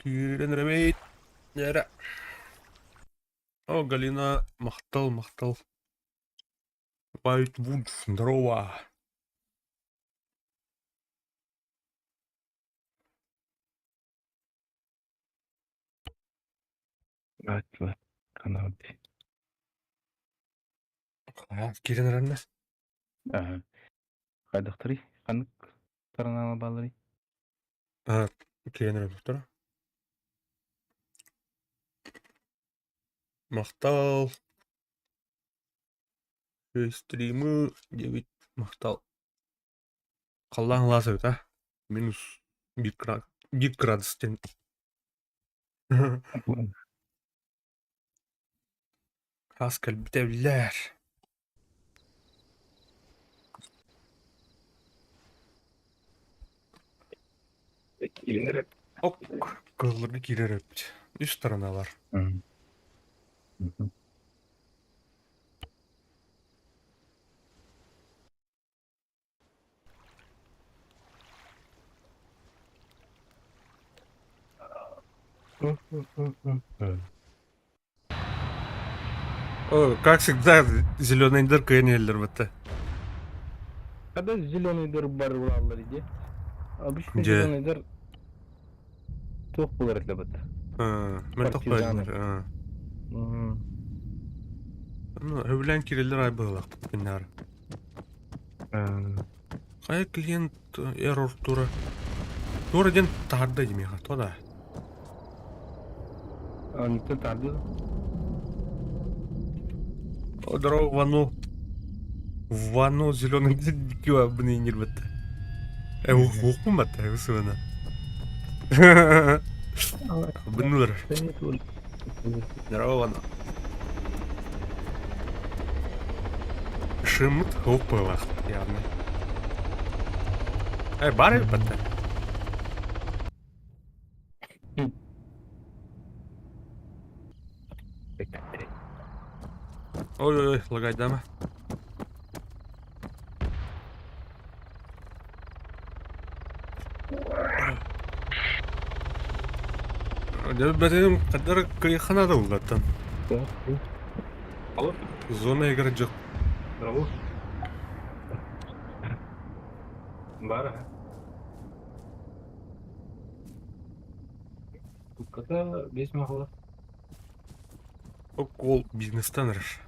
Киренребейт. Нера. О, Галина. Махтал. Вайтвуд. Здорово. Вайтвуд. Канади. Киренребейт. Кайдактырый? Канык таранала балырый? Киренребейт. Махтал. 6 стримы. 9. Махтал. Қалдан лазы өта. Минус 1 градустен. Хаскал бітәулер. Киренребейт. Ок. Кыллырды киренребейт. 3 сторона бар. О, как всегда, зеленая дырка и неллер бітті. Когда зеленый дыр бар балырый де? Обычно Где? зеленый дыр тоқ болар для бат. Мен тоқпайдым. Өбілен кирелер ай бұғылақ бұтпеннар. Қай клиент эррор тура. Тура ден тарды демеға, тода. Никто тарды? Здорово, вану зеленый дикива бұны енер бітті. Оқым бәтті, өсі бұны. Здорово, вану. Шымыт оқпы вақт, яғни. Бары бәтті? Ой, лагайдама. Бәтем қадар кайханада ұлғаттан. Зона егір жоқ. Бара. Тукката 5 мақылы. Ол бизнестен раш.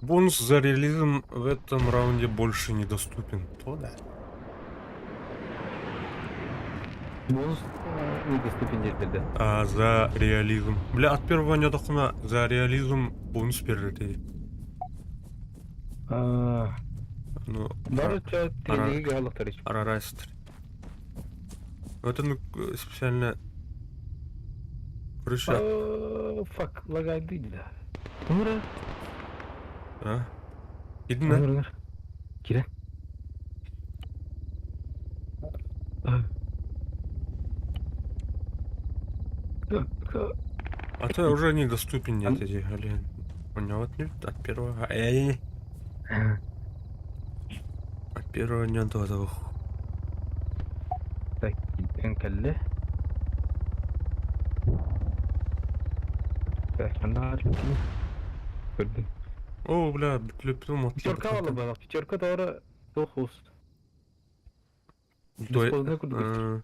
Бонус за реализм в этом раунде больше недоступен. То да. Бонус недоступен дерді. За реализм. Бля, от первого не дохода за реализм бонус береді. Ну, бары ча тренинги галықтар еш. Арарайстыр. Это специально... Короче... Фак, лагайды да. Умра. Иди на. Кире. А то уже недоступен нет эти гален. Понял, от первого. От первого не до того. Так, кенкелле. Так, она көрдім. О, бля, клепнул мотор. Пятерка вала была, пятерка товара тохус. Бесползная куда.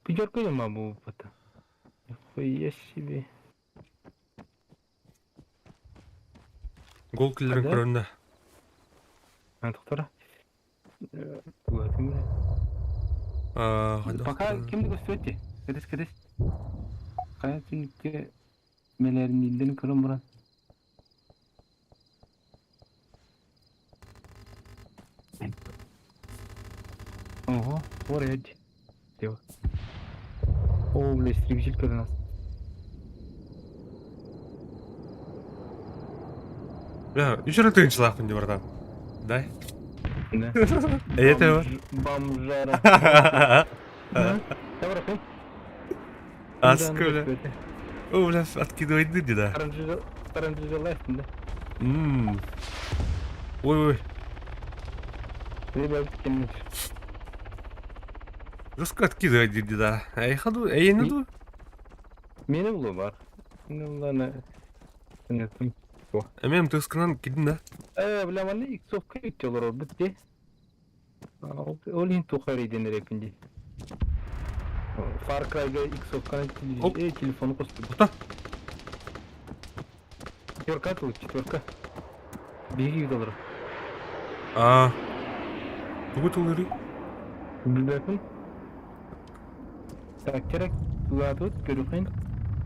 Пятерка я маму пата. Нихуя себе. Гол киллерин көрінді. Тоқтара. Пока кімді көстөтті? Кәдес. Қая түнікке мелерін елден көрін бұран. Ого, оред. Дева. О, бля, стрибжилька до нас. Бля, еще раз ты начала не братан. Дай. Да. Это бомжара. Давай, пой. Аска, бля. О, бля, откидывай дыди, да. Оранжевый лайф, да. Ой. Треба кеннет. Раскаткидывай, диди, да. Эй, ходу, эй, наду. Мені було бар. Мені було не... Не тим. Эмем, ты скран кидин, да? Bilemeli ilk sofka geçiyorlar o bitti. Olin tuhari denir hepindi. Far Cry'ga ilk sofkanın Hop. telefonu kostu. Burada. Четверка тут, четверка. Беги доллар. Бүгін тулыры. Bilmem. Так, керек. Туда тут, görüyorsun.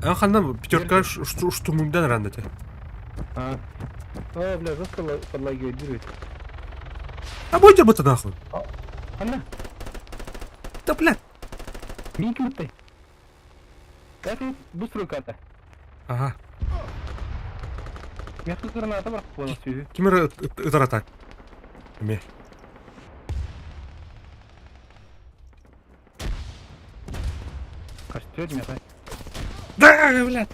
Эн хандан пятерка штурмундан рандете. Бля, жестко подлагивает, дерет. А будь об это нахуй. Анна, Да, блядь. беги крутой. Это быструю карта. Ага. Я тут граната брал, понял, связи. Кимера ыдар атак. Эме. Костер меня, Да, блядь.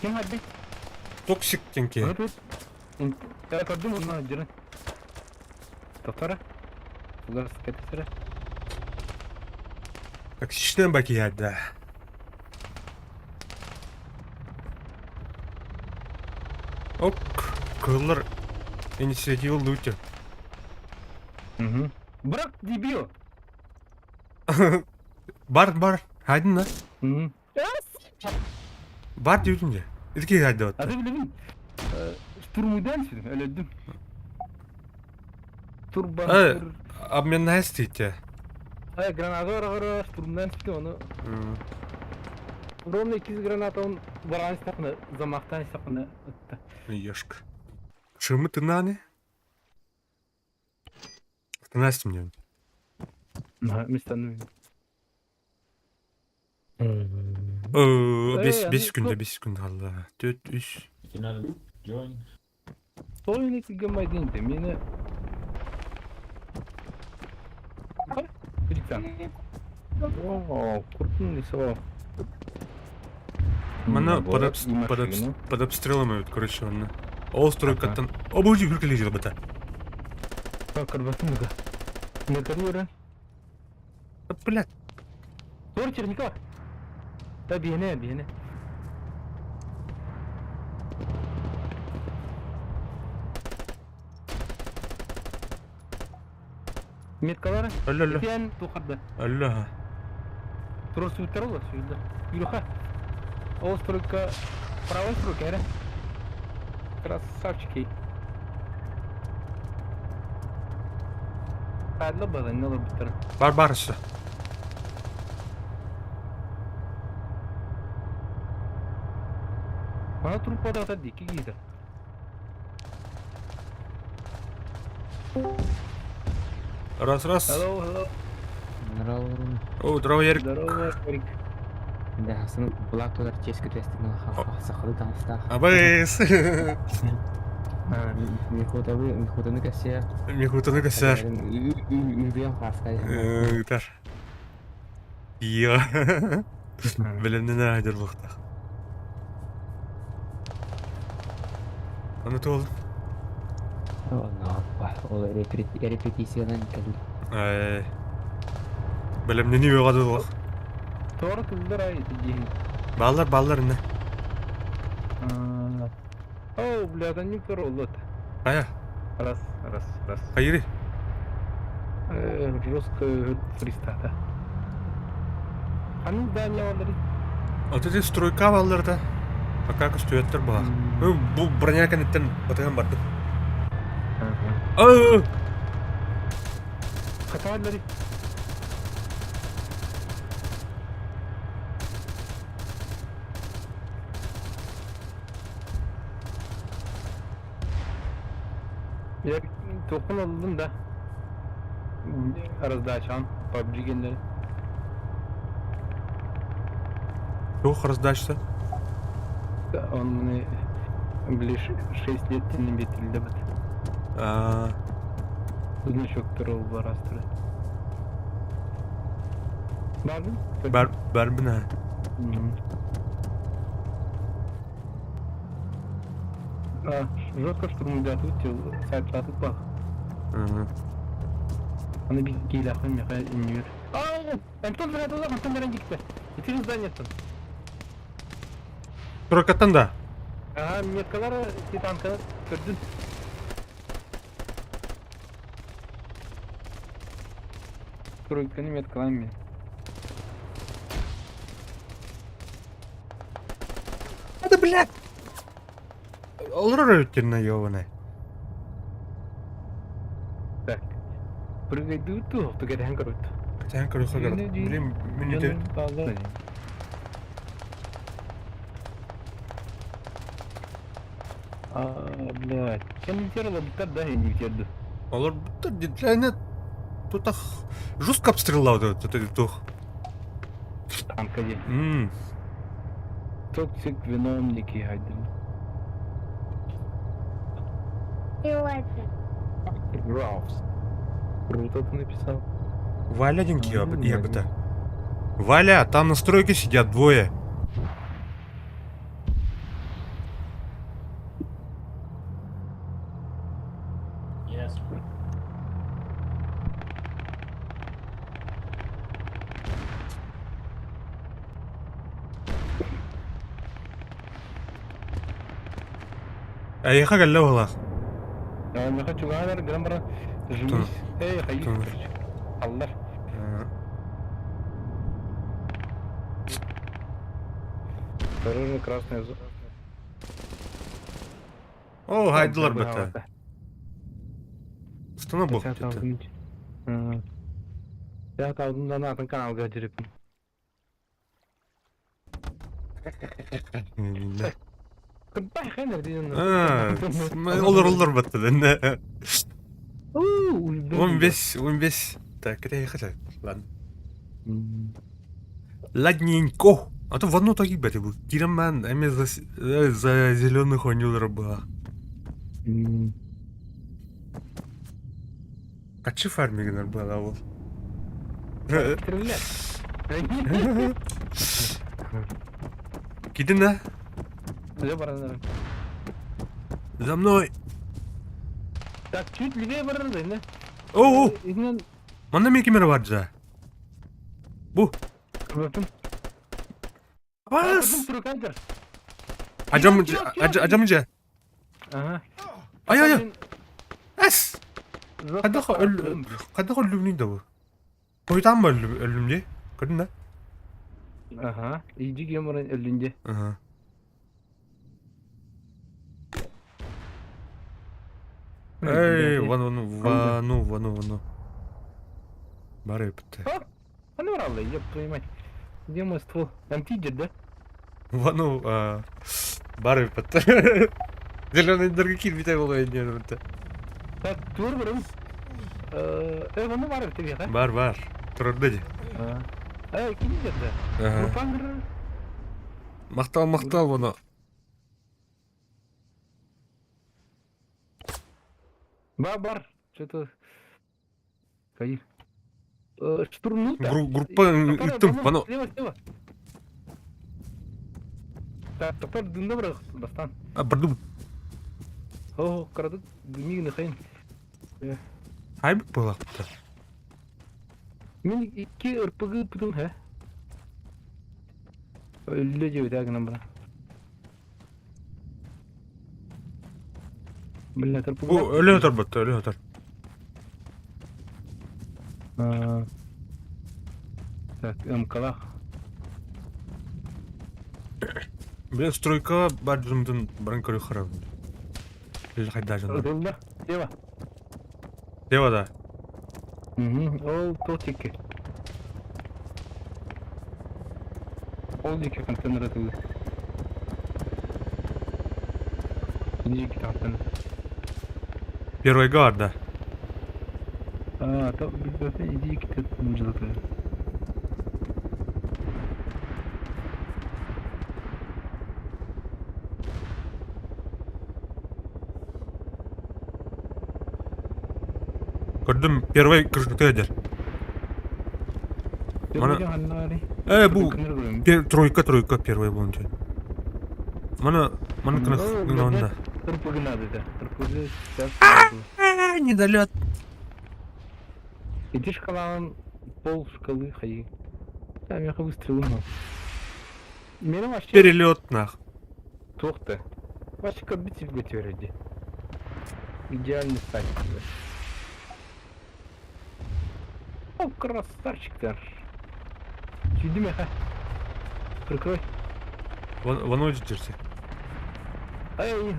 Kim hadi? Токсик тенке. Evet. Ya gördüm onu canım. Doktora. Bunlar sıkıntı. Токсичная бакияда. Ок. Кыллар инициатива лути. Bırak dibiyor. Бар. Хайдын да. Бар деудің же. Илке хайды бат. Adı bildim. Штурмудан сидим, öldüm. Turban. Обмен на эстите. Granada var, штурмдан сидим onu. Ровно 200 граната он баран стакны, замахтан стакны. Ешка. Чему ты нани? Настя мне. Мистан. 5 секунд kaldı. 4 3. Final join. Oyunu gülmediğin de yine. Birikten. Oo, kurtun nesi o? Мана Машина. под обстрелом, короче, он. Острый каттан. Обуди выркалезил бата. Кырбатын мыга. Не кырыyorum. Блядь. Doğru çirnik var. Da bihine. Metkaları. Алло. Diyen tukardı. Алло. Turası bitter olur şurada. Yürü ha. O stroka. Правой стройка, era? Красавчики. Hadi bana ne olur bitter. Барбарса. Bana trup da diki gider. Раз. Hello. Здорово. О, здорово, Ярик. Здорово, Эрик. Да, сын Black Collar чешский тестинг сахалы танста. Абайс. Михутаны кәсе. Михутаны косяр. Үйбен хаска. Гитар. Я. Белемнен айдыр бұқта. Аны толды. Ол репетициядан кәді. Белемнен үйе қады бұқ. Doğru kızlar ay diye. Баллар не. О, бля, да не королот. Ая, Раз. хайри. Жестко фристата. Они да не валери. Вот эти стройка балларда. Пока көстөйеттер бұға. Бұл броня кәнеттен батыған барды. Хата валери. Ya topun aldım da arada açan PUBG genleri. Жоқ, раздачса. Он мне ближе 6 лет не битилdi бит. Значок турул бар астыры. Бардым? Бәрбін ә. Жестко штурмда тут сайт жатып бак. Ага. Аны bir giyla koyun ya kaya iniyor. Антон вряд ли Антон вряд ли. İki hızdan yattın. Стройкаттан да. Aha metkaları tankını gördün. Стройканы меткалами. Да, блядь! Олар өттеріне ёбаный. Так. Прыгай тут, ты говоришь, короче. Хотя, короче, блин, минуты. Блядь. Чем не терла, да, я не терду. Олар дедлайны тут ах жестко обстрелал этот тух. Танка є. Токсик виновники гадили. Раус. Круто ты написал. Валяденький, я бы так. Валя, там на стройке сидят двое. Yes. Эй, хагал левала. Я хочу гадар, грамбара. Жмись. Эй, хай. Allah. Дорожно красная зона. О, хайдылар бөтә. Стана бок. Я алдымдан атын каналга жүрөпмүн. Кырбай хәнер дейін. Олар бөтә. 15. Так, это я хотел. Ладно. Ладненько. А то в одну так ебать был. Кираман, а мне за зеленых онюлер была. А че фармигнер была вот? Кидина? За мной. Так, чуть левее барырды, не? О, мана мен кемер бар жа. Бу. Бас. Ажамынча. Ага. Ай. Ас. Када ölümlüyüm de bu. Koydan mı ölümlü? Gördün mü? Ага. İyice gömürün ölünce. Aha. Эй, вану. Бары бітті. А ну ралли, ёб твою мать. Где мой ствол? Там тиджет, да? Вану, бары бітті. Зеленый дорогий битай болу не бітті. Так, тур бұрым. Вану бар бітті бе, Бар. Тұрды де. Кем жетті? Мұпаңыр. Мақтал вану. Бар. Что-то... Каир. Штурмнул-то. Группа иттім, вану. Слева. Так, топар дында бірақ, бастан. Бірдім. О, қарадық, дүмегіні қайын. Хайбік болақ бітті. Мен икі ұрпығы бұдым, хә? Өлі жеуді әгінен бұна. Блин, это О, ölü öter. Так, МКЛах. Блин, стройка бар жүрімдің бірін көрі қарап. Лелі қайда жынды. Рулда, слева. Дева да. Ол толчеки. Ол деке контейнер атылды. Деке контейнер. Первый гар, да. То иди к мужику. Gördüm, первый крышката eder. Bu тройка первый болunca. Mana кынық онда. Тырпыгы надо, да. Тырпыгы сейчас. Недолет. Эти шкалам пол шкалы хай. Там я выстрелил. Менің вообще Перелет нах. тоқты. Вообще как бы тебе тверди. Идеальный сайт. О, красавчик-то. Чуди меха. Прикрой. Вон удержите. Ай,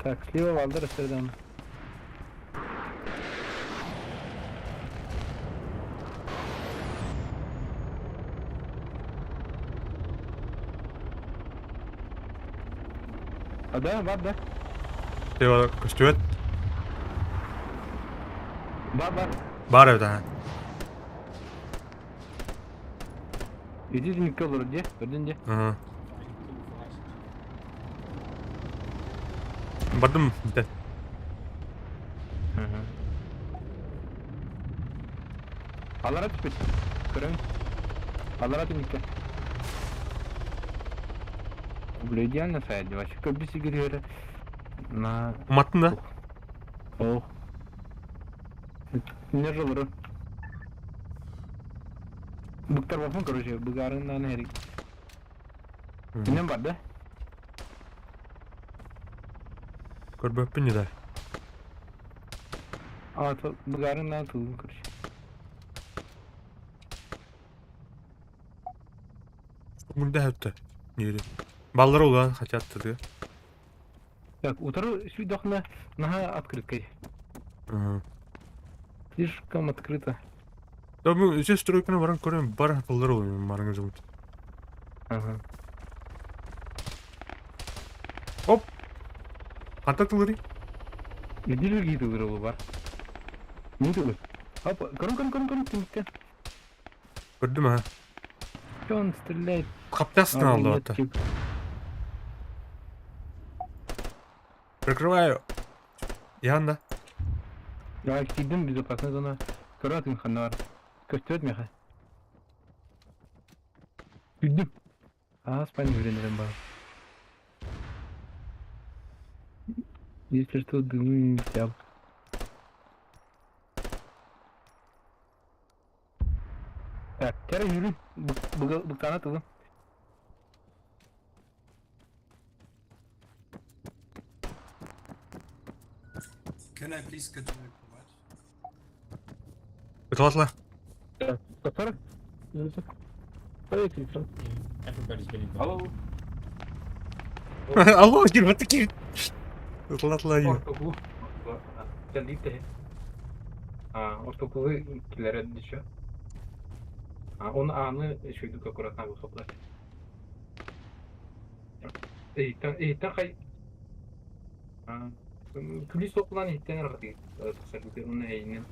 так, слева Валдер Амстердам. А да, да. Тебе көстөбөт. Бар. Бар evde ha. Иди никто вроде, бірден. Ага. Бардым бітет. Алара түспет. Көрем. Алара түнікті. Бля, идеально сайт, вообще как бы сигарета. На... Уматтın da. О. Не жылыры. Бұқтар бапын, короче, бұғарыңнан әрік. Менен бар да? Көрбөппүн да. А, бұғарыңнан тұлдың, короче. Мында өтті. Нері. Баллар olan хотят dedi. Так, утру свидох на открыткой. Ага. Слишком открыто. Да ben üze stroykana varan көрем бар баллар oluyor барыңыз будет. Ага. Оп. Антатылыры. Иди же гиду вырвал бар. Не думай. Опа, корон, тимка. Gördüm ha. Он стреляет. Каптясını aldı hatta. Прикрываю. Yanında. Я гидим безопасная зона. Коротын ханар. Көстөт меха. Гидим. А, спальни вренерем бар. Если что, дымы тяп. Так, теперь yürü. Bıktana atalım. Can I please get to my command? Atla. Atarak. Everybody's getting Alo. Allah girme tıkır. Atla yiyor. Ortaokul. Geldik de. Ortaokulu kilere düşüyor. Onu anı şuydu kakurattan bu toplar. Eğitten kay... Kulis topulan eğitten rahatı. Tasarlıklı onun eğinin.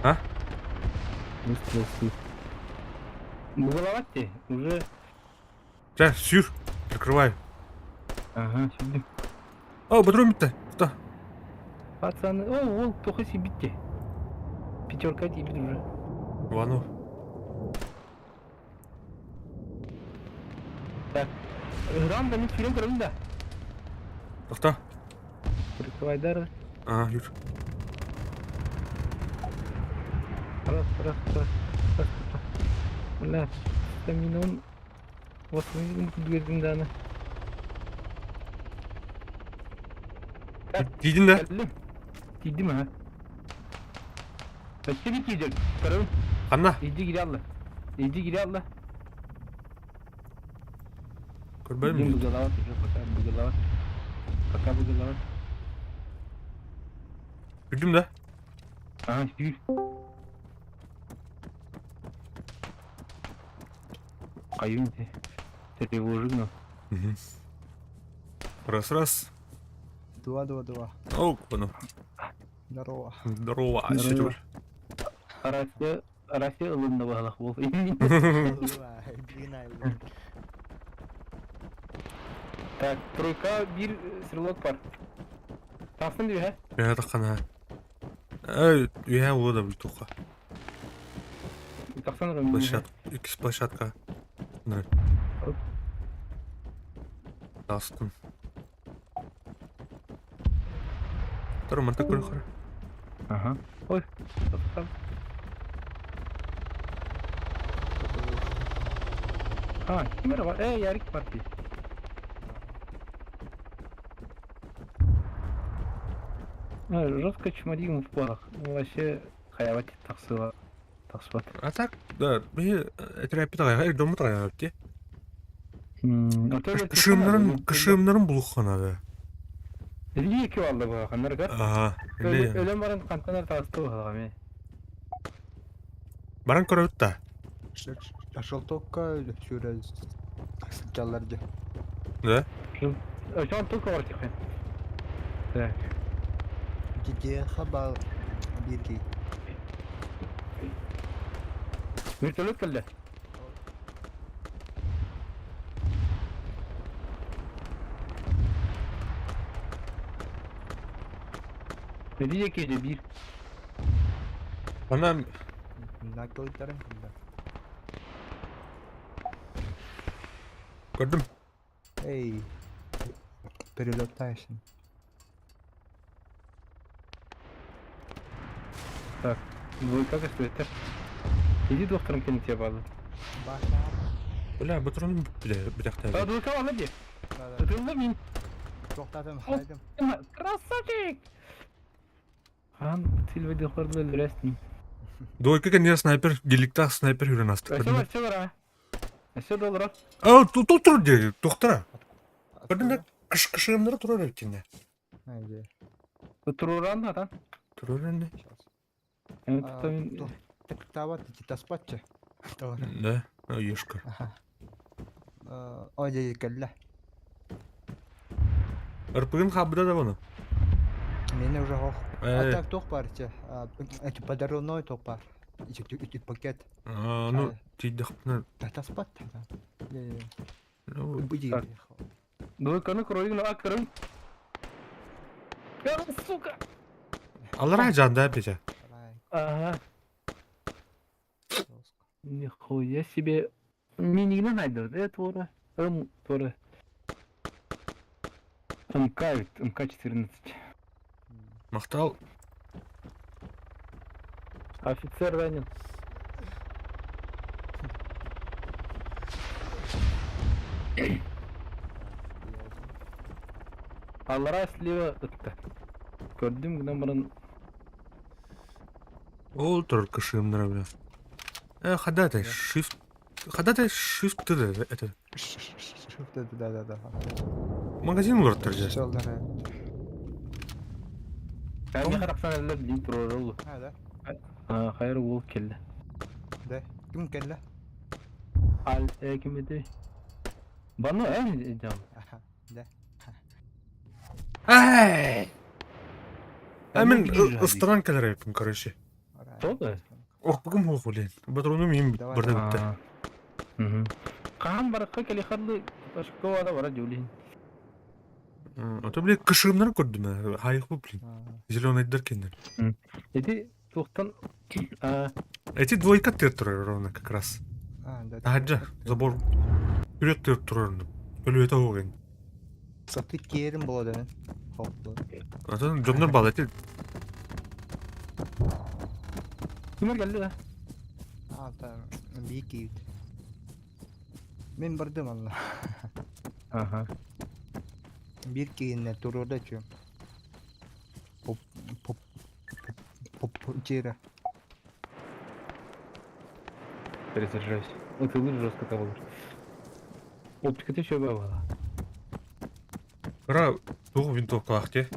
А? Бугалаватти уже. Сейчас, сюр. Прикрываю. Ага, şimdi. О, патрон bitti. Что? Пацаны, о, ол тоқы сибитте. Пятерка тебе уже. Иванов. Так. Рамда мен фильм көрдім да. Тоқта. Прикрывайдар. Ага, юр. Раз. Бля, стаминон. Вот мы двердім даны. Giydin de. Geldim. Giydim ha. Kaçta gidecek? Karım. Anla. İyice gir Allah. Allah. Görbelim Gidin mi? bugalavat. Bugalavat. Bildim de. Aha, yürü. Каюм ты. Тревожно. Раз. Два. О, Иванов. Здорово. Здорово. А Здорово. что тебе? Россия ылымды бағалақ бол. Так, тройка bir стрелок бар. Тастын деп, ha? Я таққан ha. Üye ola da bir toqa. Таксан Площадка. X площадка. Да. Оп. Астын. Тұрмын та көрі қара. Ага. Ой. Кімера бар? Ярик бар дейді. Жестко чморим в порох. Вообще хаявать таксыға. Таксыбат. А так, да, бейі әтірәпі тағайға, әрдомы тағайға өтте. Кышымларын бұлық қана да. Элге эки алды буга кандар гар. Ага, Өлем барын кантанар тагысты буга ме. баран көрі өтті. Шалтокка сюрез жалларга. Да? Очан только бар тихо. Так. Где хабар бирги. Вертолет келди. Элге кеде бир. Ана, Накойтарым кында. көрдім. Эй. Перелетаешься. Так. Вы как стоит? Иди доктором кен тебе базу. Баша. Бля, бұтырын біләқті. Двойка алады. Тутулды мин. Тоқтадым, хайдым. Красавчик. Хан тилведе хорды өлрәстин. Дойка кәнер снайпер, геликтақ снайпер үрен асты. Все бара. Все доллар. Тұр де, тоқтыра. Көрдің кышығымдары тұрар өткенде. Haydi. Туруран атан. Тұр өренде. Так тават эти таспатча. Да, ешка. Ой, келла. Ырпығын қабыда да бұны. Мене уже хох. А так тох парча. Эти подарунной тох пар. Эти пакет. Ну, тейді қыпны. Таспат. Ну, Буди. Двойканы кройгын акырын. Сука. алыра жанда беже. Ага. Нихуя себе. Минигна найдет, Тора. Тора. МК-14. Мақтал. Офицер ранен. Аллара слева өтті. Көрдім гүнен бұрын. Ол тұр кышығымдары бля. Хадатай, shift. Хадатай shift тыды. Это. Да. Магазин олар тұр же. Жолдары. Әне қарақсан әлі дейін тұрыр олы. Да. Қайыр ол келді. Да. Кім келла? Ал кім еді? Баны әне жам. Да. Ай! Әмін ыстыран кәлер әйпім, короче. Толды? Оқпығым оқ білен. Батыруны мен бірді бітті. Қаған бараққа келе қарлы ашыққа вада бара жөлейін. Ото біле кышығымдары көрдім ә. Хайық бұл білен. Зеленайдыр кендер. Еди тоқтан... Эти двойка тер тұрар ровно как раз. Аджа, забор. Үрет тер тұрар. Өлі өте оғын. Сапты керім болады. Хоплы. Атын жондар бал әтел. Кімер келді да? Алта бейік кейді. Мен бардым алла. Аха. Bir кейінне тұруда чөм. Поп жері. Перезаряжайся. Вот и лыжи жестко того. Оптика ты что была? Ра, туғы винтовка ақты.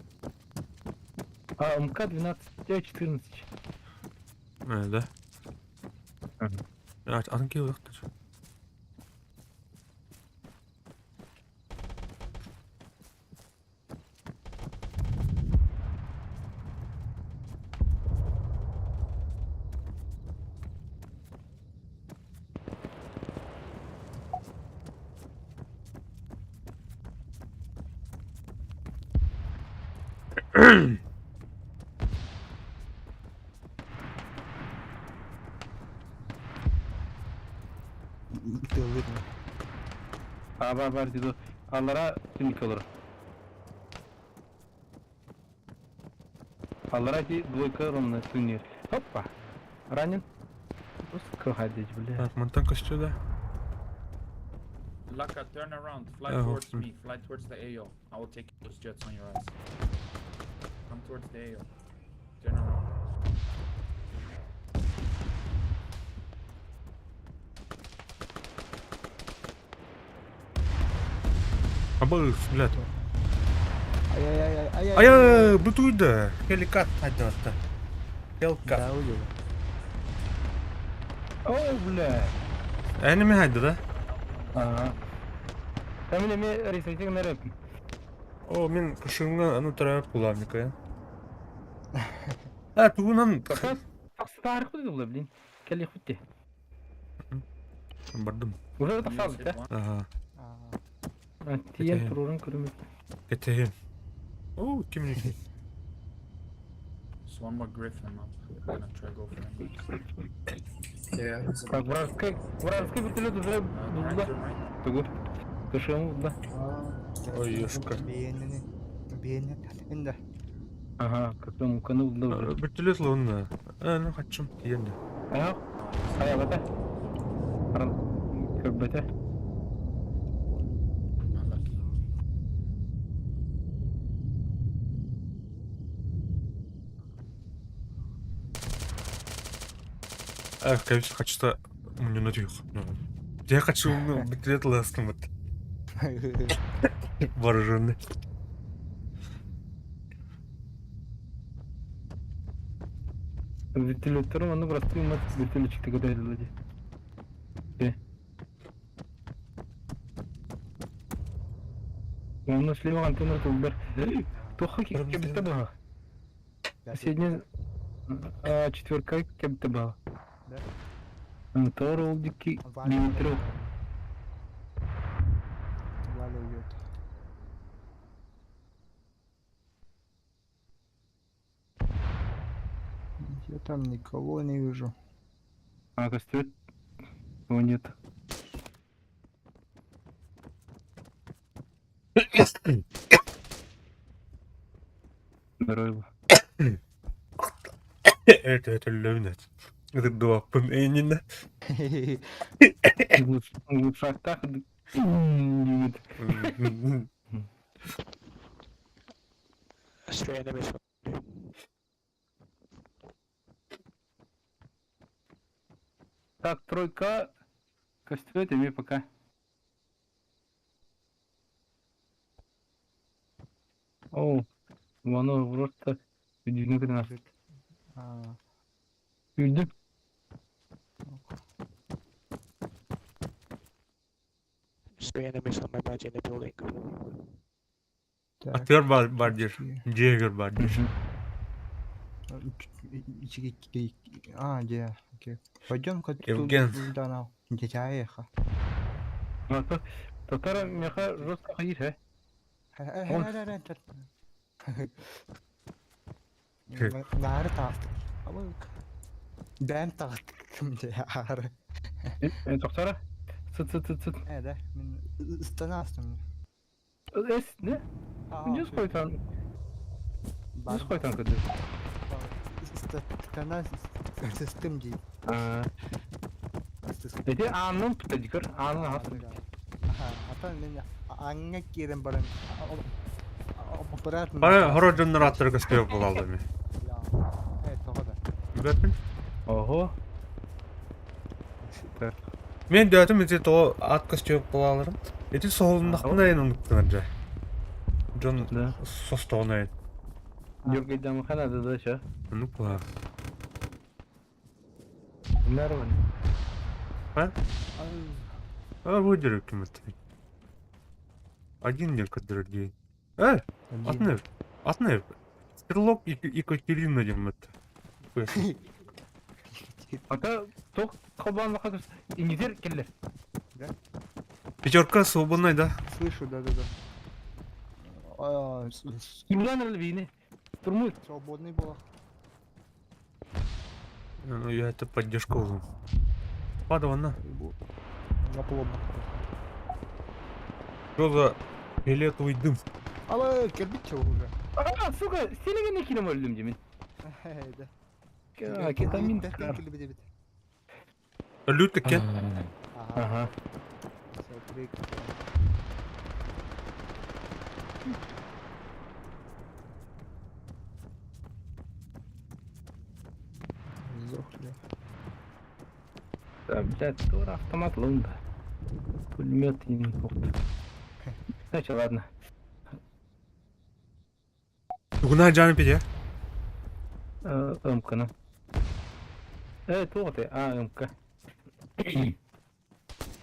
МК-12, 14. Да. Атын кеу ақты. Итылыр. Бар диду. Аллара тимик olur. Аллара ди двойка ровно сунир. Хоппа. Ранен. Просто ходить, бля. Так, монтан костюда. Laka, turn around. Fly Oh, towards hmm. me. Fly towards the AO. I will take those jets on your ass. Come towards the AO. Turn around. Абы, блядь. Ай. Ая, бутуйда. Хеликат хаддатта. Хелкат. Да, уйду. О, бля. Әне ми хадда да? Ага. Там мне рисуйте на рэп. О, мен кышыңга аны тарап буламника я. А, тугунан Старых куда было, блин. Келли хутте. бардым. Уже You тасал, just hit да? one. Ага. Тиен Кетейин. турурун көрүмөт. Кетейин. О, ким екен? Just one more Griffin up. I'm gonna try go for him. Так, вражеский вертолет уже Right, да. turn right. Тугу. Кышым да. Ой, ёшка. Бейнен. Инде. Ага, как там канал да уже. Бертөлөт лонна. Ну хачым тиенде. Аяк. Аяк бата. Аран. Как бата. Unlucky. Конечно, хочу-то мне надеюсь. Я хочу бертөлөт ластым вот. Вооруженный. Вертолеттер аны просто мат вертолетчикти көтөрүлдү. Он слева антенна тулдар. Тоха кепте бага. Последняя четверка кепте бага. Да? Тор олдики Димитров. Валя уйдет. Я там никого не вижу. А костюм? Его нет. Здорово. Это лёнет. Это допом именно. В шахтах. Нет. Так, тройка. Костюм, тебе пока. О, воно просто видно к нас. А, Видно? Three enemies on my badge in the building. так. Актер бардир. Джегер бардир. А, где? Окей. Пойдем-ка Евген. туда на. Дитя эхо. А то татара меха жестко ходит, а? Нары тартып. Бәм тартып. Ары. Тоқтара? Sıt. Да, мен станастым. Эс, не? Жүз қойтан. Жүз қойтан көді. Стана систем дейді. Эти анын путадикер, анын асыр. Ата мен аңға керем барам. Аппарат. Ай, хоро генератор көстөп болалды мен. Тоғада. Билетпин. Ого. Мен дәтім еті то ат көстөп болаларым. Еті соғылындақында ең ұнықтыңар жай. Жон Да. состоғына ең. Дёргайдан қанады да ша. Ну, бұла. Нормально. А? А, выдеру кем-то. Один день кадр день. Атнев. Стрелок и Катерина дем-то. Ата тоқ қобанлы қадыр. Ингизер келер. Пятерка свободная, да? Слышу, да. Кимлан әлвейне. Турмуй. Свободный был. Ну, я это поддержку узнал. Падала на. На полом. Что за фиолетовый дым? Ала кирпич уже. Aa, suka, seni ne kilim öldüm Cemil. Да. Ya, ketamin Беттен çıkar. келіп еді. Лют екен. Ага. Aha. Сол брейк. Сдохли. Да, блядь, тоже автомат лунда. Пулемет и не похуй. Значит, ладно. Гуна canı pide. МК-на. Вот ты. МК.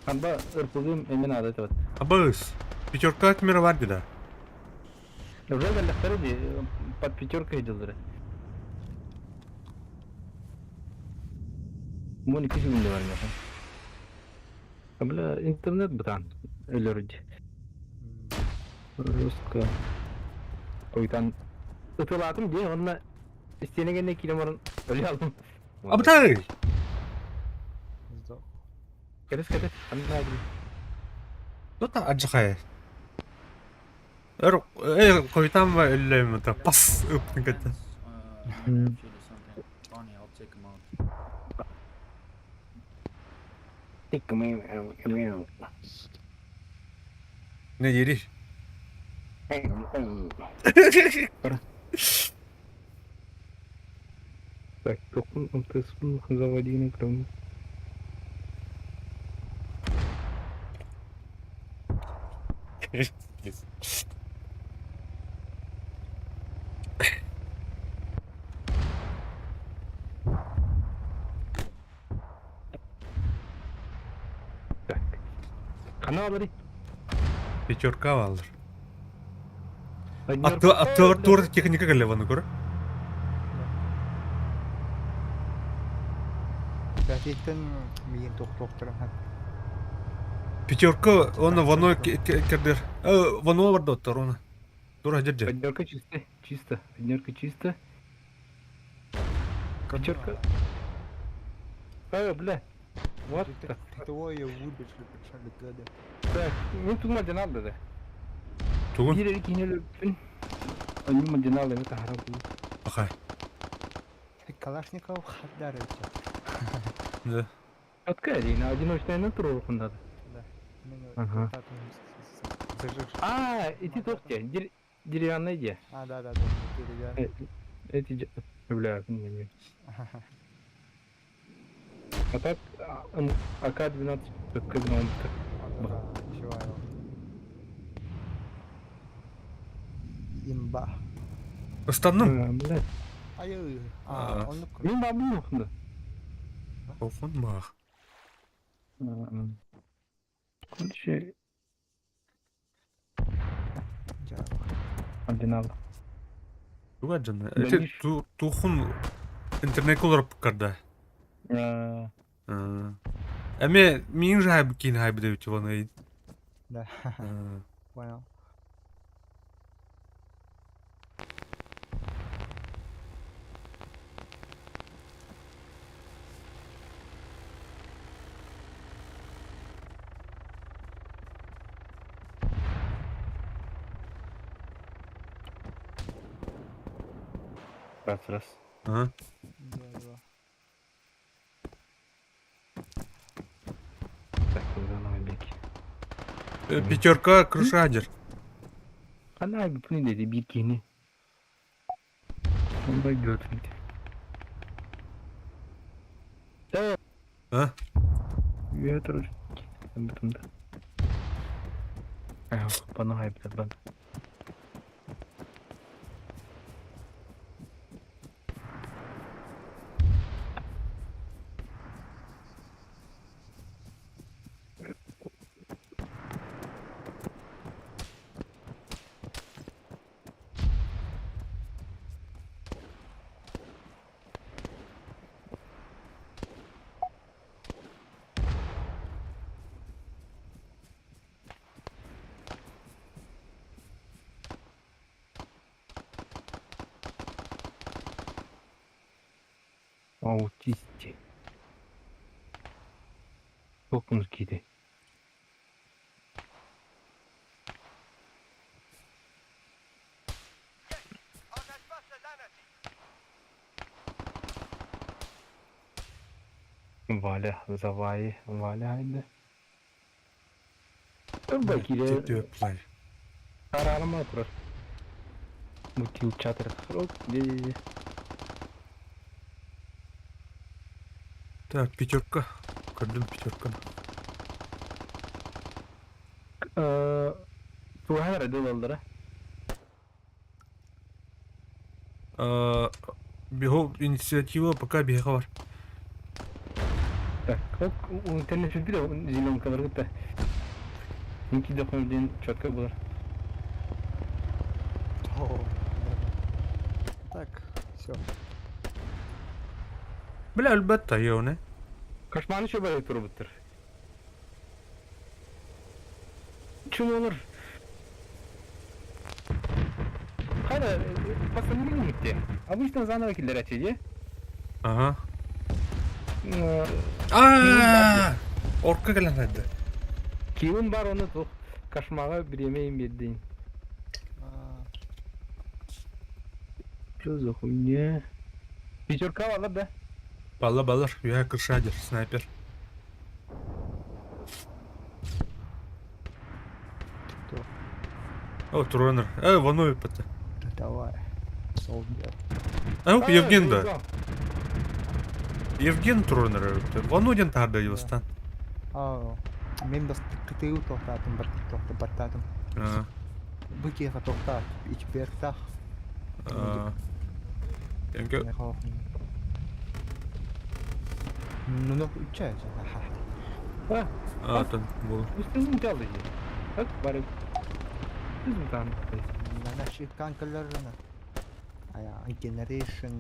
Анда ырпылым эмен ады вот. Абыз. Пятерка камера var bir de. Уже впереди под пятеркой идет. Мони кişi bile var ya. Бля, интернет братан. Элерди. Жестко. Oytan ıtılatım diye onunla isteyene ne kilometre öyle aldım. Abday. Сдох. Keres. Anne abi. Что-то отжихает. Koytan var ellerimi de pas öptün kaçta. If you do something funny, I'll take him out. Ne yeri? Так, только ты заводи на крым. Так. Kanal bari. Пятерка vardır. Attı teknika geldi bana göre. Gerçekten miyin toktokturam hep. Пятерка, onu vano kerdir. Vano vardı otur onu. Dur hacı. Поднерка чисто. Чисто. Поднерка чисто. Пятерка. Бля. Вот так. Твой я выбежал, пришли годы. Так, ну тут надо, да. Tuğun. Bir iki yine lütfen. Önüm madinalı mı tahara bu? Bakay. Калашников хадар это. Да. Открыли, на одиночной натуру надо. Ага. Эти тофти, деревянные где? Да. Деревянные. Эти, бля, не. А так, АК-12, АК-12. Чего? Имба. Istandım. Бля. Ай, он Мен бабу оқынды. Ofun mağ. Короче, Жа. одинал. Tuğa canı. Dönüş. Tuğun internet olarak karda. Ama min jahib kin hayb de uçu bana. Да. Понял. Раз. Ага. Да. Так, уже новый беки. Пятерка крышадер. Ana abi bu ne dedi bir yeni. Onu da gördüm. Ha? Götür. Bütün de. Bana hayır ben. Аутисти. Тоpunuz gidi. Валя, завай, Валя, haydi. Bakire Тетю плай. kararıma oturur. Bu kill çatır. Рок, де. Так, пятерка. Кардин пятерка. Tuhan ada doları. Бегу инициатива, пока бега var. Так, o internet sürpü de zilom kadar gitti. Linki de koyduğun çatka bulur. О, так, все. Бля, albatta ya ne? Kaçmanı şöyle turu bitir. Çum olur. Hayır, pasını mı gitti? Ama işte zanlı vakilleri açıcı. Aha. Aaaa! Orka gelen hadi. Kimin var onu tuh. Kaçmağa bir yemeğin bildiğin. Göz okuyun ya. Bir çorka var la be. Баллар, я крышадер, снайпер. О, Туронер. Ванови пата. Давай. Солдер. Евген да. Евген Туронер. Вануден таарда юстан. Мен бас тыгыл тоқтадым, бір тоқты баттадым. Быкеға тоқтат, ич берсақ. Янга. Нуно үчәй. Тан бол. Üstünün çaldı. Bak bari. Bizim tam. Нана шикан каларына. Ая, generation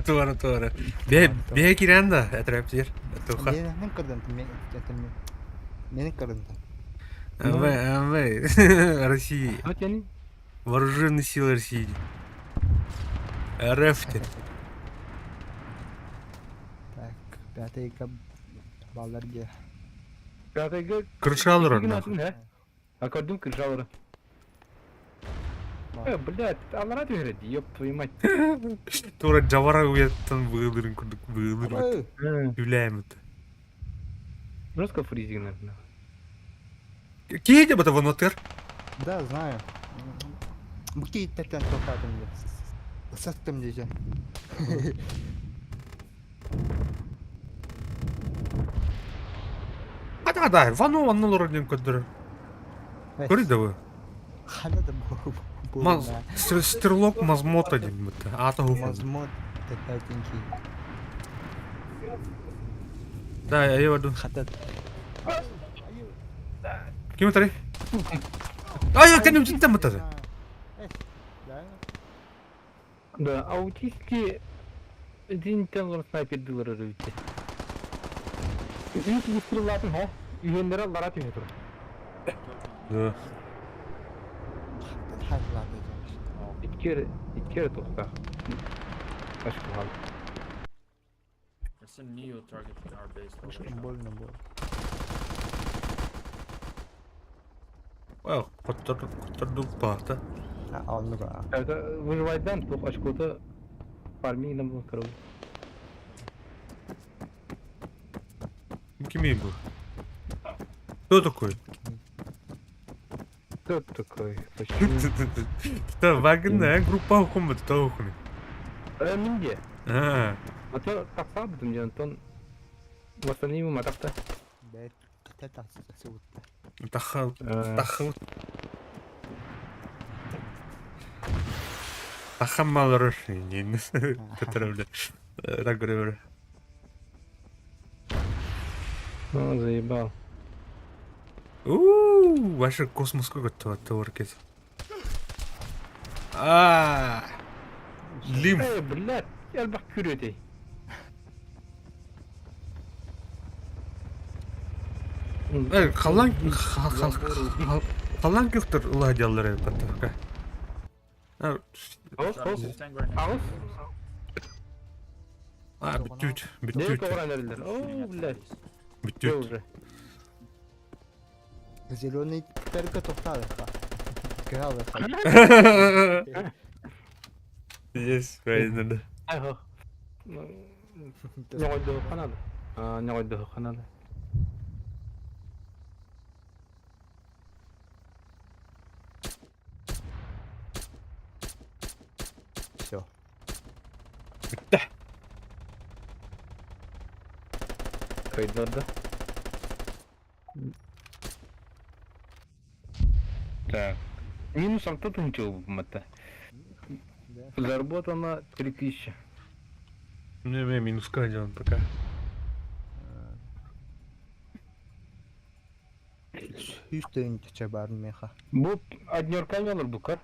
туар. Туара. Бе кирен да, этрәптер. Туха. Менің кырдым, менің кырдым. Россия. Hadi yani. Вооруженные силы России. РФ-те. Так, пятый балларга. Piyadayga Крыша алыр анда. Академ крыша блядь, алара түйреді, ёб твою мать. Тура жавара уяттан выылырын күрдік, выылырын. Юляем это. Жестко фризинг, наверное. Кейде бата ванотер? Да, знаю. Букей тәттен тоқтадым деп. Саттым десе. Ада, вану лорден көддір. Көрді вы? Ханада бұл. Стрелок мазмот один бата. Ата хуфан. Мазмот тәттенки. Да, я ваду. Хатад. Кем тари? Я кенем життен бата. Да, аутистки динтен лор снайпердилер өрөйте. Үйт выстрелатын, ха? Үйендері алара түйе тұр. Да. İtkere tosta. Başka hal. There's a Neo targeting our base. Больно было. Құттырдық бақта. Алныға. Это выживайдан, то очко-то фармингом был король. Кем был? Кто такой? Кто такой? Почему? Да, вагонная группа хумы, кто хумы? Минге. А, А то тасадым я, то восстановим матапта. Бәт тәтасы сәуітті. тахал. Тахамалар нені көтерілді. Рагөрі. Ну, заебал. Ваша космосқа көттіватты оркез. Лим. Блядь, я бақ күретей. Қалан көктір ұла диаллары паттыққа. Ağız. Бүтүт. Ne doğran eriler? Oo, блядь. Бүтүт. Уже. Зеленый терка тоқтады. Гралы. Yes, правильно. Ага. Нягойдо канал. Нягойдо канал. Все. Кайдорда. Так. Минус кто-то ничего мата. Заработано 3000. Не, минуска делаем пока. Hüsteyin çabarın meha. Bu adnyorkami olur bu kar.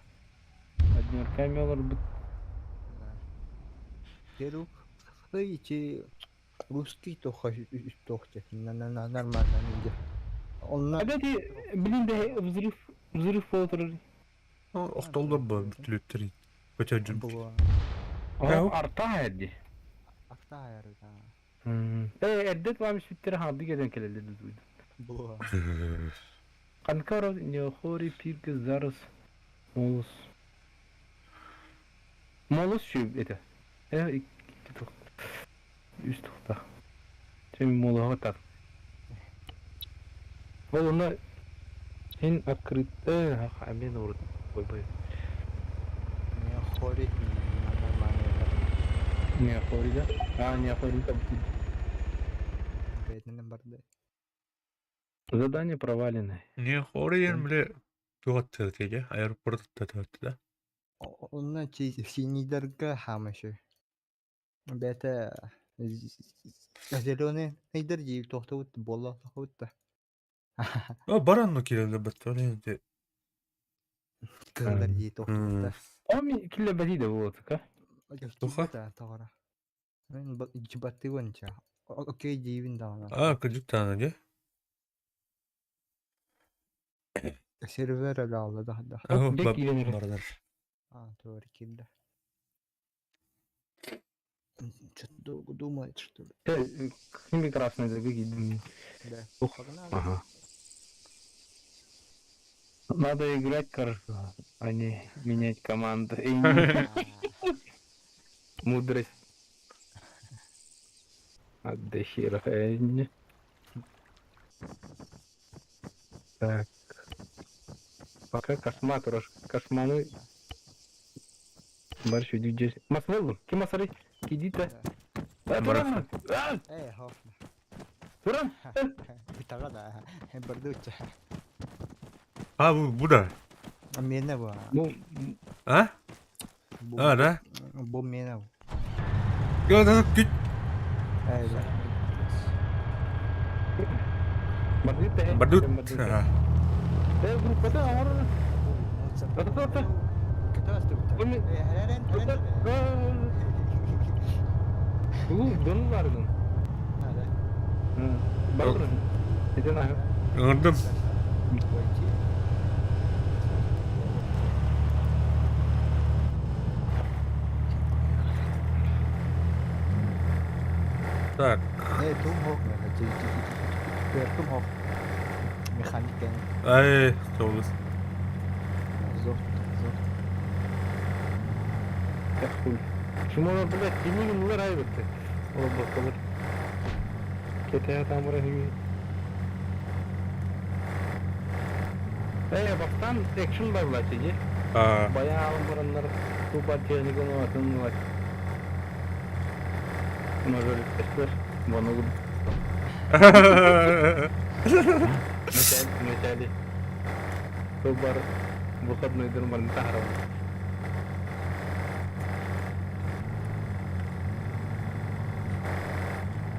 Adnyorkami olur bu. Geruk. Içi русский тоха тохте. Нормально ninja. Onlar Hadi bilin de взрыв olur. Охтолдор bu bütülüttürün. Kötücüm. bu Arta hadi. akta ayarda. Eddet varmış bitleri ha bir geden keledi duydum. Bu. Kanka ne hori pirke zaraz molus. Molus şu ete. İki tok. Üst tokta. Şimdi molu hatar. Oğlum en akrit ha amin orada. Boy. Ne hori normalde. Ne hori da? Ne hori da. Бедный барды. Задание проваленное. Не хорыйын биле тугатты теге. Аэропортта тугатты. Onlar синидерга хамышы. Бете зеленый нейдер жил тохтавут болла тохтавут. Баранно келди баттаны. Кылдар жил тохтавут. Ами кille bedi de bu otuka. Тоха? Да, тохара. Мен жибатты гонча. Окей, живин дана. Кыжык таны же. Сервер алды да. Бек иленер. Бардар. Doğru kilde. Что-то долго думает, что ли. Şimdi красный да гидим. Да. Ух. Погнали. Ага. Надо играть хорошо, а не менять команду. Мудрость. Отдохерение. Так. Пока кошмар кошманы. Барış ödeyeceğiz. Masal mı? Kim masarı? Gidita. Turan. Hafna. Turan. Bir tane da. Barduça. Bu da. Mene bu. Bu Ha? Da. Bu mene bu. Gördün güç. Evet. Badut. Badut. Grup ada orang. Betul. Kita tuh. Ini. Heren. Bu dön vardı. Ada. Bakın. Neden ayı? Gördüm. Так. Tum hok ne? Tum hok. Mekanik kan. Ay, doğru. Zor. Yakul. Cuma burada kimi günler ayı bitti. O bakalım. Ketaya tamura gibi. Baktan action var başlayıcı. Bayağı onların bu partiye nikonu atın var. Ama böyle testler. Bana vurdu. Mesela. Sobar bukat nedir merintah rawan.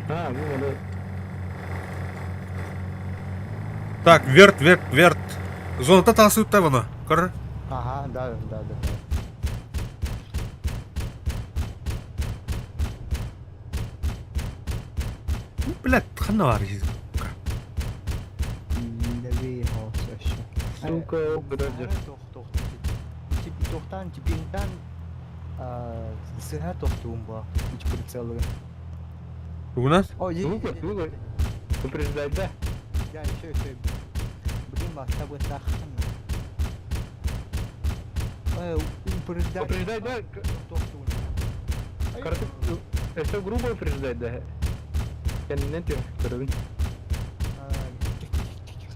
Bu ada. Так, верт. Золото тасып воно. Кыр. Ага, да. Блядь, хана var ya. Levi hoş. Suka beraja. Tohtan cipintan sehat tohtum bu. Hiç pritsel. Bugün Oh iya. Suka. Superizade. Ya şey. Bugün basta bu takhan. Superizade. Tohtum. Kartu Это грубо упреждать, да? Я не найдем второй.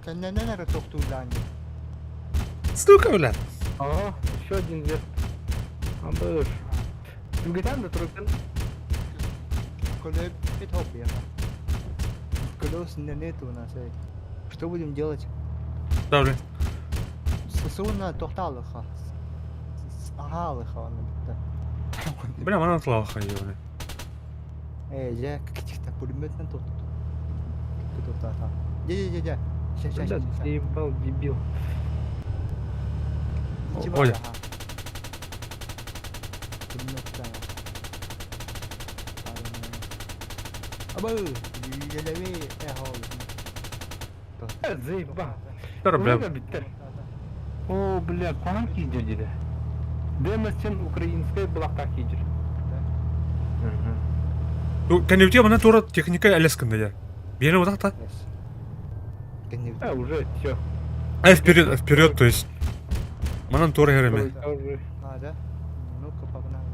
Kendine nere toktuğu lan? Сука, блядь. Ага, еще один вверх. Абыш. Гитан да тройка. Коле bir top ya. Колесные нету у нас. Что будем делать? Да, блядь. Сосуна тохталыха. Агалыха onu bitti. Бля, мана атлауха, ёбаный. Я каких-то пулеметно тут. Тут та. Де. Сейчас. Да, ты ебал, дебил. Ой. Абы, елеви эхол. Заебал. Тара, бля. Биттер. О, бля, куан кидер dedi. Демесен украинская блокта кидер. Ну, кәнеуте мана тура техника әлескінді я. Бені одақта. Уже все. Вперед, то есть. Манан тура ереме. А, да? Ну-ка, погнали.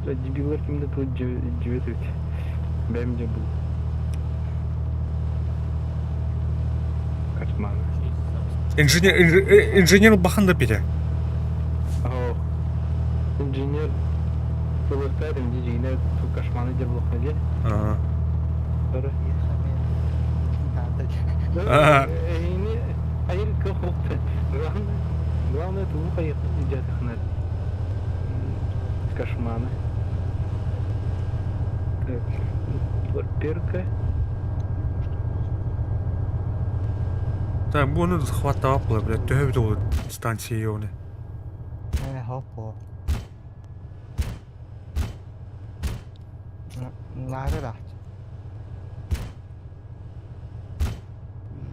Бля, дебилlar kimde тут живет ведь. Бэмде был. Кошмар. Инженер баханда педе. Ого. Инженер. Кылыктайдым дежигине ту кошманы деп лохаге. Ага. Sonra. Ага. Не, hayır koktu. Главное это ухо идет их на кошманы. Так, перка. Так, bunu хватало, блядь, töhöp dolu станции ёбаный. Hoppa. Nerede rahat?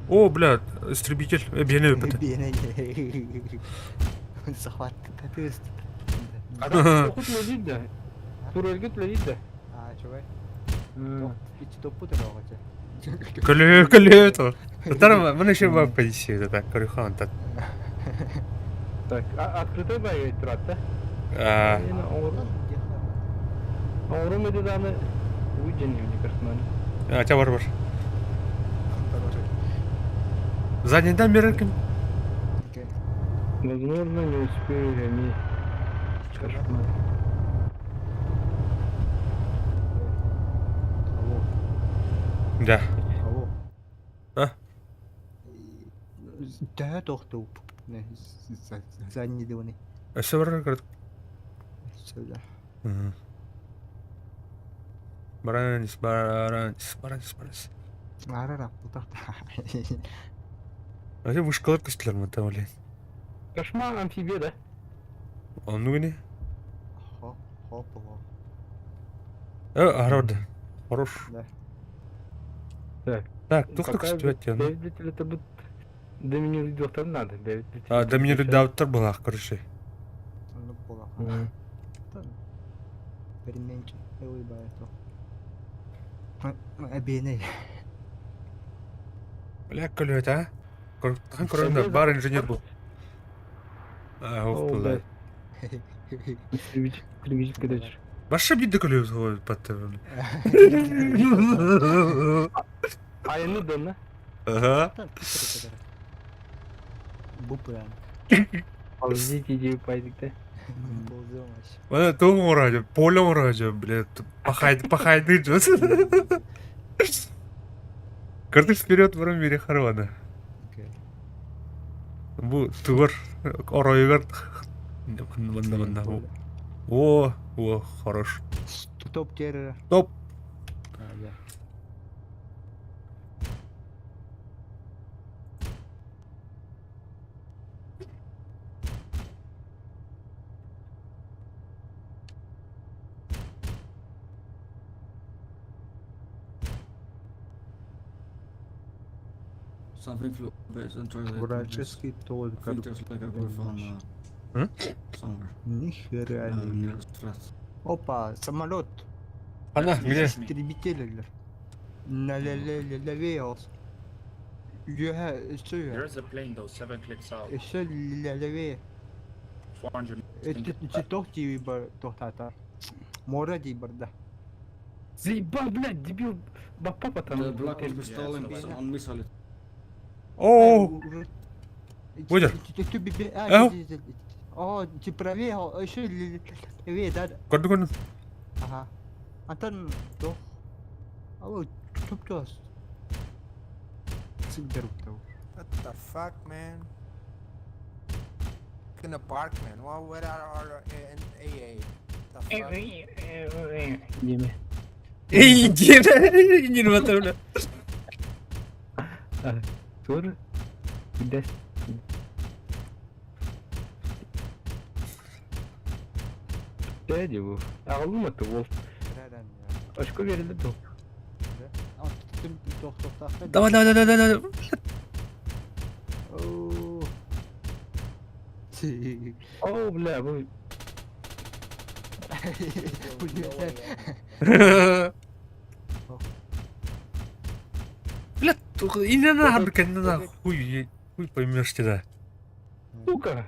О, блядь, истребитель, бені өпіті. Захват капец. Adam okut lezit de. Tur örgüt lezit de. А, чувак. İçi topu da olacak. Көлі то. Тара, мене ще в пенсії, так, корюхан, так. Так, открытой боевой трат, да? А, Аурум эти данные уйден люди кошманы. Ача бар. Заднейден бері кім? Возможно, не успею они. Кошмар. Да. Ало. А? Да, тоқту. Не, задний дивный. Өсі бар, көрді. Сюда. Баранис. Арара, бұтақта. Өте вышкалар көстілер мұнта, блядь. Кошмар амфибия, да? Onu ne? Хопа. Огорода. Хорош. Да. Так, тоқтық үстіп әттен. Двигатель это будет... До меня видео надо. Да мені редактор был, короче. Ну, пола. Переменчик. Выбирай то. Бейне. Бля, көлет, а? Хан көрінді, бар инженер бұл. Оф, блядь. Привычка кидать. Башы бейді көлет ғой, бәтті. А я не донна. Ага. Bu прям. Ползите, идею пайдик-то. Ползем вообще. Бана тоғым орайды, полем орайды, блядь. Пахайды жос. Кырдыш вперед бұрын бере қаруаны. Бұл тұғыр, орайығыр. Мында. О, хорош. Топ террора. Топ. Да. Something flew based on toilet. Вражеский I think только. there's like a roof on somewhere. Нихера не. Near stress. Опа, самолет. Ана, где? Истребитель. На левее. There's a plane though, 7 clicks out. Еще левее. 400. İçi tok gibi bir tok tatar. Mora gibi burada. Заебал, блядь, дебил. Бапа там. The black is bestalling so- on missile. Oo. Выйдер. Ау. О, чуть правее, еще левее, да? Gördüm gördüm. Ага. Антон, тох. А вот, çok тост. Сильдер того. What the fuck, man? In the park, man. Well, where are our AA? The fuck? Yemin. İyi yine bakalım. Sonra. Bir de. Dede bu. Ağlamadı bu. Aşkı verildi bu. Тох, тох, тох. Давай давай давай давай. Ооо. О, бля, bu. Блядь, иди нахуй, конечно, нахуй, хуй поймешь тебя. Сука.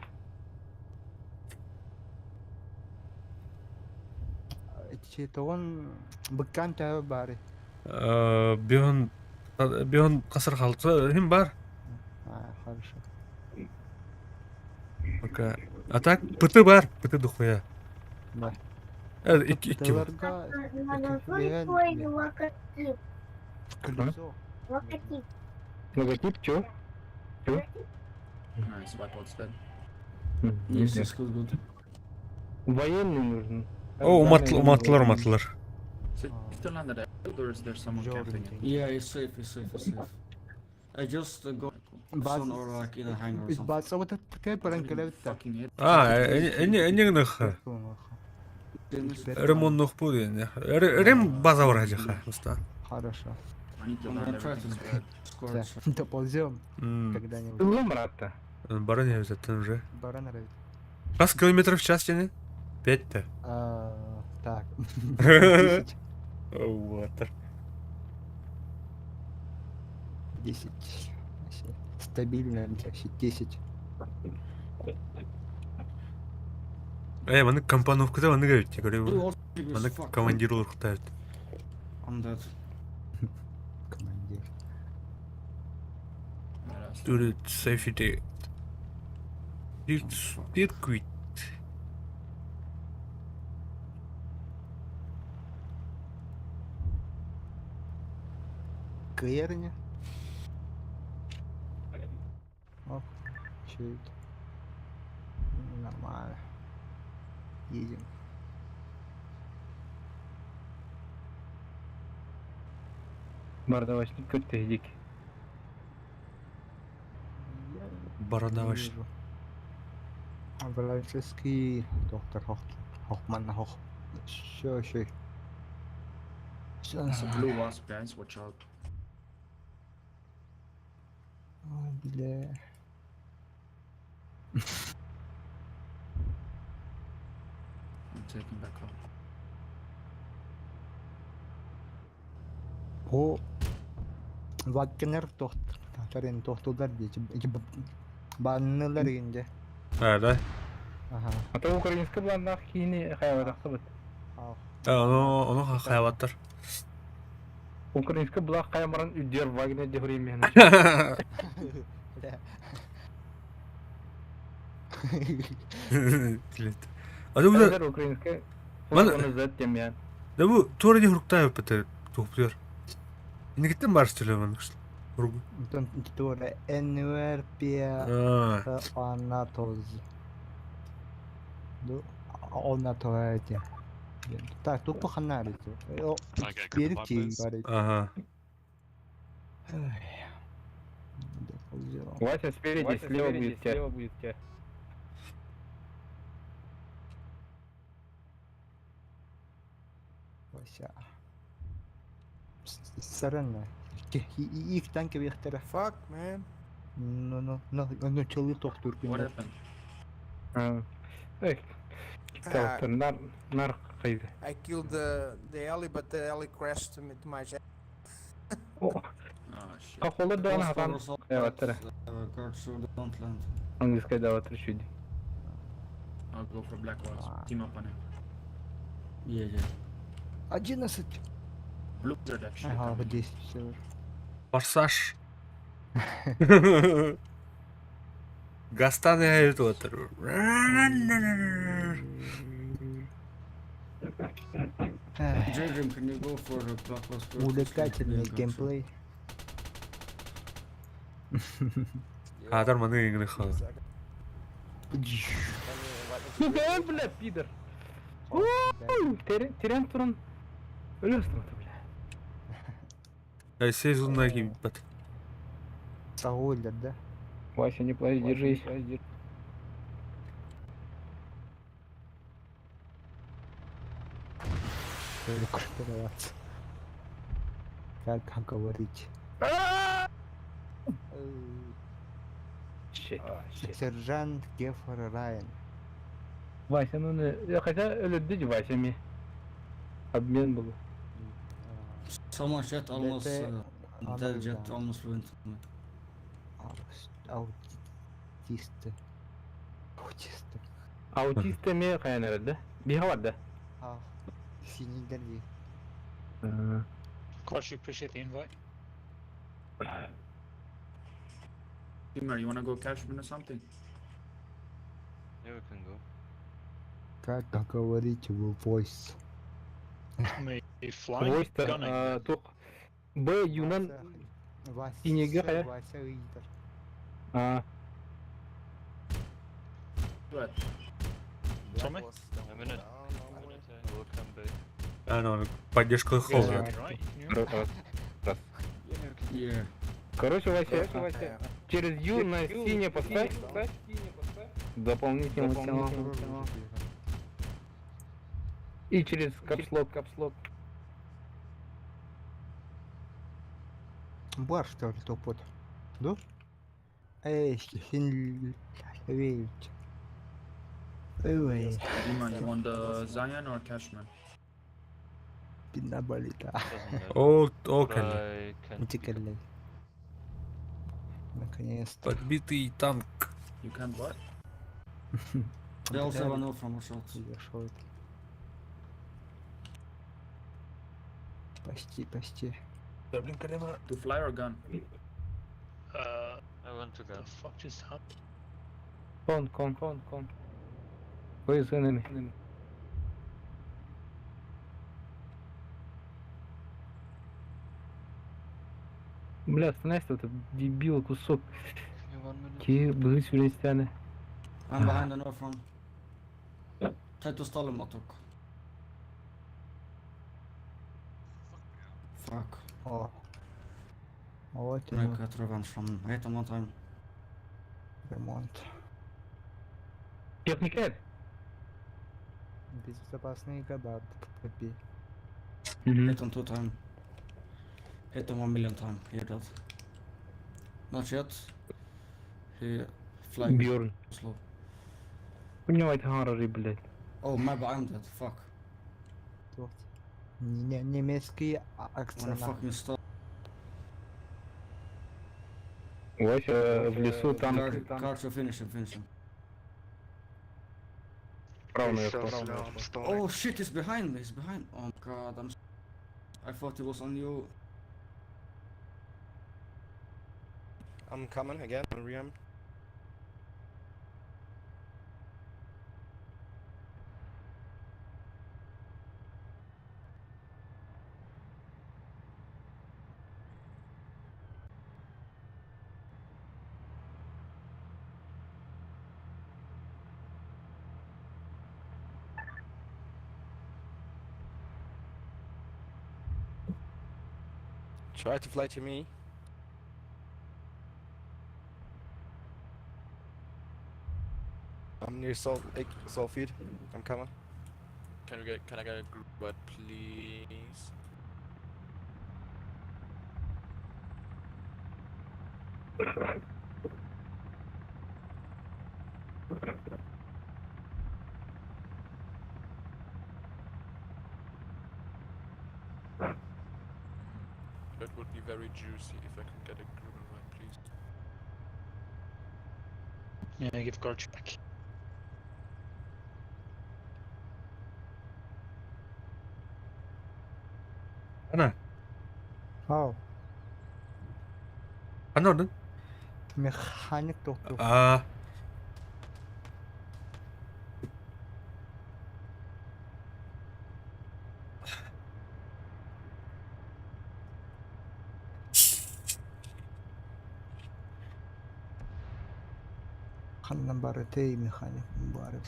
Тоғын быккан тәуі бары. Бион қасыр қалды, hem бар. Хорошо. Пока. А так, пыты бар, пыты дохуя. Да. Iki. Тыларға колесо. Логотип, чё? Nice, wipe out dead. Yes, it's good. Военный нужен. O umatlılar. So, you still landed at or is there someone camping it? Yeah, it's safe, it's safe, it's safe. I just got some or like in a hangar or something. Бацауыта тікай паран көләвітті. Fucking hit. Энеңніх ремонтных буде. Рем база бар ажаха. Хорошо. I need to I'm land gonna try to everything. score. Доползем когда-нибудь. Тылы Маратта. Бара не взятын же. Баран райд. Kas kilometrов в час тяне? 5-то. Так. Вот. 10. Стабильно, 10. Маны компановкада маны говорите, говорю. Blue Маны fuck. командир урктают. I'm dead. Командир. Badass. Dude, safety. Circuit. Кэрня. Оп. Чуть. Нормально. Едем. Бардавачник kötü yedik. Бородаваш. Абралевский доктор Хохман Хох. Все. It's a blue wasp, guys. Watch out. Бля. I'm taking back up. О. Ваккенер тохтарын тохтулар дейчи. Баннылар инде. Да. Ага. Ата украинский бландах кийини хайватакты бит. Onu hayvattır. Украинский блах каймаран үдер вагне дегрим мен. Adı bu da, Hazır украинский. Bana- Onu zaten yani. da bu tuğra diye hurukta yapıtı tuhluyor. Yine gittin mi barış söylüyor bana? Тон тура Энверпия Анатоз. Ду Онатоэти. Так, тут поханарите. Перейти, говорит. Aha. Вася спереди, слева будет тебя. Вася. Сарана. Их танки вехтера. Fuck, man. Ну, челы тох What туркин. Ha. Ey. Doktor nar kaydı. I killed the alley, but the alley crashed to my jet. Oh. Oh shit. Kakola da ona hatam. Evet, tere. Guards so don't land. Angliskaya da vatır şuydu. I'll go for black walls. Team up on it. Yeah, yeah. 11. Blues are actually Ага, coming. 10 все уже. Форсаж. Гастан яют отыр. J-Dream, can you go for the Black Ops? Увлекательный геймплей. Кадр маны игры хал. Бля, пидор. Терен туран. Ölüyorsun bля. Я сезонна гибет. Саулер, да? Вася, не плачь, держись. Группироваться. Как говорить? Сержант Геффер Райан. Вася, ну не... Хотя öldü Вася mi? Обмен был. Someone jet almost That, that jet another almost ruined me. Аутисты. Аутисты. Autist mi kayan herhalde? Bir var da. А, синийдер değil. Coach, you appreciate the invite? Teamer, you wanna go Cashman or something? Yeah, we can go. Как говорить в voice? Maybe flying? Voice Gunning? тук. Б Юнан. Синийге кая? Вася Уитер. What? Tommy? A minute. We'll come back. А, ну, поддержка холла. Right? Yeah. Yeah. Короче, Вася, через Ю на синий поставь. Дополнительный канал. И через капслок. Бар что ли топот? Да? Эй, син видите. Ой, Teamer, you want the Zion or Cashman? спина болит. О, But окей. I can Утекали. Наконец-то. Подбитый танк. You can what? They also have a no from our shots. Завершил. Почти. To fly or gun? I want to go. The fuck just happened? Кон. Where is enemy? Бля, остановись, этот дебил кусок. Give me 1 minute. Ки были сюрреалистяне. I'm behind the no from. Try to stall him, Matok. Fuck. О. Вот Can I и get revenge from him? I hit him one time. ремонт. Техникер. Безопасные года. Попей. Hit him 2 times. Hit him 1 million times. He dead. Not yet. He flying Бьорн. slow. Понимаете, Харри, блядь. Oh, maybe I'm dead. Fuck. Тут. Немецкий Wanna акцент. fucking stall. Вася в лесу танк. Carter, finish him. Правильно. Oh shit, he's behind me. Oh my god, I thought he was on you. I'm coming again, Riam. Try to fly to me. I'm near Soulfeed. I'm coming. Can I get a group bud, please? That would be very juicy if I can get a group invite, please. Yeah, give Gorge back. Ана, Ау. ана ордун? Механик тух. Ханнан бары тей механик бары.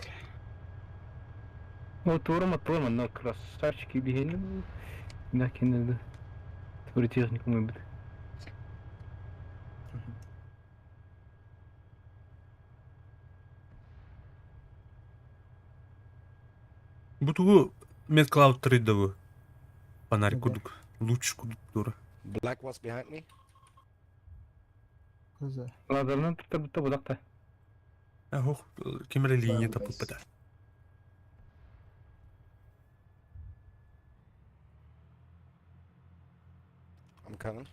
O туром атылым, но красавчики бегели. Накинули. Тур технику мы бы. Бу тугу медклауд трейдову. Фонарь Да. кудук. Луч кудук тура. Black was behind me. Кызы. Лазернан tuttu budakta. Хох, кемере линия тапып бата. I'm coming.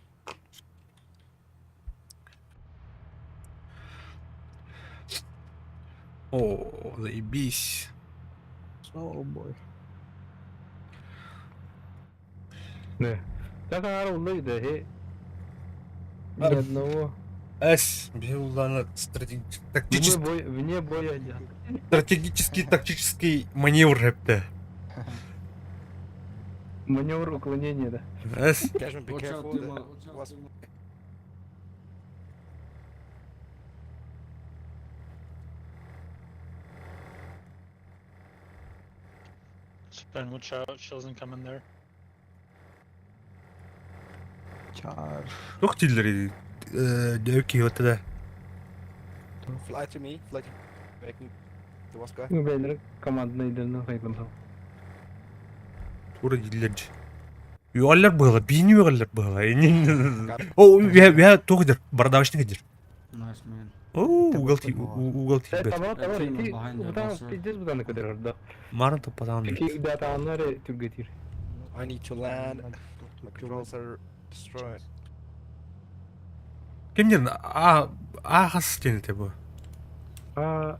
О, заебись. О, бой. Ne. Zaten ara olaydı he. Ни одного. Эс, беулана стратегический Вне боя. тактический маневр хепте. Маневр уклонения, да. Эс, Cashman, be Watch out, careful. Timo. that Watch out, was Timo. Spend watch out, shells incoming there. Çağır. тух тилleri дөки өтті. fly to me. Fly to back to Oscar. Beyler командныйдığını kaydım. Тура тилleri. Югаллар было, бини югаллар было. О, я тухдыр, бардавочный гидер. Nice man. О, угол Evet тибет. tamam tamam. Team İki behind the buradan boss, gideceğiz buradan ne kadar orada. Марын таппатан. İki datanları Türk getir. I need to land. My controls are destroyed. Кемдер, хас стенете бу. Aa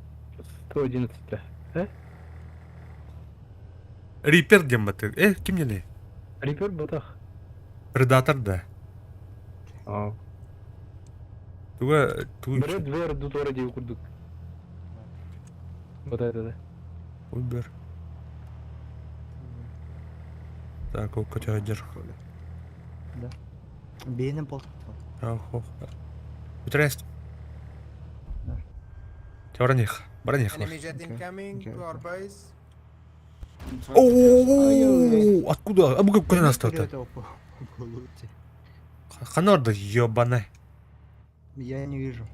111'te. Рипер дембаты. Кемдер не? Reaper batak. Предатор да. Aa. Туга Biri dver dutora diye kurduk. Batayda da. Убер. Так, о, котядер. Да. Бейнем пол. Хох. Утрест. Да. Браних. Enemy jet Okay, incoming okay, to our okay. base. I'm trying to- О, откуда? А мы как настал-то? Вперед, полуте. Ханорда, ёбаный. Я не вижу.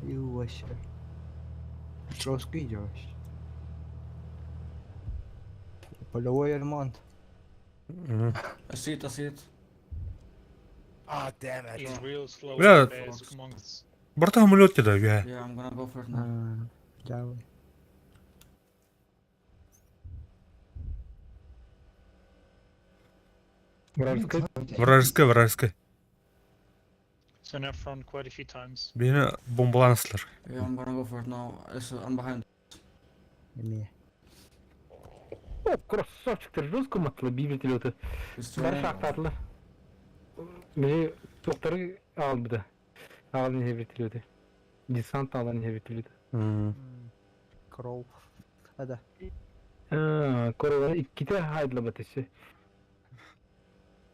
И вообще. Жестко идешь. Полевой ремонт. I see it. Ah, damn it. He's real slow Yeah. with the base monks. Борта самолет кидаю, я. Yeah, I'm gonna go for it now. Давай. Вражеская. So now front quite a few times. Бені бомбаланыстылар. Yeah, I'm gonna go for it now. I'm behind. Име. О, красавчиктер жестко матlı bir вертолеты. Destroy Бар it. шахтатlı. Beni doktoru aldı da. Alın ne вертолеты. Десант алın ne вертолеты. Кроу. Hadi. Korona iki de hayırlı batışı.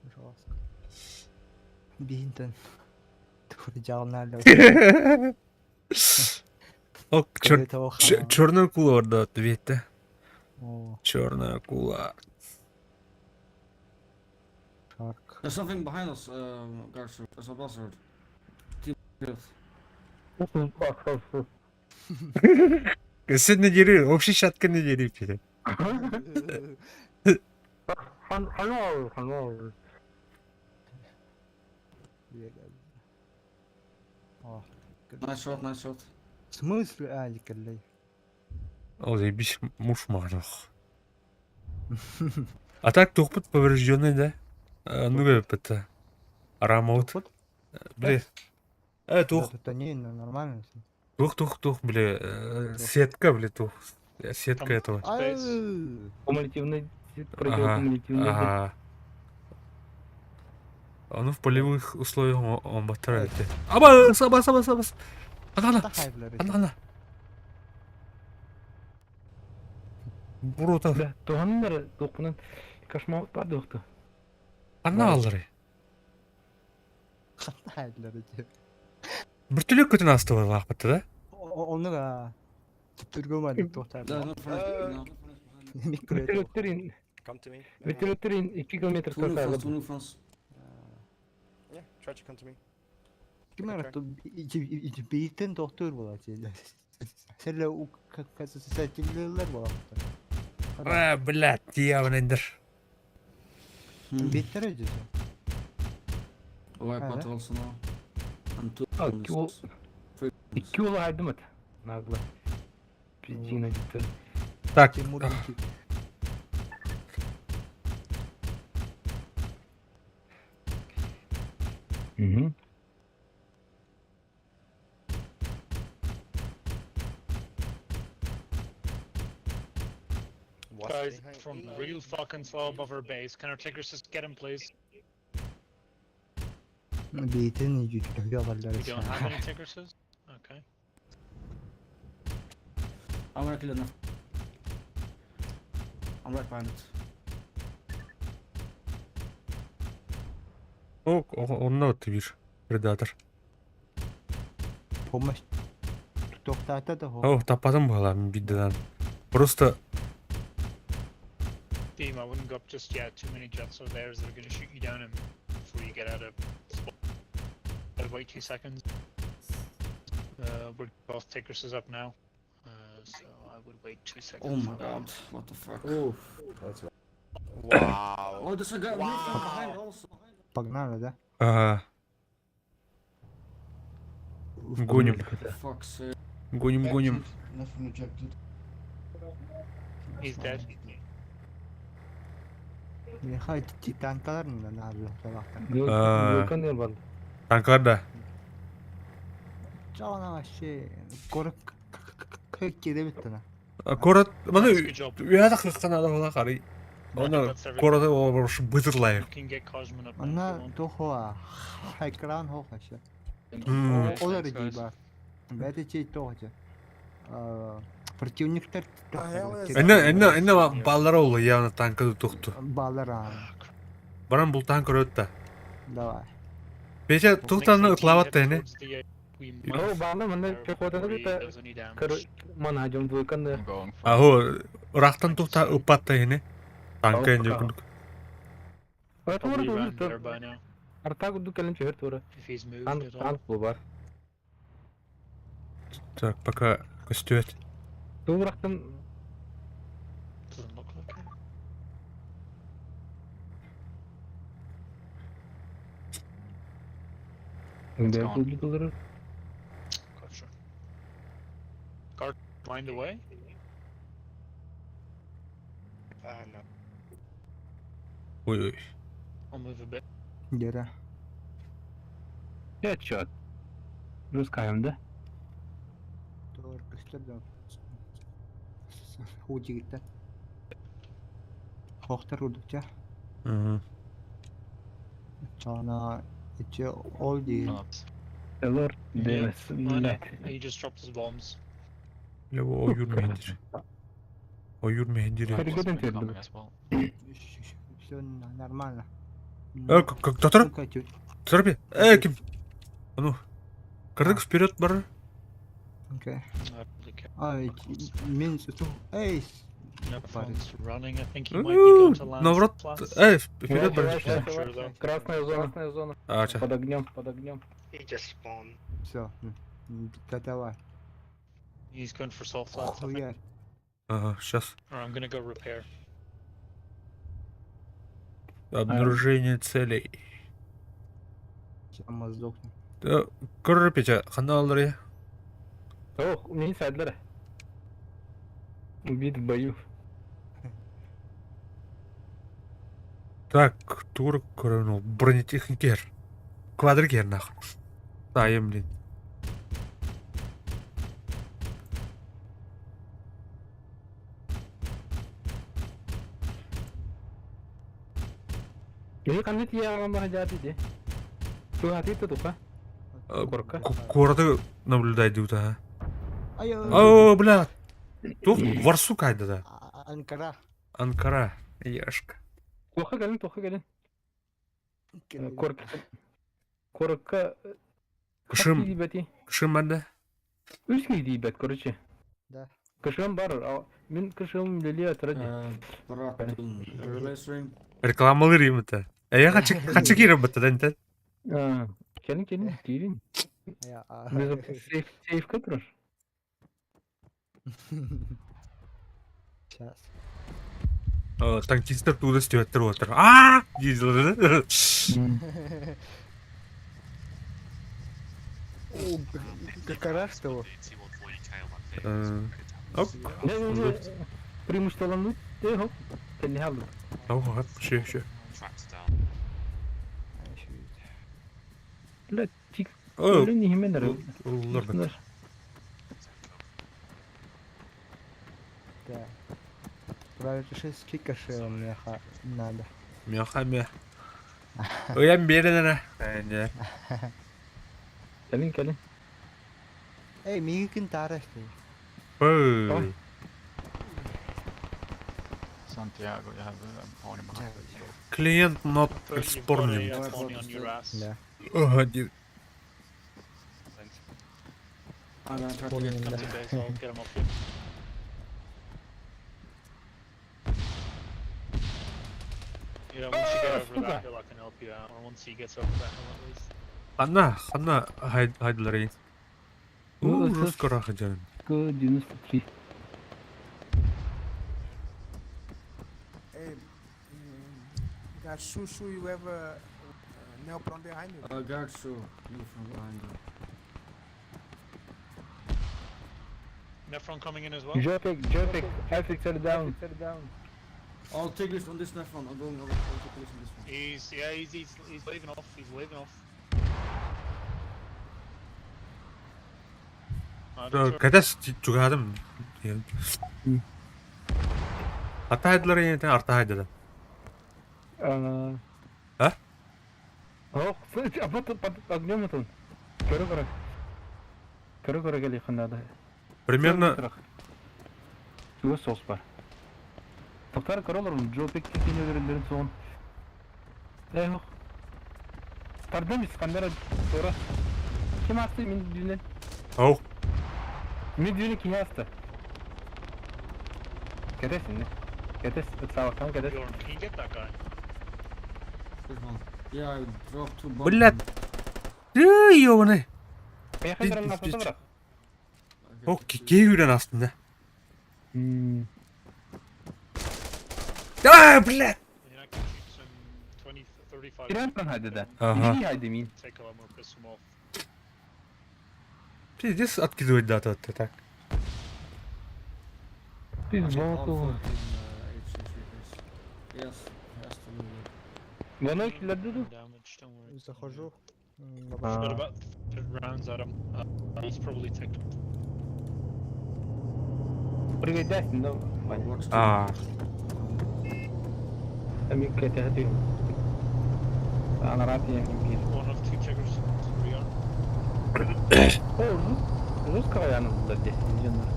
Жестко. Бинтон. Турджал надо. О, черная акула орда ответьте. О, Черная акула. шарк. There's something behind us, guys. There's a buzzard. Team good. Sen ne deri? Общий шатка не дери, пили. Hanol. О. Nice shot. В смысле, Алик, алей? О, заебись, муж махнух. А так тухпут поврежденный, да? Ну, это... Арамаут. Бля. Тух. Это не нормально. Тух, бля. Сетка, бля, тух. Сетка этого. Ай, Кумулятивный Сидит Ага, противокумулятивный. ага. Оны в полевых условиях он батарея. Абас. Ана. Тахайблар. Ана. Бурута. Да, туганнар токунан кошмар бар доктор. Ана алыры. Тахайблар. Bir türlü kötü nasıl var vakıttı da? Onu da tutturgamadık doktor. Да, no front. No. Mikro. Вертолеттерин, Come to me. вертолеттерин 2 километр Two New France, касалып. two New France. Yeah, try to come to me. Kim arattı? Beyitten doktor bulacak. Sen o kasıtlılar var. Блядь, diyavın indir. Beter ödüyor. Wipe out Ага. also now. And two. А, New кил- France. Three. 2 кило айдым это. Нагло. Пиздина где-то. Так, Timur Угу. What's Guys, behind from me? real fucking slow above our base. Can our tickers just get him, please? Beytin yüklüyor varlar. We don't have any tickers. Okay. I'm gonna kill it now. I'm right behind it. onunla ötü bir Predator. Помощь. Тоқтата да хо. Oh, tapadım bu halam birden. Просто Deem, I wouldn't go up just yet. Too many jets are theirs. They're gonna shoot you down before you get out of spot. I'd wait 2 seconds. We're both tickers is up now. So I would wait 2 seconds. Oh my for that. god, what the fuck? Wow. Oh, there's a guy Wow. behind also. Погнали, да? ага, гоним, Fuck's sake. гоним. He's dead. Nihayet titankalar mı lan abi taraftan? Gökhan yol var. Tanklar da. Cana şey. Koruk. Kök geri bitti lan. Korat, bana That's a good job. üyada kırkana da falan karı. Ona korada o şu bıtırlayır. You can get Cosman up now if you Ana want. toho. Ekran ho kaşı. Олар диба. Бәді чей тоғычы. Противниктер Enne balları oldu ya tankı tuttu. балар аны. Baran bu tankı öttü. Давай. Peki Well, tutanı next ıklavat da team ne? heads towards the, we might Oh, bana manda fire çok ortada before bir he de does any damage. kır mana hacım Gökhan da. Aho, raktan tuta ıpat da yine. Tankı ence kunduk. Evet Probably orada ran there olur. by now. Arta kudu kelin çevir tora. If he's moved Tank at all. tank bu var. Так, пока костюет. Dur bıraktım. Doesn't look like it. Şimdi kudu durur. Gotcha. Guard, mind the way. No. Oy oy. I'll move a bit. Geri. Headshot. Rus kayımda. Doğru gösterdim. Hucu gitti. Hoxtar vurdukça. Hı. Cana içi ol değil. Elor Yeah, demez. I know. Millet. He just dropped his bombs. Ya bu o yürmeyendir. O yürmeyendir ya. Hadi gidin terdim. Все нормально. Доктор, Терпи. Kim? Ну, кырдык вперед бар. Окей. I don't really care. Ай, мен суту. Эй, No Fine. phone's running. I think he might be going to land. Наоборот, Flats. вперед бар. Sure though. Красная зона. Красная зона. Ача. Под огнем, под огнем. He just spawned. все. Давай. He's going for salt flats. I think. Хуя. Ага, сейчас. Or I'm gonna go repair. Обнаружение целей. Ama сдохну. Көрір пече, қанда алыр я? Ох, меня садлары. Убит в бою. Так, тур көрін ол бронетехникер. Квадрикер нахуй. Дайым, блин. Ini kan itu yang jadi deh. Tuh hati itu tuh kah? Корка. Город наблюдает ута. Айо. О, бля. Тух варсу кайда да. Анкара. Анкара. Яшка. Тоха gelin. Korka. Kışım. Dibeti. Kışım bende. Üç gibi dibet korçe. Да. Kışım var. Min kışım deliye atırdı. Брат, релейсринг. Reklamları yiyeyim ete. Ya kaçı girin bete dente. Gelin girin. Я. Safe katır. Сейчас. Танкистер туда стюаттер отыр. А! Дизел. О, какара что? Оп. Ne Primus olan loot de hop. Kendi halde. Ага, şey. La tik. О, Öyle nihimeler. улар да. Да. Правильно, 6 кикаши мне надо. Мяха. Оям беренere. Bence. Gelin. Эй, мигин тарахты. Oy. Santiago, you have on him. Client not You've got a responding. Tony on your ass. Да. Hadi. I'm gonna try to get Come to base, I'll get him off you. You know, once you get over that hill, I can help you out. Or once he gets over that hill, at least. Хана хайдлары. Русскара хаджан. 93. Hey, got Shushu, you have a nail from behind you. I got you. You from behind you. Nephron coming in as well. Jopek. Hafixer down. I'll take this on this next one. I'm going over. I'll take this on this one. He's waving off. He's waving off. Кадас чугаадам. Ата хайдлары яна арта хайдада. А? Ох, под огнем это. Кора гали ханада. Примерно Чего сос бар. Тоқтар короларым Жопек кекене берендерін соғын. Ох. Тардамис камера тора. Кем асты мен дүйінен? Ау. Мен дүйіні кем асты? Кетесін не? Кетес, сауақтан кетес. Bjorn, can you get that guy? This one. Yeah, I dropped two bombs. Блядь. Ёбаный. Каяқайдарын асатын бірақ. О, кегүйден астында. А, блядь. I can shoot some 20, 35. Ирантан хайды да. Ага. Иди хайды мен. Take a lot more, piss him off. Пиздец откидывать дату от так. Biz All болту. 14 Yes, has to be. Воно киллерді ду. Damage, don't worry. Захожу. We've got about 30 rounds at him. He's probably taken. Пригайдасың да. Watch А, Амин кете хаты. Анарати я кем One of two chiggers. We are. О, русского yanımızda de. Milyonlar.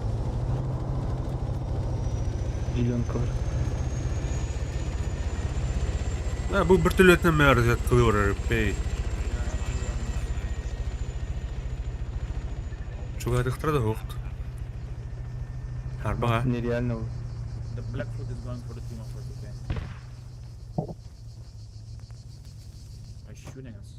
Milyon kalır. bu bir türlü merz kılıyor bey. Чугадыктар да хокт. Харбага. Нереально. The Blackfoot is going for the team offers, okay? Are shooting us.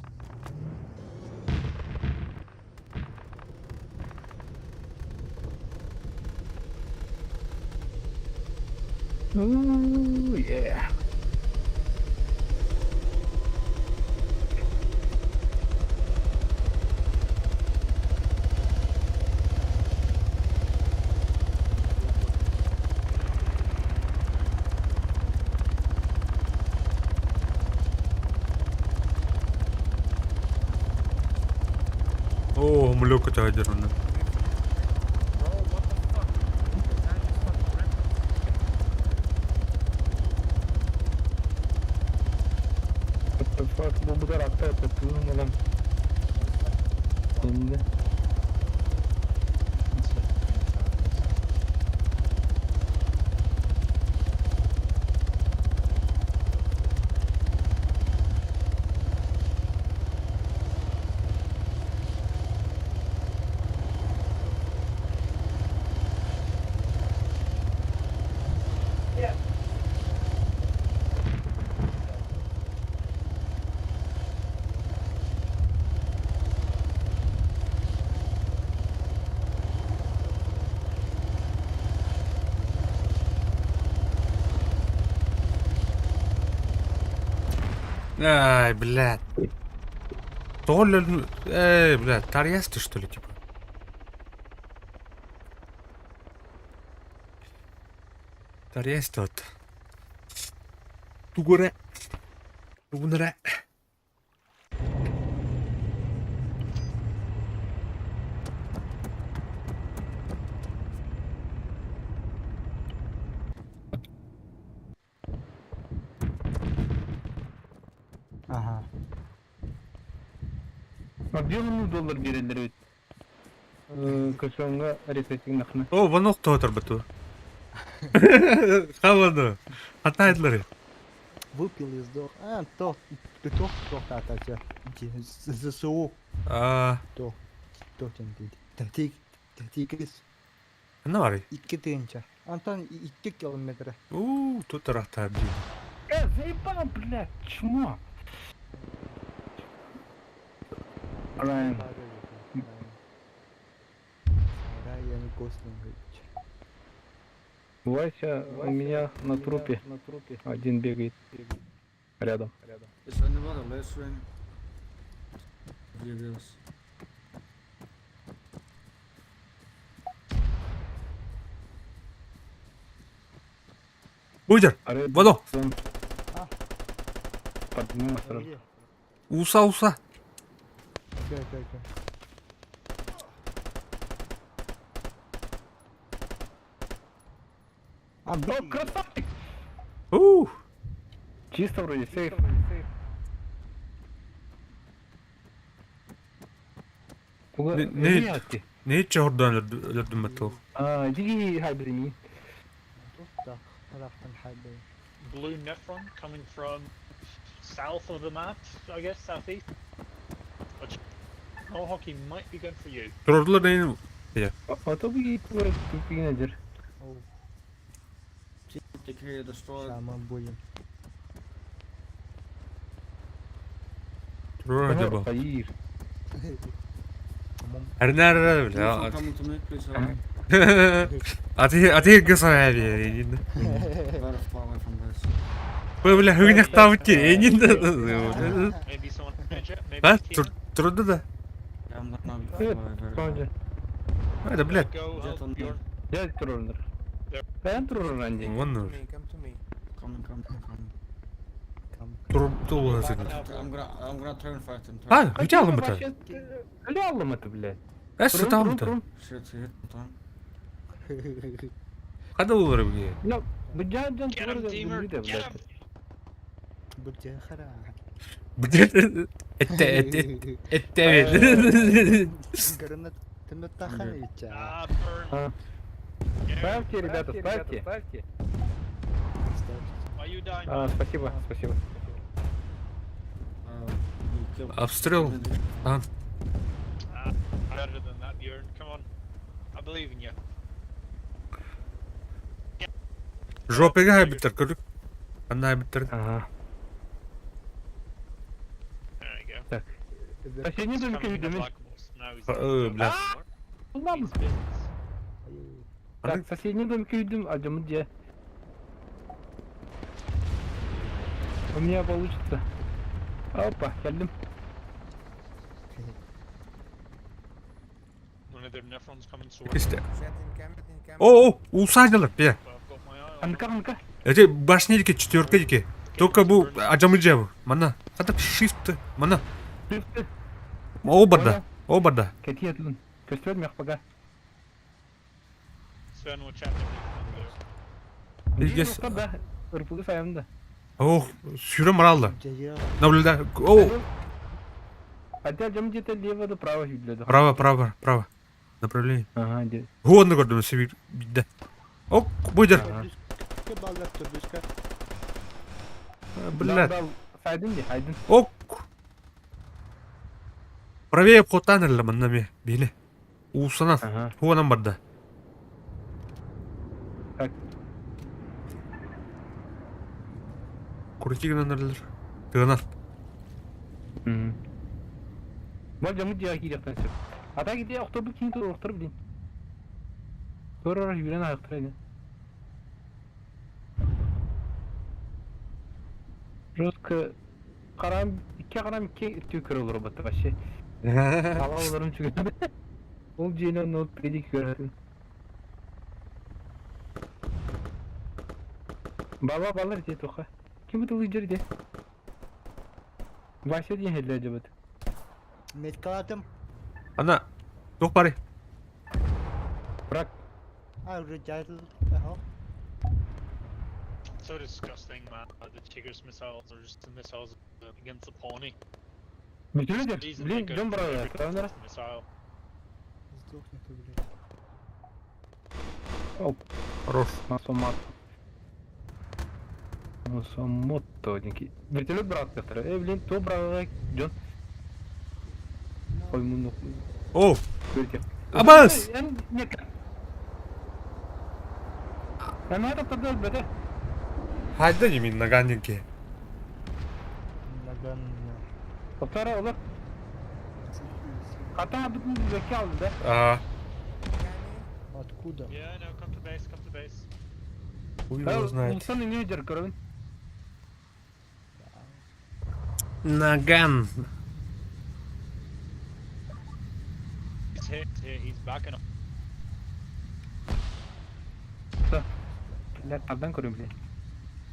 Ooh, yeah. О, млёк это одерно. Bulgar hatta takılım olan. Şimdi. Ай, блядь. То ли... блядь, Тарьясты, что ли, типа? Тарьясты вот. Тугуре. Тугуре. Aha. Объемный доллар берилер. Кошонга ресетинг нахна. О, вон кто оторбату. Хавану. Атайдлары. Выпил и сдох. То. Ты то, тата. ЗСУ. То. То тен. Тикис. Ne var? 2 тыгынча. Антон 2 километр. Тут тарахта блин. Заебал, блядь, чмо. Райан. Райан Гослингович. Вася у меня на трупе. Один бегает. Рядом. Is er nu wat een luistering? Video's. Уйдер. Рядом. Водо. Подниму сразу. Уса. Окей. О, красавчик! Чисто вроде, сейф. Ne hiç oradan öldürdüm ben to. Диги хайбрими. Так, рахтан хайбай. Blue Nephron coming from south of the map, I guess, southeast. But no hockey might be good for you. Durdular neyin? Ото би тупинедер. The carrier destroyed. Самым будем. Durur acaba. Hayır. Her nerede Info bile. coming to me, please. Atayı kısa abi. Very far away from this. Böyle hıynak tavuk Maybe someone maybe Ha? team. Durdu da. Yeah, I'm not now. Evet, Very sonra. Hadi bled. Go Jet help on your Gel turunlar. Ben turun randy. Onlar. Come to me. coming. Durdu o seni. I'm gonna turn fight and turn. Ha, hiç aldım bu tane. Öyle alamadı bile. Esra tamam da. Shit, hit time. Hadi olur bir. Ya bu can Get him, turun Deemer. da Get bile. him. Будьте хара. Ette evet. Гранат. Ты на таханыча. Burn. Yeah. Ставьте, ребята, ставьте. Why you dying? Спасибо. You killed. Обстрел. Better than that, Bjorn. Come on. I believe in you. Жопега хайбиттер көрдүк. Кандай хайбиттер? Ага. There you go. Последний He's домик coming to видимо. Blackmoors. Now he's Блядь. Ulan Means business. так, соседний домик видим, acımı diye. У меня получится. Опа, geldim. One of their Nephrons coming towards İşte. Jet incoming. О, усадилар. Бе. I've got my eye on Анка. Эти башники четверка. Только бу ажамыджабы. Мана. Хата shift. Мана. Тыфты. Обада. Кети atılın. Göster mi yapma? Sven will chat everything. Yes. Da. Irpılı sayamda. Oh, sürüm araldı. Жая. Навлюда. О, Хотя жам где-то лево да право видели. Право. Направление. Ага, где. Хуонну gördüm Sibir. Бидde. Ок, буйдыр. Düzke bağlattır düzke. Блядь. Сайдын де, айдын. Ок. Правее хотан эле мыннаме. Били. Уусанан. Ага. Хуонан барда. Так. Куртигинен элер. Тыгынан. Бол жамы диа киректен сөп. Ата гиде октобу ким тур октор билин. Көрөр юрен аяктырайды. Жестко карам, iki tükür olur robota başı. Hava olurum çünkü. Ol ceylan not predik görürsün. Baba balar diye toka. Kim bu tuluyor diye. Başı diye helle acaba. Metkalatım. Ana. Yok bari. Bırak. Rica ederim. So disgusting, man. The Tigris missiles are just the missiles against the Pony. Bütün de These bilin make a dön buraya. every Kavunlara. missile. Хорош. Масомат. Масомото neki. Вертолет брат катары. Блин, то брат Джон. Ой, муну. О. Көрте. Абас. Нет. Ben hayat atladı bede. Hayda yemin naganninki. Nagan. Otara olur. Hatta bütün zeki aldı da. Aa. Откуда? Yeah, no, come to base, come to base. Хуй его знает. Улсан не дер кровин. Наган. He's here, he's backing up. Tabdan koruyorum seni.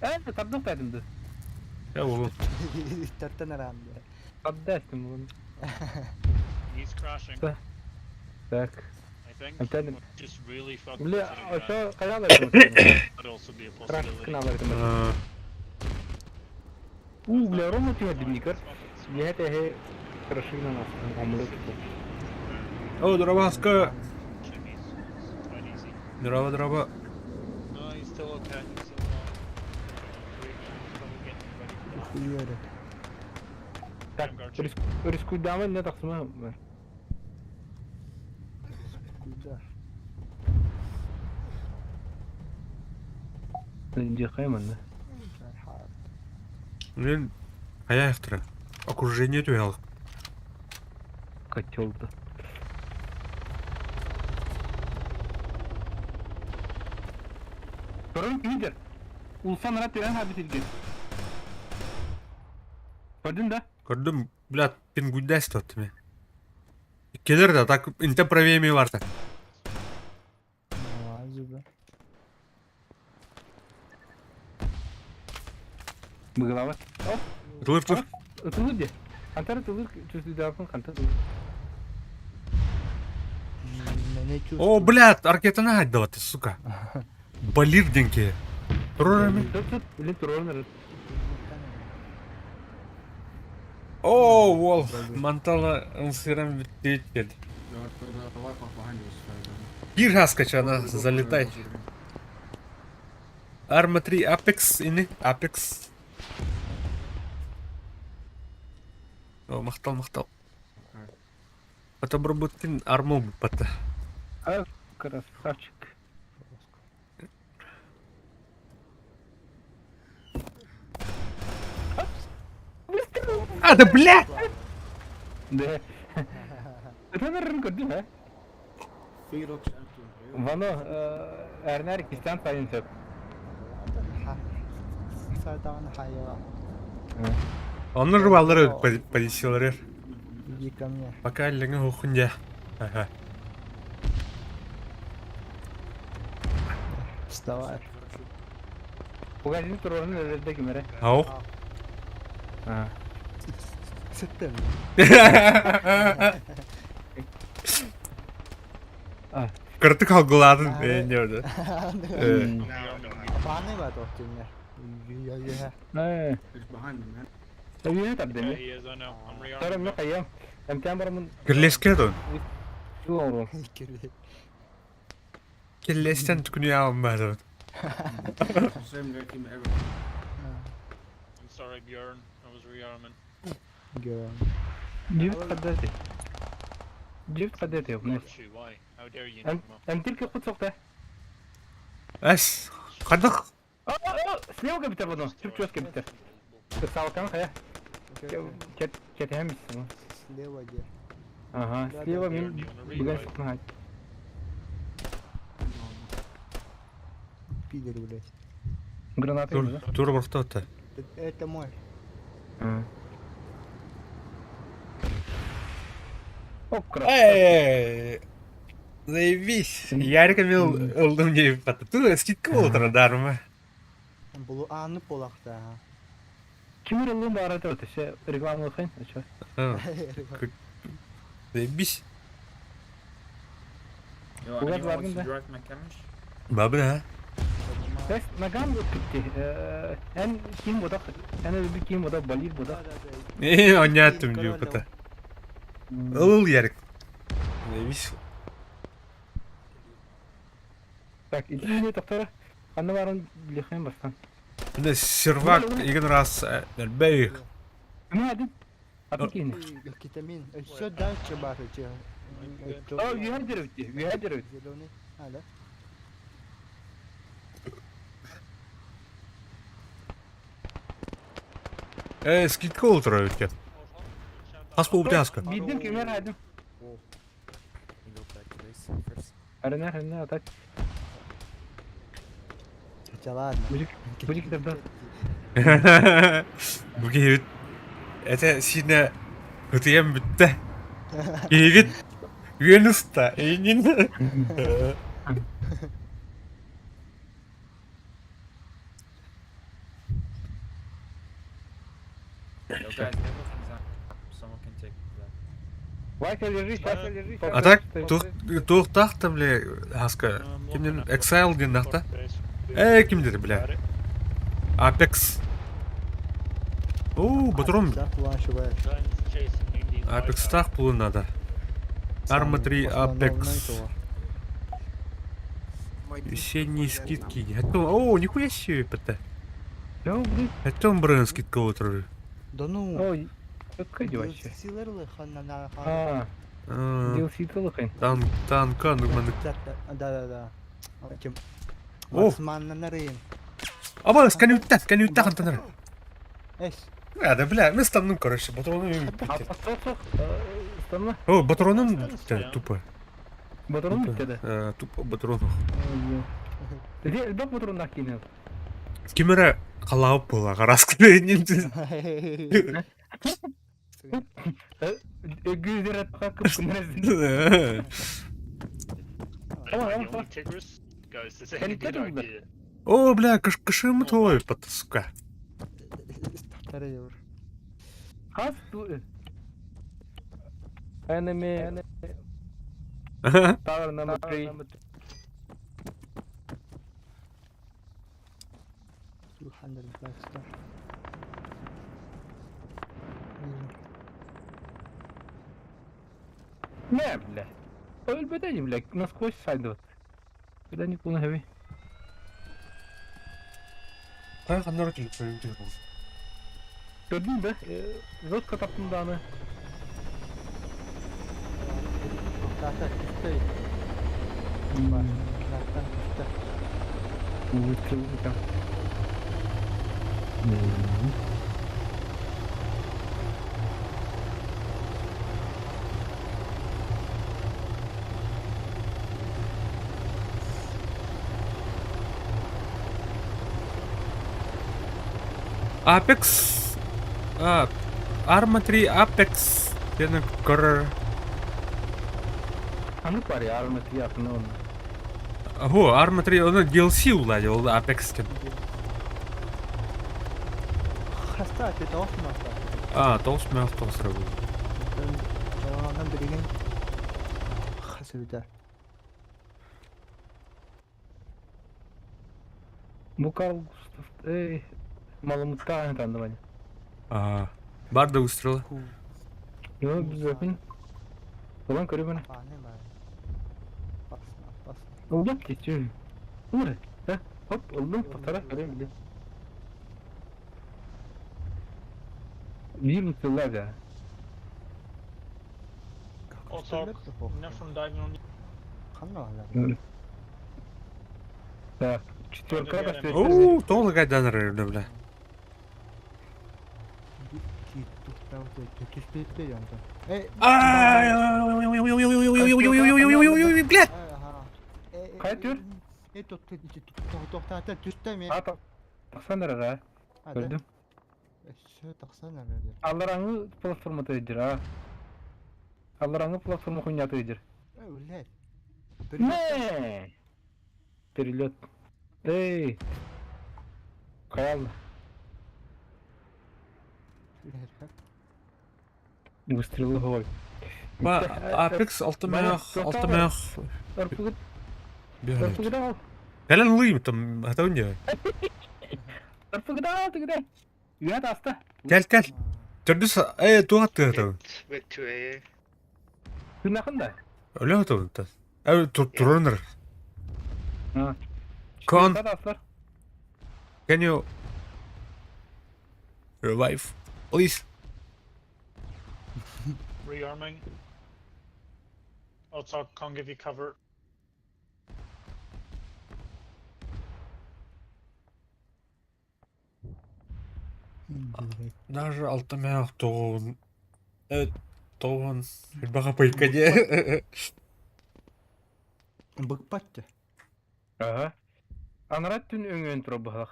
Evet, tabdan kaydım. Ya oğlum. Tartan aramda. Tabda ettim bunu. He's crashing. Tak. I think I'm telling- just really fucking Bile considering that. aşağı kayalardım. Could also be a Krak possibility. kınalardım. Aa. Bля, Рома тебя дневникар. Я это крашина нас. Амулет. О, дробаска. Jimmy's quite easy. Дрова. No, he's still okay. He's still alive. Probably getting ready. Хуёры. Так, рискуй дамы не так сама. Куда? Где Хайман, да? Блин. Аяқтыра. Окружение тюэл. Котел-то. Sorun iyidir. Ulsan rahat veren habit ilgili. Gördün de? Көрдім, блядь, пингуйда стот мен. Келер да, так инте правее ми варта. Azıba. Мыгылава. Оп, Тылыр. ытылыр де. Кантар ытылыр, чувствую дапын, кантар ытылыр. Ne О, блядь, аркетана хайда ваты, сука. Балир денке. Турами. Тут, блин, турорнер. О, вол. Мантала ансирам бит. Гир хаскачана, залетай. Арма 3 Apex ini, Apex. О, мақтал. Отобработкин арму бата. А, красавчик. А, да блядь! Да. Это, наверное, gördün ha? Vano, Erner Kistan sayın söp. Sardan hayva. Onlar rıvalları pozisyoları. Yıkamıyor. Пока elini hokunca. Ага. Вставай. Pugajin turorun nerede mere? Ау. Ha. Sıktım. Kırtık algıladın. Ne oldu? Bana var doktorlar. Ha. Tabii ne tabii Yeah, mi? he is, I know. I'm Tarım rearming. yok ayam. Эмтен бармын. Кирлескеді он. Юл Кирлестен түкіне алынбады он. Same guy came ever. I'm sorry, Bjorn. I was rearming. Джифт кадети. Джифт кадети yok. Got you. Why? How dare you? Nemo? Эмтирке кут сокта. Әс, қадық. Слева капитер bunu. Türkçe öz kapiter. Sağ ol kanka ya. Ket hem misin? Слева где? Ага, слева мен бүгін sıkma. Пидор, блядь. Граната Тур, есть, да? тур бұрқта өтті. Это мой. Оп, красавчик. Заебись. Ярика мен ылдым деп бата. Ту, скидка болдыр дарыма. Бұл анып болақта. Кимир ылдым бары өтті. Ше реклама оқайын. Заебись. Yo, Ulan anyone wants verdim to de. drive my cameras? Babı ha? Ses nagam bitti. En kim bu da? En bir kim bu da? Balir bu da. Oynattım diyor bata. Il yarik. Заебись. Так, иди мне доктора. Анна варан лихаем бастан. Да сервак igen раз бәйік. Ne adın? Adı kim? Кетамин. Все дальше барыч. Aa, Yühendirev'di. Yühendirev. Зеленый. А, да? Скидка oldu ötken. Has bu obdyaska. Bildim ki ne adın? We go back to base first. Arena atak. Хотя ладно. Bıcık kitabda. Bu geyit. Ete sine hıtıyem bitti. Geyit. Güven usta. Engin. Yo, guys, everything's on. Someone can take that. Вайка лежи, Атак туқтақты біле хаска. Кімден Exile ден нақта. Кім деді біле. Apex. Оу, батыром. Да, планшевая. Giants chasing me. These Apex тақ бұлы надо. Arma 3 Apex. Весенние скидки. О, нихуя себе, пата. Yo, блин. Это он брэн скидка отыры. Да ну. Ой, какая девочка. Силерлы ханна. А, DLC-ті лықайын. Танка, нұрманы. Да. Кем? О! Османнан рейн. Ама, сканюттак антанар. Эс. Да, бля, мы станем, короче, батроном им А, бітті. посох, станна. О, батроном тупо. Батырын бітті де. Тупо батроном. Де батырын ақинел. Кемері қалауып бола, қараскілейінен. Güzel atmak kıpkınırız. Anyone know Tigris? Guys, this ain't a Can you good tell me that? idea. О, бля, кышымы той, пата, сука. Тарайор. Has bu. Enemy. Tower number 3. 200 black star. Не, бля. Ölmeden bile. Насквозь сайдот. Куда не куна heavy. Қай қандар келіп сөйлемдер бұл. Gördün mü? Zot kataptım dağını. Zaten üstte. Var. Zaten üstte. Kırıldı. Apex. Arma 3 Apex. Дені көрір. Anlık var ya armatı yakını onun. Ого, Arma 3, оны DLC улади, ол Apex-кен. Хаста, это осман. Толс мәз толсыры бұл. Жаңағынан біреген. Хасыбыда. Bu Karl Gustav. Malamutta aynı tanıdım hani. Бар да выстрелы. Yo biz öpün. Ulan körü bana. Bahane var. Basma. Oldu geçiyor. Umur. Ha? Hop oldum. Fotoğraf göreyim bile. Bir mutlular ya. Oh, talk. Enough from diving on. Kanna var. Так, четверка başlıyor. Oo, to'g'ri qaydanir bile. Ki tuttan töküstü yandı. E, Ay, блядь! Kayıt diyor. Tohta tüstem ya. Ha, baksana nereye? Gördüm. Şöyle taksana nerede? Allah'ını platforma teydir ha. Allah'ını platforma kunyatı teydir. Öyle. Ne? Перелет. Эй! Кал. Выстрелы головой. Ба, Apex altı meyaq. Örpügüt. Бәрі. Örpügüt al. Кәлен лыйым там, это у нее. Örpügüt al tıgıday. Üyat hasta. Gel. Türdüs, tuğattı это. With 2 AA. Günahında. Öyle это это. Turunur. Ha. Kon. Aslar. Can you revive, please? Rearming. Oh, talk. Can't give you cover. Даже altı meyaq toğun. Evet, toğun. Bir bağa paykaca. Bıkpattı. Aha. Anarat tün öngön turu bağlaq.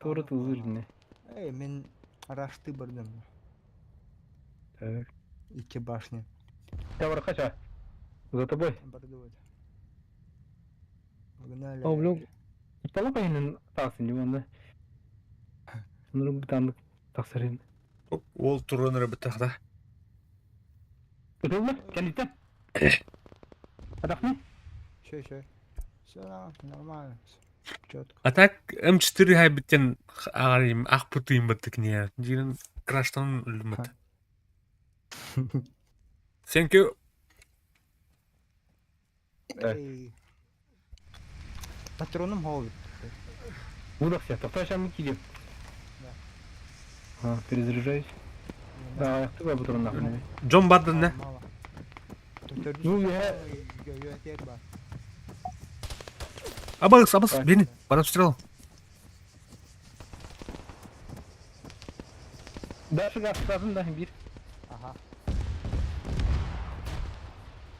Toru tuzulini. Men araştı birdim. Так. İki başını. Товар kaça? За тобой. Birdi oldu. Bugün öyle. О, блин. Устала пойнын тасын диванда. Нұрым бітанды тақсырын. Ол turunur бітақта. Ötüldü. Kendisi. Adak mı? Şey. Все нормально. Четко. А так М4 хай бітен ағарим, ақ пұтыйым бітік не. Дегенін краштан үлімді. Thank you. Эй. Патроном холод. Выдохся. Тоқташам мы кидем. А, перезаряжаюсь. Да, ayakta var bu durumda. John Badden ne? Ну, я... Абас, бeni. Bana стрел. Дальше газ lazım da bir. Aha.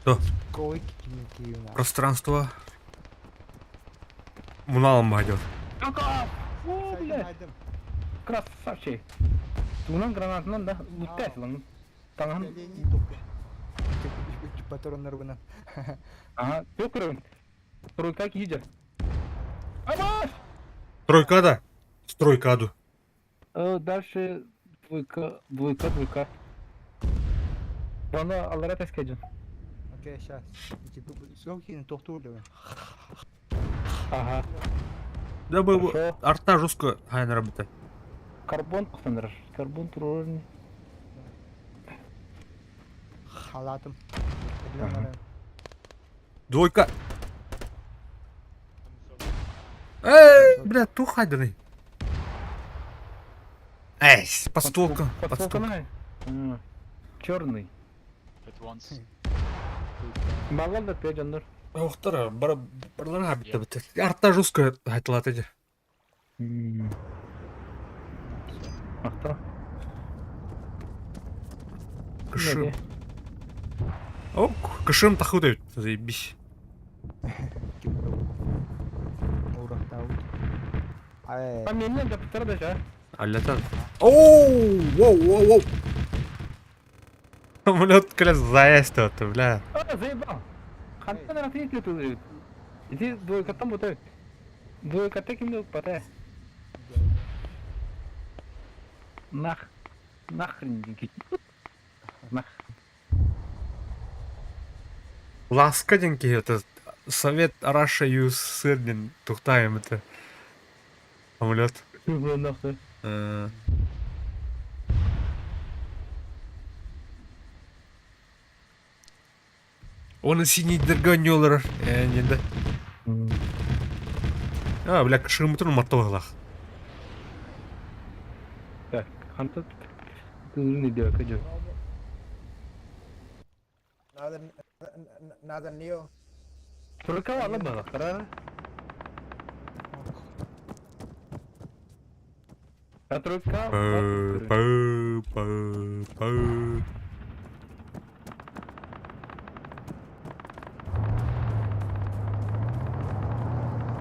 Что? Ой, какие Пространство. Мұналым байдер. О, блядь. Красавчик. Bunun granatından da loot'tayız lan. Tamam. Патронlar buna. Aha, yok kurun. Тройка иди. Абаш! Тройкада. Стройкаду. Дальше двойка. Bana Allah'a test edeceğim. Okey, сейчас. Сколько тохтур да. Ага. Да бы Хорошо. артта жестко хайна работа. Карбон кусанır. Карбон турорun. Халатым. Двойка. Эй, блядь, ту хайданы. Эй, подстолка. Подстолка. Черный. Балал да пеjandır. Охтара, барлана битті бітті. Артта жестко айтылады еді. Aqta. Кышым. О, кышым таху дают. Заебись. Uğrak Davut. Ay. Ben yeniden yapıtları da ya. Halletan. Оу, воу. Самолет, кля, заестовато, бля. Заебал. Хантан рафи тут. Иди двойкаттан бұтай. Двойкатта кімді бұтай? Нахрен гит. Нах. Ласка деньги, это Совет Раша Юз Сырдин тухтаем это самолет. Оны синийдерге ойнıyorlar. Енді. Бля, кышығымытын ұматтауғылақ. Так, хантат. Тузун идея, кajak. Another Neo. Turka var lan bana, karar. Turka.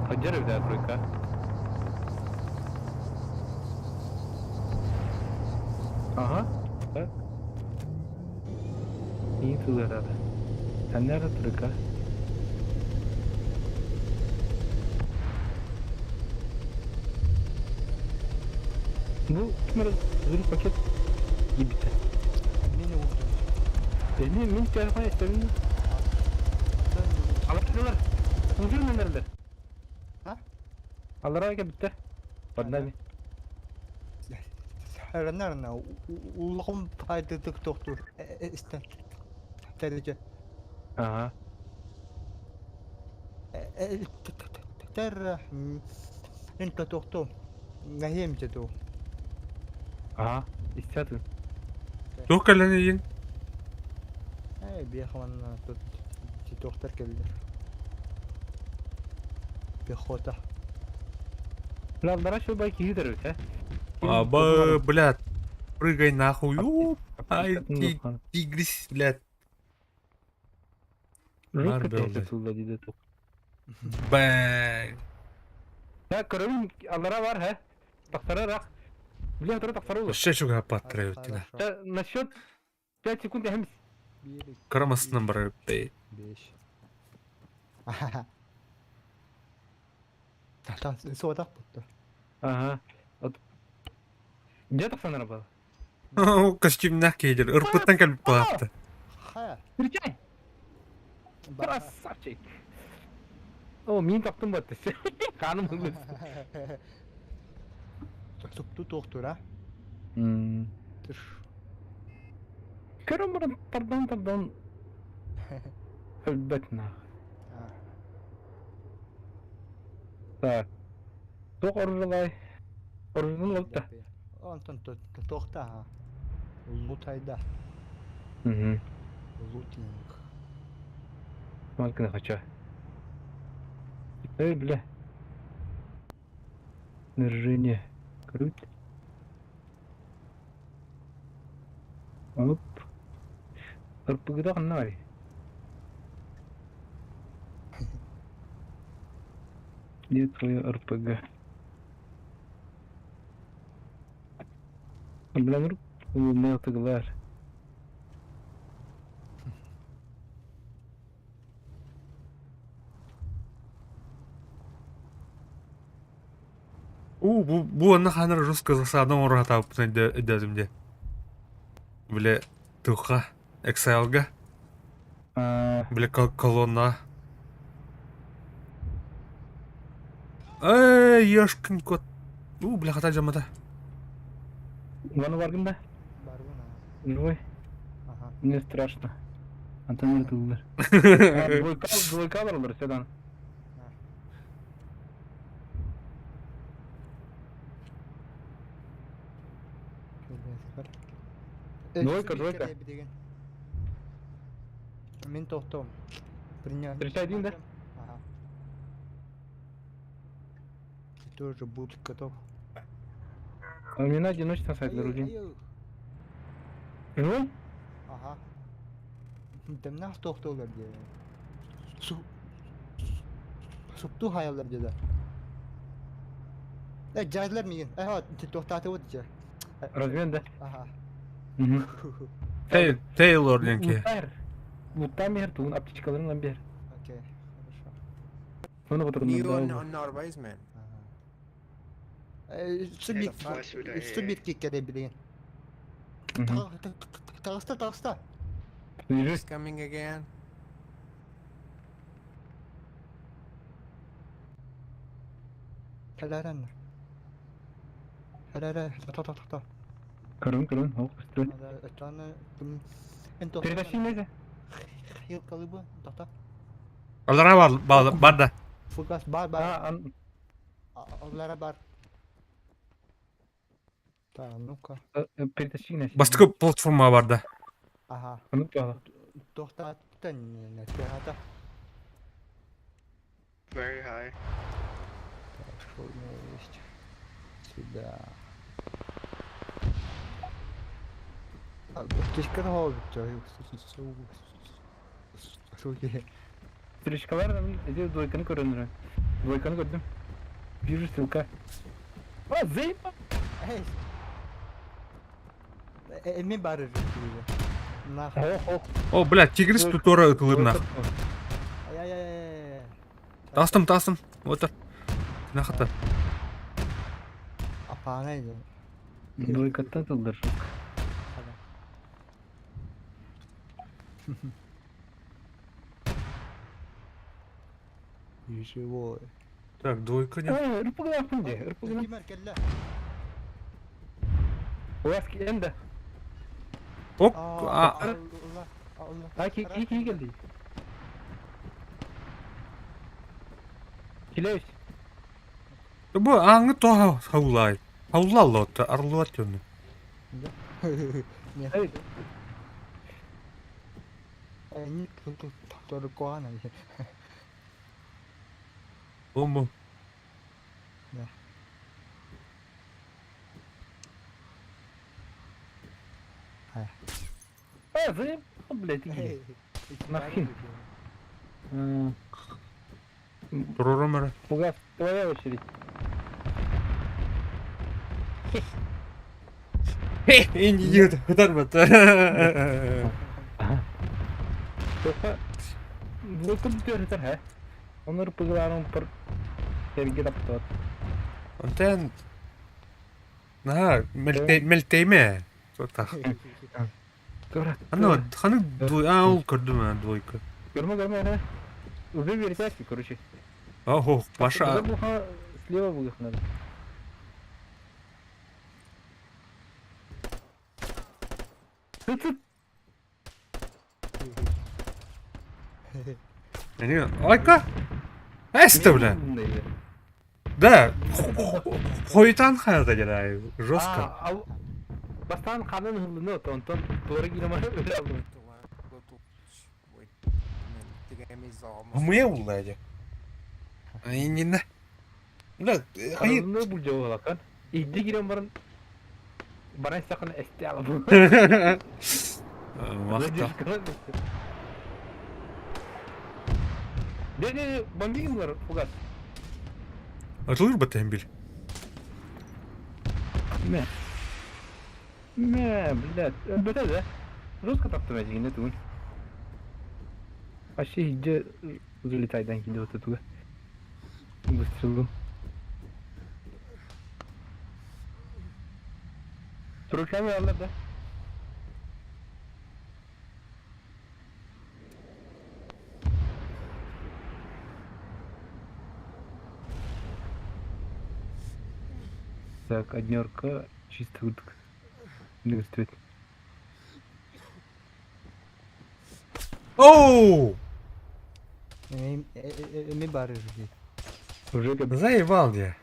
Hajar udah Turka. Aha. Bak. İyi tuzlar abi. Sen nerede Turka? Bu kimler zırh paket gibi. Mini vurdum. Min telefon istedim. Alırlar. Uzun gönderdiler. Ha? Alırlar ki bitti. Bana ne? Herrenlerine ulağım faydalık doktor. İster. Derece. Aha. Ter. Inte doktor. Nahim cedo. Aha. İstedin. Yok kalın yiyin. Bir hemen doktor geldi. Bir hota. Lan bana şu belki iyi derim he. Аба, блядь. Прыгай нахуй. Ёп. Ай, тигрис, блядь. Rıkkı Harbi oldu. teyze tuğla dedi tok. Bang. Ya kırım Allah'a var he. Taksara rak. Biliyor musun taksara olur. Вообще чуга паттырай өттіні. Ya насчет 5 секунд hem. Кырамасынан бары бей. 5. Tamam, soğudak bu. Aha. Где taksana araba? Костюмнах кейдер. Ырпыттан кәліп қалапты. Ha. Встречай. Красавчик. О, мен таптым бат. Каным кыз. Tuttu doktor ha. Dur. Kırım bana tardan. Elbetna. Так. Ток оружалай. Оружун oldu. Ondan doktor ha. Lutayda. Hı. Looting. Малкина хоча. Эй, бля. Снаряжение. Круть. Оп. РПГ-да қандай? Где твоя РПГ? Бля, ну, мылтыгылар. Bu оны қаныр жус Қазақстанның ұрға тауып өдәдімде. Біле тұққа, Exile-ға, біле колонна. Ешкін кот. Біле қата жамада. Вану баргында? Barguna. Живой? Aha. Мне страшно. Антон ыртылдыр. Двойка алырлар седан. Двойка. Мен тоқтом. Встречай дейін да? Ага. Тоже будет готов. А у меня одиночный сайт наружен. Живой? Ага. Demden toxtolar diye. Suptu hayallar diye. Cahiller miyim? Ha, toxtatı o diye. Размен, да? Ага. Тейлор денке. Луттан бер, туын аптечкаларынан бер. Окей. Хорошо. Соны батырын Neo да. on Norway's man. Üstü bir kick edebileyim. Tağısta. He's coming again. Helal. Ta. Кырын, хоқ, үстірін. Tane Передачи неде? Yıl kalıbı. Doktor. Onlara var da. Fugas bar bar. Ha, Onlara bar. Tamam, ну-ка. Перетащи. Басқа платформа var da. Ага. Ну-ка. Тоқтаттың нәтижада. Very high. Что у него есть? Сюда. Кешкен хоббит жой. Стрічкалар іде двойканы көрінір. Двойканы көрдім. Биржі стрілка. А, зейпа! Мен бары жүрді. Нахуй. Ох, О, блядь, тигрис тутора ытылыр нах. Ай-яй-яй-яй. Тастым. Отыр. Нахата. Апанайды. Двойкаттан тылдыр. Живой. Так, двойка не. Ырпыгын апынде, ырпыгын. Кемер келді. Уаски енді. Оп. Allah. А, ки келді. Келеуш. Bu аңы тоға хаулай. Хаулалла отты, арылуат жөнü. Не. Эй, Они тут тоже куана. Бомбу. а, зейп, блядь, иди. Нахрен. Durur mı? Фугас, твоя очередь. İnci yürüdü. Hıdar mı? Тоха, двойка дөртер, хэ? Оны ырпыгыларын пыр серге таптат. Ondan... Ha, melteyme. Sota. Кора. Ano, hanı ol gördüm ben двойка. Görme, хэ? Уже версяки, короче. Ого, Паша. Буха слева будет надо. Ayka. Este bile. Да. Koytan hayata gelay. Жестко. Бастан канын хылыны онтон doğru giremez öyle aldım. Мые улайdı. Aynen. Да, hayır. Kanını bul cevap kan. İddi giren barın bana sakın esti alalım. Vakta. Ne, bambi mi var Fugas? Atılır mı tembil? Ne, блядь, бета да? Жестко так-то мәжиген да түгін. Вообще иди залетайдан келді вот этуға. Выстрелым. Турушами алар да. Так, однерка, чисто утка. Не стоит. Оу! Ми бары жүрді. Уже как бы Заебал я.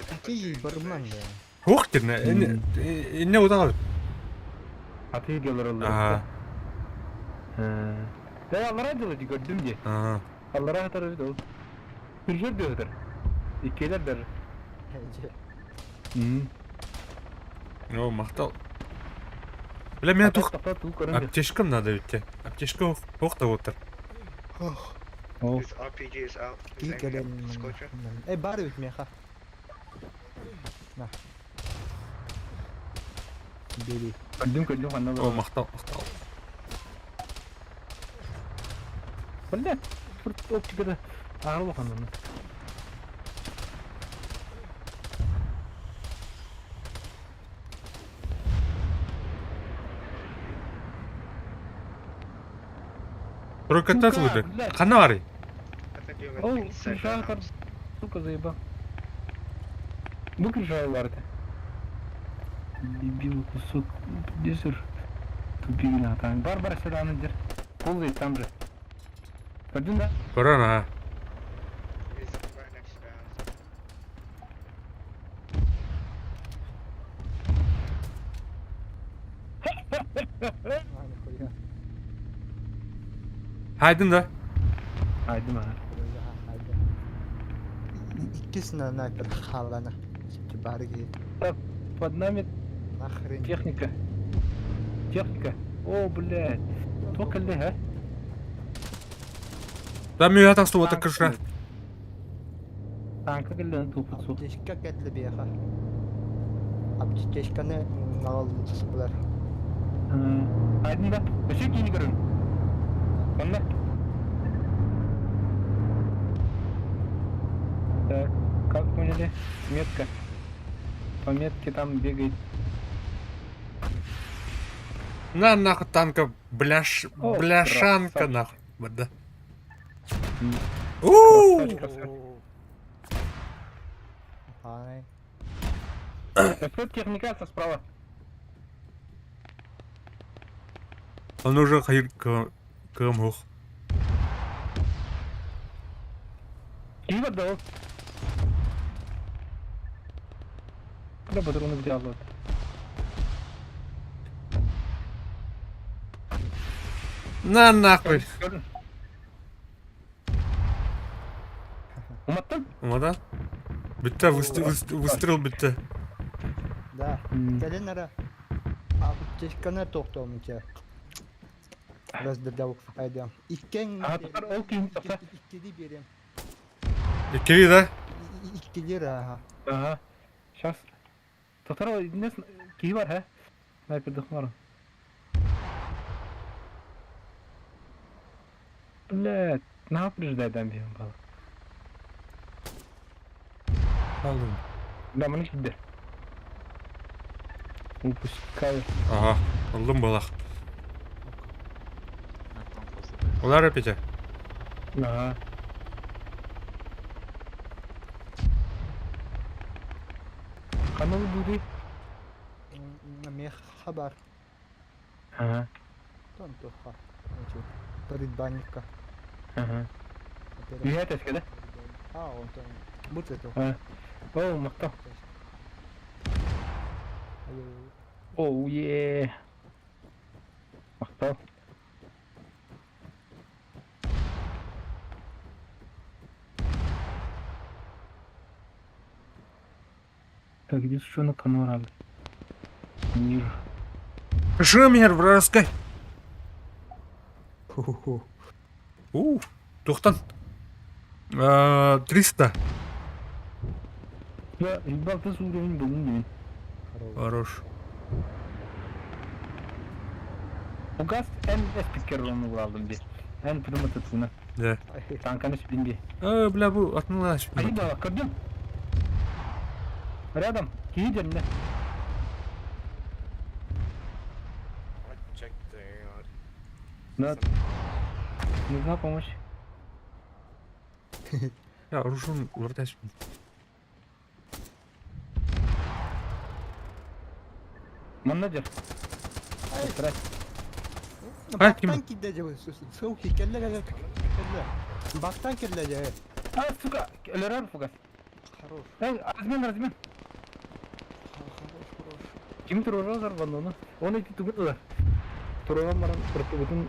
Какие барымнан да? Ух ты, не удалось. atı diyorlar onlar. Ага. Ben Allah'a diyorlar gördüm diye. Ага. Allah'a atar öyle ol. Hırjör diyorlar. İkiler der. О, мақтал. Бля, мен тух Kafa tuğ korun diyor. аптечкам надо идти. Аптечка оқ та отыр. Oh. This RPG is out. Is İyi anything gelen. up? Scorcher? Bары өтмей ха. На. Бери. Gördüm anladım. О, мақтал. Блядь, fırt ok çıkıdı. Ağır bakan onu. Прокатать лучше. Канари. I think you're О, inside крыша that кар. house. Сука заебал. Bu крыша vardı. Дебил кусок. Десер. Тупик натан. Бар sedanıdır. Ползает там же. Пойдем, да? Көрөн а. He's right next to us. А, нихуя. Хайдын да. Haydi ma. Böyle ha, hadi. İkisine nakır halana. Şimdi bari git. Под нами Нахрен. техника. Техника. О, блядь. Только ли, а? Да мен ятан су отыр кырша. Танка келді тупыцу. Аптечка кетли бияха. Аптечканы налысы бұлар. Haydi da. Beşik yeni görün. Onunla. Так, как поняли? Метка. По метке там бегает. На нахуй танка О, бляшанка красавчик. нахуй. Вот да. М. Ууу. Красавчик. Ай. Тут техника справа. Он уже хайыр кым хух. И вот да. Куда патроны взял вот? На нахуй. Уматтın? Умадан? Bitti выстрел bitti. Да. Gelin ara. Aптечканы тоқтауымча. Раздырдау айдам. Иккен. А, токар ол кийин токса. İkkili берем. İkili de. İkkili раха. Ага. Сейчас. Токар ол не кий бар, ha? Снайперді хмару. Блядь, не упреждайдан бейім бала. Aldım. Да, мұны киді. Упускаю. Aha. Aldım balak. Ular yapacak. Ага. Қаналы бұды? Мех хабар. Ага. Тон тоха. Предбанника. Ага. Үйе тәске да? А, он там. Будь это. Ага. О, мақтау. Оу, е. Мақтау. Так, где еще на канал? Мир. Шумер вражеской. Ху-ху-ху. Тоқтан. 300. Да, ебал, ты с уровень был, не. Хорош. Угас, en спикерలను aldım bir. En primitifini. Да. Танканы спинди. Бля, bu atmalaş. Ай, да, кырдым. Рядом, кидем, да. Check there. Да. Нужна помощь. Ya Rus'un uğraş. Менеджер. Бактан кидece bu. Soğuk kelle kelle. Бактан kelle. А, сука, Лерар фугас. Хорош. Эй, размен. Хорош. Kim turun zarban onu? Onu iki tuğut var. Turun var, bütün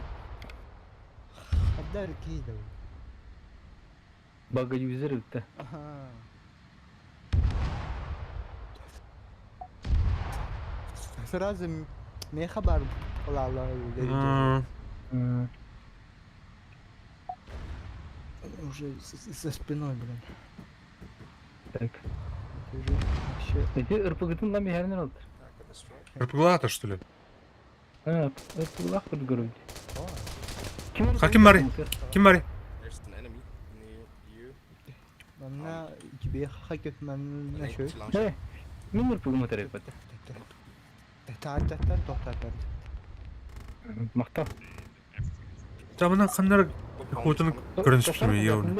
Haddar kide. bagajı üzeri bitti. Aha. Сразу мне хабар лала уже со спиной, блин. Так. Уже вообще. Эти РПГ'тın lan bir yerden aldı. Репугулатор, что ли? Ha, РПГ'lar подгород. Hakim Mari. Kim Mari? There's an enemy near you. Bana gibi hakik ben An ne şey. anti launcher. Hey, min РПГ mı tarif etti? Tarihten tohtatar. Maktab. Tamam, kanlar kutunu görünüştürüyor ya onu.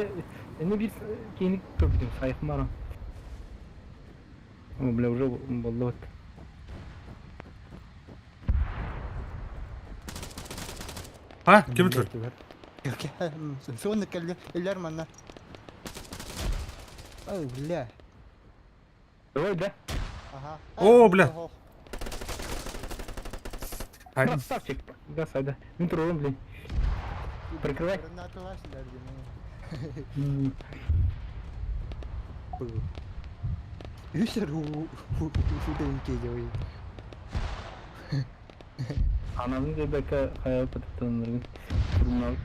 Ne bir kenik gördüm, sayfım var. Ama bile уже болот. Ha, kimdir? Sonra eller manna. Ой, бля. Ой, да. Ага. О, бля. Hayır. Красавчик. Да, сайда. Мен тұрмын, блин. Прикрывай. Гранаталар Üster huden geliyor. Анамын дебека кая пататтаныргын. Турмал.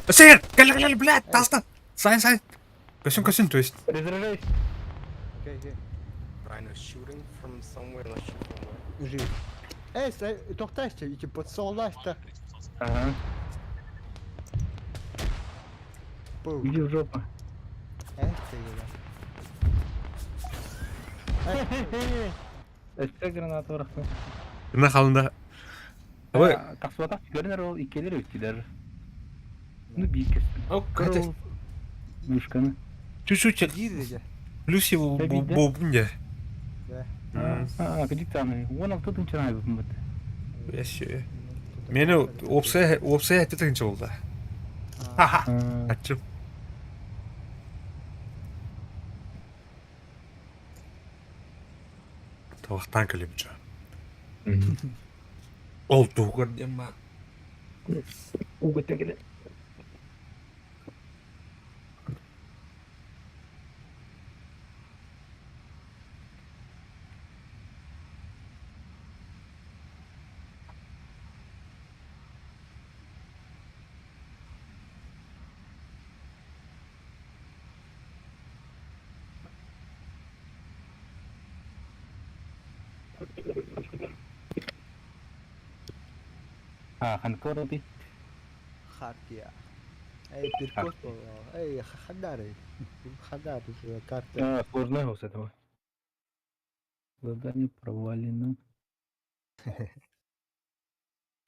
Сэр, гэл, блядь, таста. Сайн. Көсін, то есть. Разражаюсь. Okay. Rhino shooting from somewhere, not sure from where. Жив. Тоқтайся, iki подсоллашта. Ага. Пу. Иди в жопу. Эссе граната бıraktım. Кына қалында. Ой, Тасвата görünür ol ikkeleri öttüler. Ну бикес. Катя, Вышканы. чуть-чуть Гидриде. плюс его Обидно. бобунде. Gıcık tanı. 16 tane ayıbım bıdı. Яще. Мені опция әттетігінші болды. Ха-ха. Атчым. Тавақтан кілем жа. Ол туғыр дема. Угодно келе. Ханкор оби. Хартия. Перкос. Хадары. Хадары карта. Сложный гос этого. Задание провалено.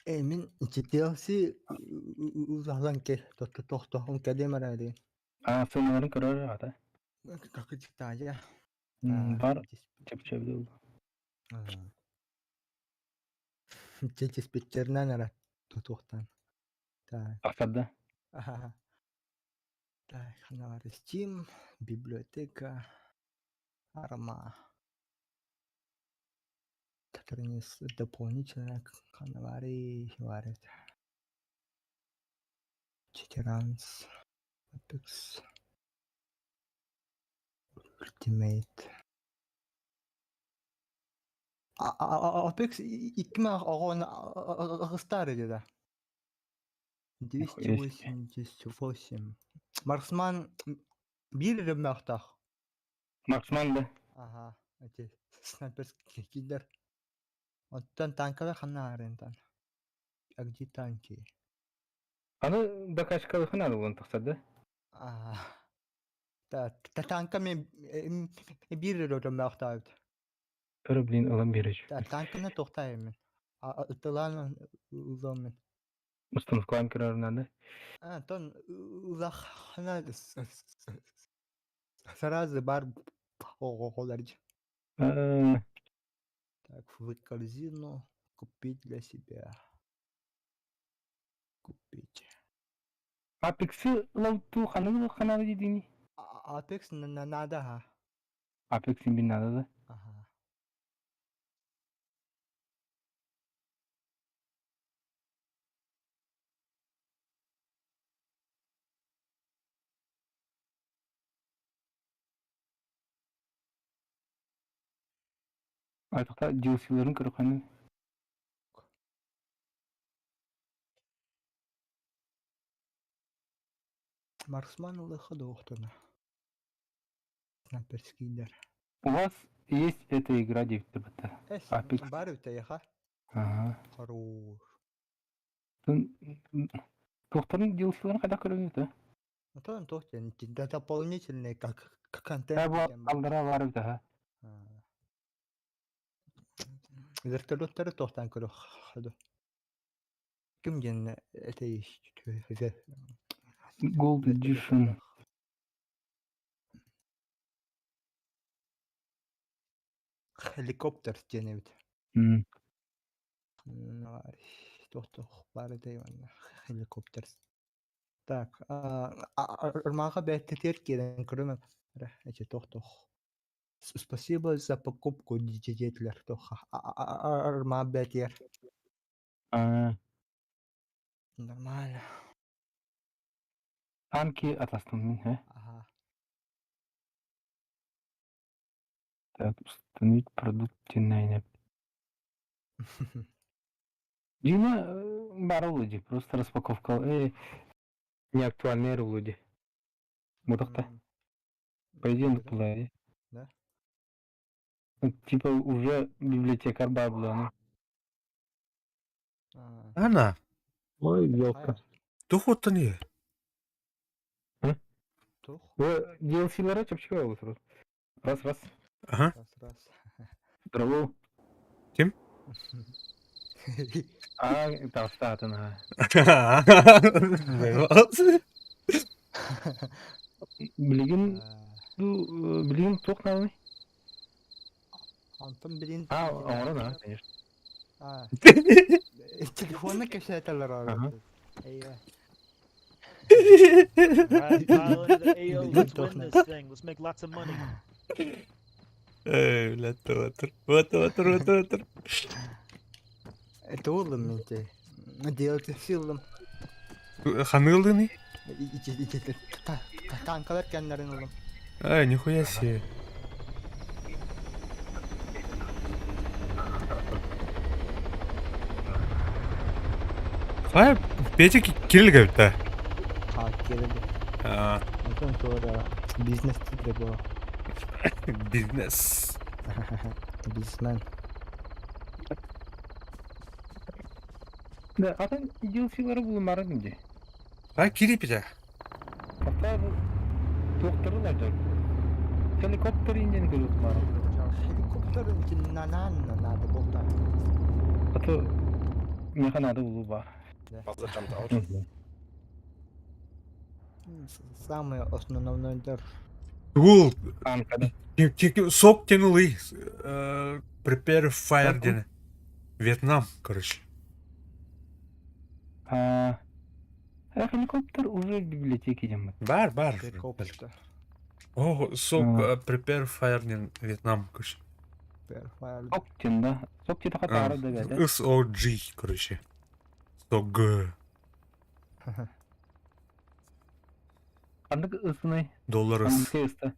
Min ciddi uzaklan ke tohtohum kelime radi. Sınırların kararı hata. Kakıcık tacı. Var. Çepçevde oldu. Çeçiz bitlerine nere tohtan. Так. Асада. Ага. Так, ханавар Steam, библиотека, арма. Страниц дополнительно ханавари варит. Читеранс, Apex, Ultimate. Apex 2000 ağustos dedi. 288. Марксман bir ремехтах. Марксман да. Ага, эти снайперские киллер. Вот там танковые ханарентан. А где танки? Аны докачка ханады он тахсады. Ага. Та танками bir ремехтах. Körü bilin alan береш. Та танкını tohtayım. Atılan uzamın. Установкалан kararınады. Тон uzak хана сразу бар оголарыч. Так, в корзину купить для себя. Купить. Апексы лауту ханады дедini. Apex надо, ха. Апексин bin надо да. Ага. Айтықта DLC-ларын көріп қаны. Марксман улыха доктона. Снайперскийлер. У вас есть эта игра девиттер бітті. Apex. Бар у тебя, ха? Ага. Хорош. Тоқтарын DLC-ларын қайда көріңізді? Он тохтен, дополнительный как контент. Алдыра бар бітті, ха. Вертолеттары тохтан көрі қады. Кімген это есть? Gold Edition. Helikopter денебит. Тох бары дейванна. Helikopter. Так, армага бәттер кирен күрәм. Эче тох. Спасибо за покупку, деятель. Тох. Арма бәттер. Нормально. Танки атастым мен, Ага. Так, установить продукт тенайнеп. Дина бар улуди, просто распаковка. Неактуальный улуди. Мудакта. По идее, плей. Да? Типа уже библиотекарь Баблона. Ана, Ой, елка. тух вот не. Тох. Вы DLC-лары чапчика его сразу. Раз. Ага. Раз. Траву. Ким? Там статы на. Блин, тох надо. Антон билин. Ора, да, конечно. Телефонны кешетелер Ага. Эйе. Right, pile into the AO. Let's win this thing. Let's make lots of money. Эй, блядь, вот. Это улым менте. Делать силым. Ханылдыны? Танкалар кеннерин улым. Ай, нихуя себе. Хай, Петя кирилга. Келеди. Антон тора бизнес тиде бо. Бизнес. Бизнесмен. Да, атан DLC-лары булмары инде. А, кири Петя. Ата доктор да. Helikopter инден көрүп бара. Helikopter чиннанан надо болта. Ата механада улу бар. Father jumped out. Самый основной дар. Гул. Танкада. Сок тянули. Prepare fire дені. Вьетнам, короче. Helikopter уже в библиотеке идем. Бар. Helikopter. О, сок prepare fire дені Вьетнам, короче. Соктин, да? Сокти тақа тары да бәді. SOG, короче. SOG. Қандық ысыны? Доллар ыс. Қандық ысты?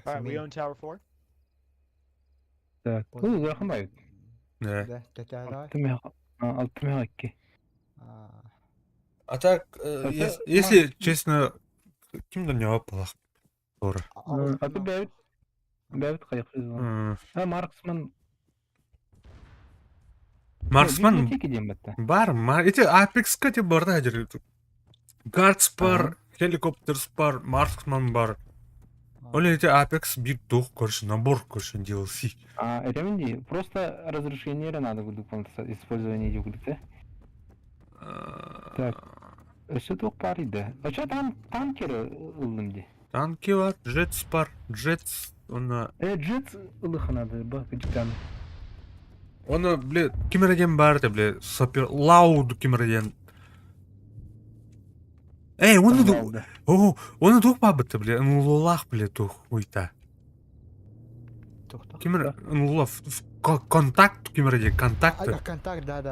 Alright, we own Tower 4. Так, бұл ұзырақын бай. Да. Да, тетядай. Алты меға ке. А так, если честно, ким да не опалақ. Doğru. Аты бәйбіт қайық сөз. Марксман. Марксман Библиотеке дем бәтті. бар. Эти Apex-ка те бар да әдір. Guards бар, Helicopters бар, Marksman бар. Оле эти Apex bir дух, короче, набор, короче, DLC. Этемінде, просто разрешение надо будет использование югдықты. Так. Өсі тоқ бар еді. Өші танкері ұлымды. Танки var, Jets бар, Jets, оны... Jets ұлықынады, бақ күдіктен. Оны, бле, кемерден барды, бле, сапер, лауд кемерден. Эй, оны дух бабыты, бле, ұлылақ, бле, дух, уйта. Кемер, ұлылақ, контакт кемерден, контакты. Контакт, да.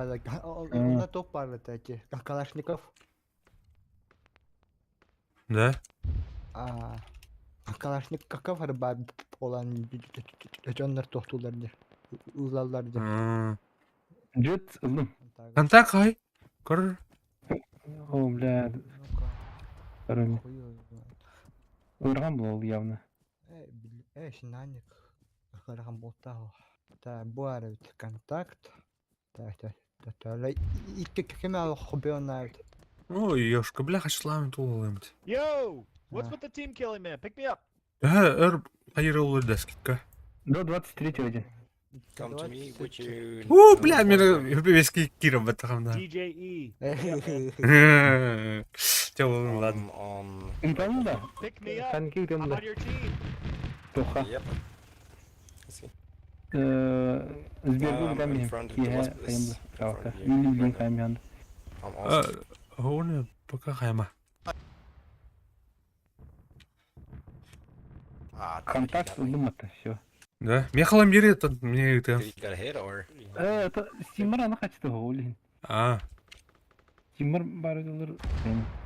Onda top var öteki. Kalaşnikov. Да? Kalaşnikov var olan onlar tohtulardı. Uzallardı. Jets ұлым. Контакт, хай? Көр? О, бля. Короче. Ұрған бұл ол явно. Шинаник. Қараған болта. Bu arada контакт. Так. İki kime hobi onlar. Ой, ёшка, бля, хашлами тулалым. Yo! What's with the team killing, man? Pick me up. Hayır olur deskitка. До 23 один. Come to me with you. Бля, мені вески кира в этом, да. DJE. Тя, ладно. Интамын да? Pick me up. Танки I'm үтемді. on your team. Тоқа. Yep. See. Сбербу in там front, the wasp is in front of you Юлин right now. каймянды. I'm also هو أنا بقى خيمة. Контакт удуматты, все. Да, мехалом бери, это мне это. Did you got a hit or? Это Стимар аны качты Улин. А, Стимар барыгылар.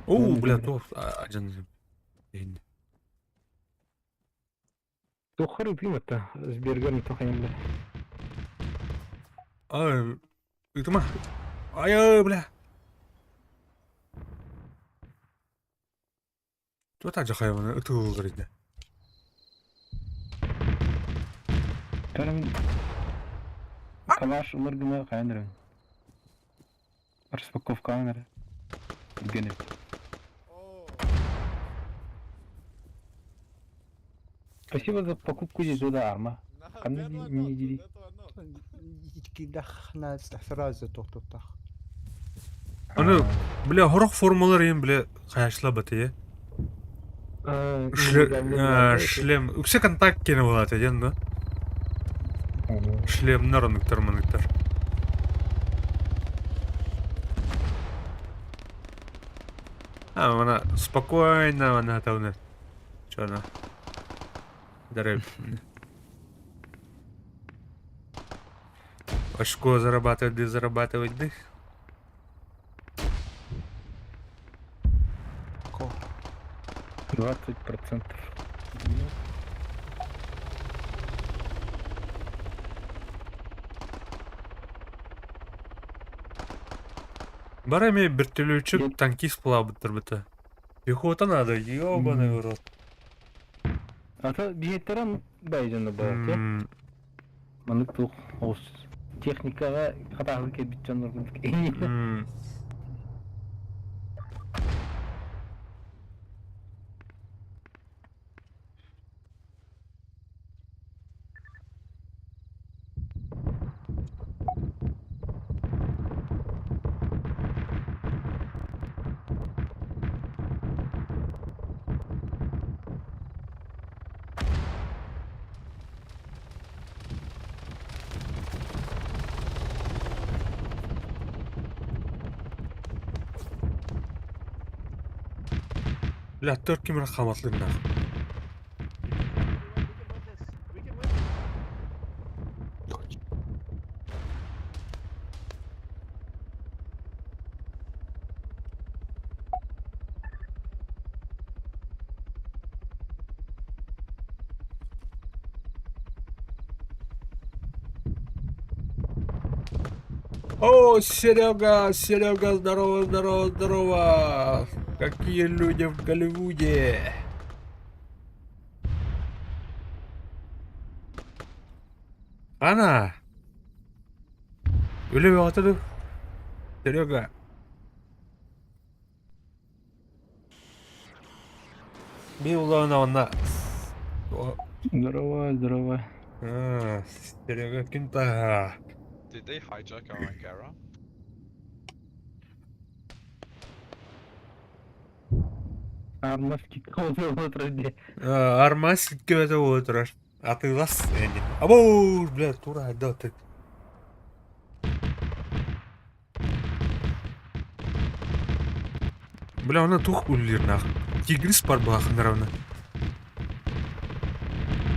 о, бля, то один. Тохары пиматта. Сбергерн тохаемда. А, это ма. Ай, бля. Что так же хайвана? Это говорит. Карам Калаш уларгына кайнырын. Распаковка анары. Гене. Спасибо за покупку езуда арма. Кандай не дири. Икидах на сразу тоқтотақ. Аны, бля, хорох формалар ем, бля, қаяшла баты, шлем. Үксе контакт кені болады, еден, да? Шлемнар анықтар, манықтар. А, мана, спокойно, мана, тауны. Чё она? Дарай. Очко зарабатывать, да? Ко. 20%. Бара мен бертөлүүчү танкист булабыттыр быты. Пехота надо, ёбаный в рот. Ата биеттерен байжаны бар. Мынык тух ос техникага катагы келбит жандар. Бля, төрт кимер хаматлы нах. О, Серега, здорово. Какие люди в Голливуде. Ана. Өліп отыр. Серега. Милана. Здорово. Серега Кинта. Did they hijack our Ankara? Армаски колдо отырды. Армас кетіп отыр. Атылас енді. Абоу, бля, тура айда отыр. Бля, она тух өлілер нақ. Тигрис бар бағындар оны.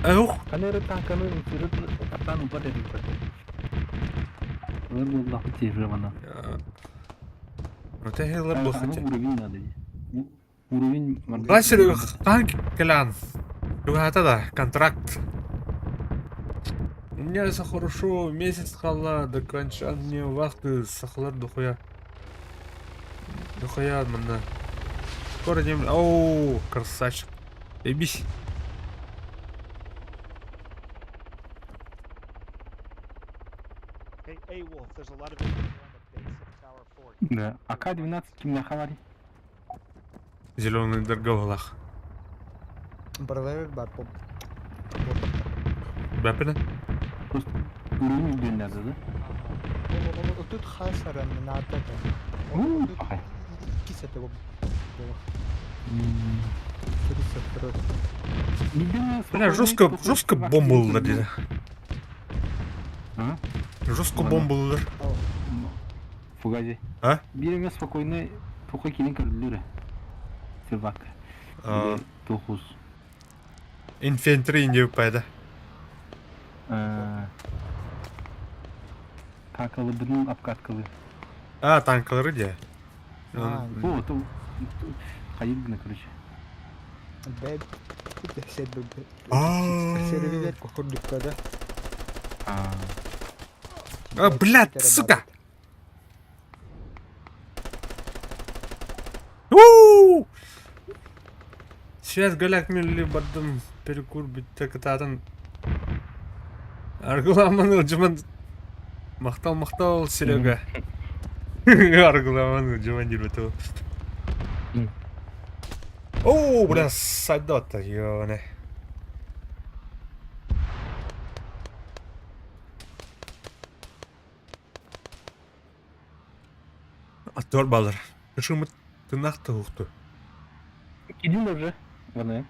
Аух. Канері танканы сүріп аттан ұпат едік. Олар болдақы тежі ғана. Это хеллар бохати. Уровень надо. Уровень... Да, Серега, танк клян. Это да, контракт. У меня все хорошо, месяц хала до окончания вахты сахлар дохуя. Дохуя, мана. Скоро дем... Оу, красавчик. Ебись. Hey Wolf, there's a lot of infantry on the base of Tower 4. Да. АК-12 кимне хавари? Зеленый дорговалах. Барлар бар поп. Бапина? Просто уровень дөнерді, да? Тут хасара надо. Ай. Кисете го. Бля, жестко бомбал, да. А? Жестко Ладно. бомбалар. Фугази. А? Бир эмес спокойно тухай килин көрүлүр. Сырбак. А. Тухус. Инфентри инде пайда. Какалы бирин апкаткалы. А, танкалары де. А, О, то кайдына, короче. Бэб. Сербер. А. Сервер кокордуктада. А, блядь, сука! Уу! Сейчас голяк милли бардым перекур битте кытатын. Аргуламан жыман. Мактал Серега. Аргуламан жыман жүрбөтө. Оу, бля, сайдота, ёне. Атор балар. Кышымы тынақты уқты. Кидин уже. Вона.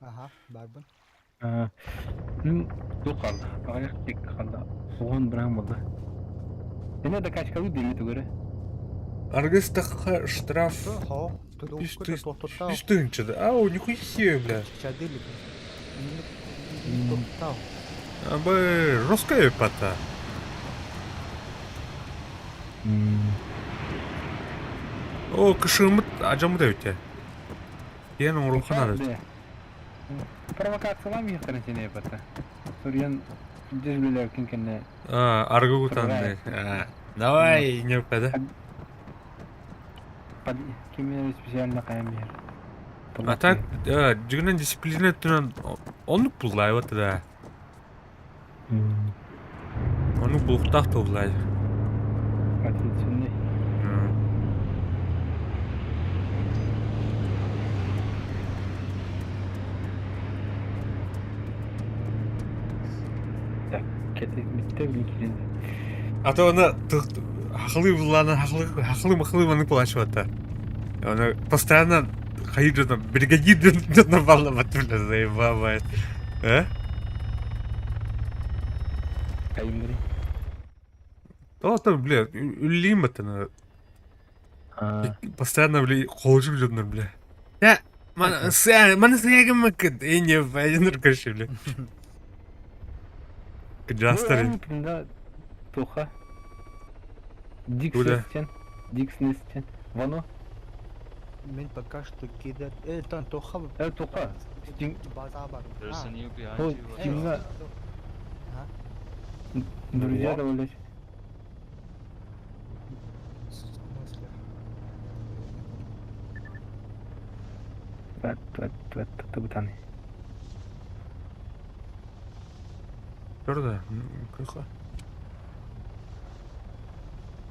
Ага, барбын. Тух қалды. Аяқ тек қалды. Оған біран болды. Сене да качкалы деметі көрі. Аргыстыққа штраф Хо, тудук 5000 тоқтау. 5000 чады. Ау, нихуя себе, бля. Чадили. Тоқтау. Абы, жесткая пата. О, кышымы ажамы да өте. Ен оңырылқан ады. Провокациялар мені қарантина епата. Сурьян жүзбелер кенкенне. Аргы кутанды. Давай, не өпеді. Кемені специально қайым бер. А так, жүгінен дисциплина түнен оны бұлай өті да. Оны бұлықтақ та бұлай. Ответственный. Так, кетек бітті білін келеді. А то оны хақылы бұланы, хақылы манипулачу өті. Оны постоянно хайыджадан, бригадирден балла баты бля, заебабай. Қайым көрейін. То, бля, үлейм бәттіні. Постоянно, бля, қолжып жүрдім, бля. Маны сәгім мәкіт, не пайденір көрші, бля. Жастар. Тоха. Дикснестен. Дикснестен. Вано. Мен пока что кидат. Там тоха. Тоха. База бар. There's a new behind О, you. Стинга. Друзья да, блядь. Табутаны. Көрді, көйқа.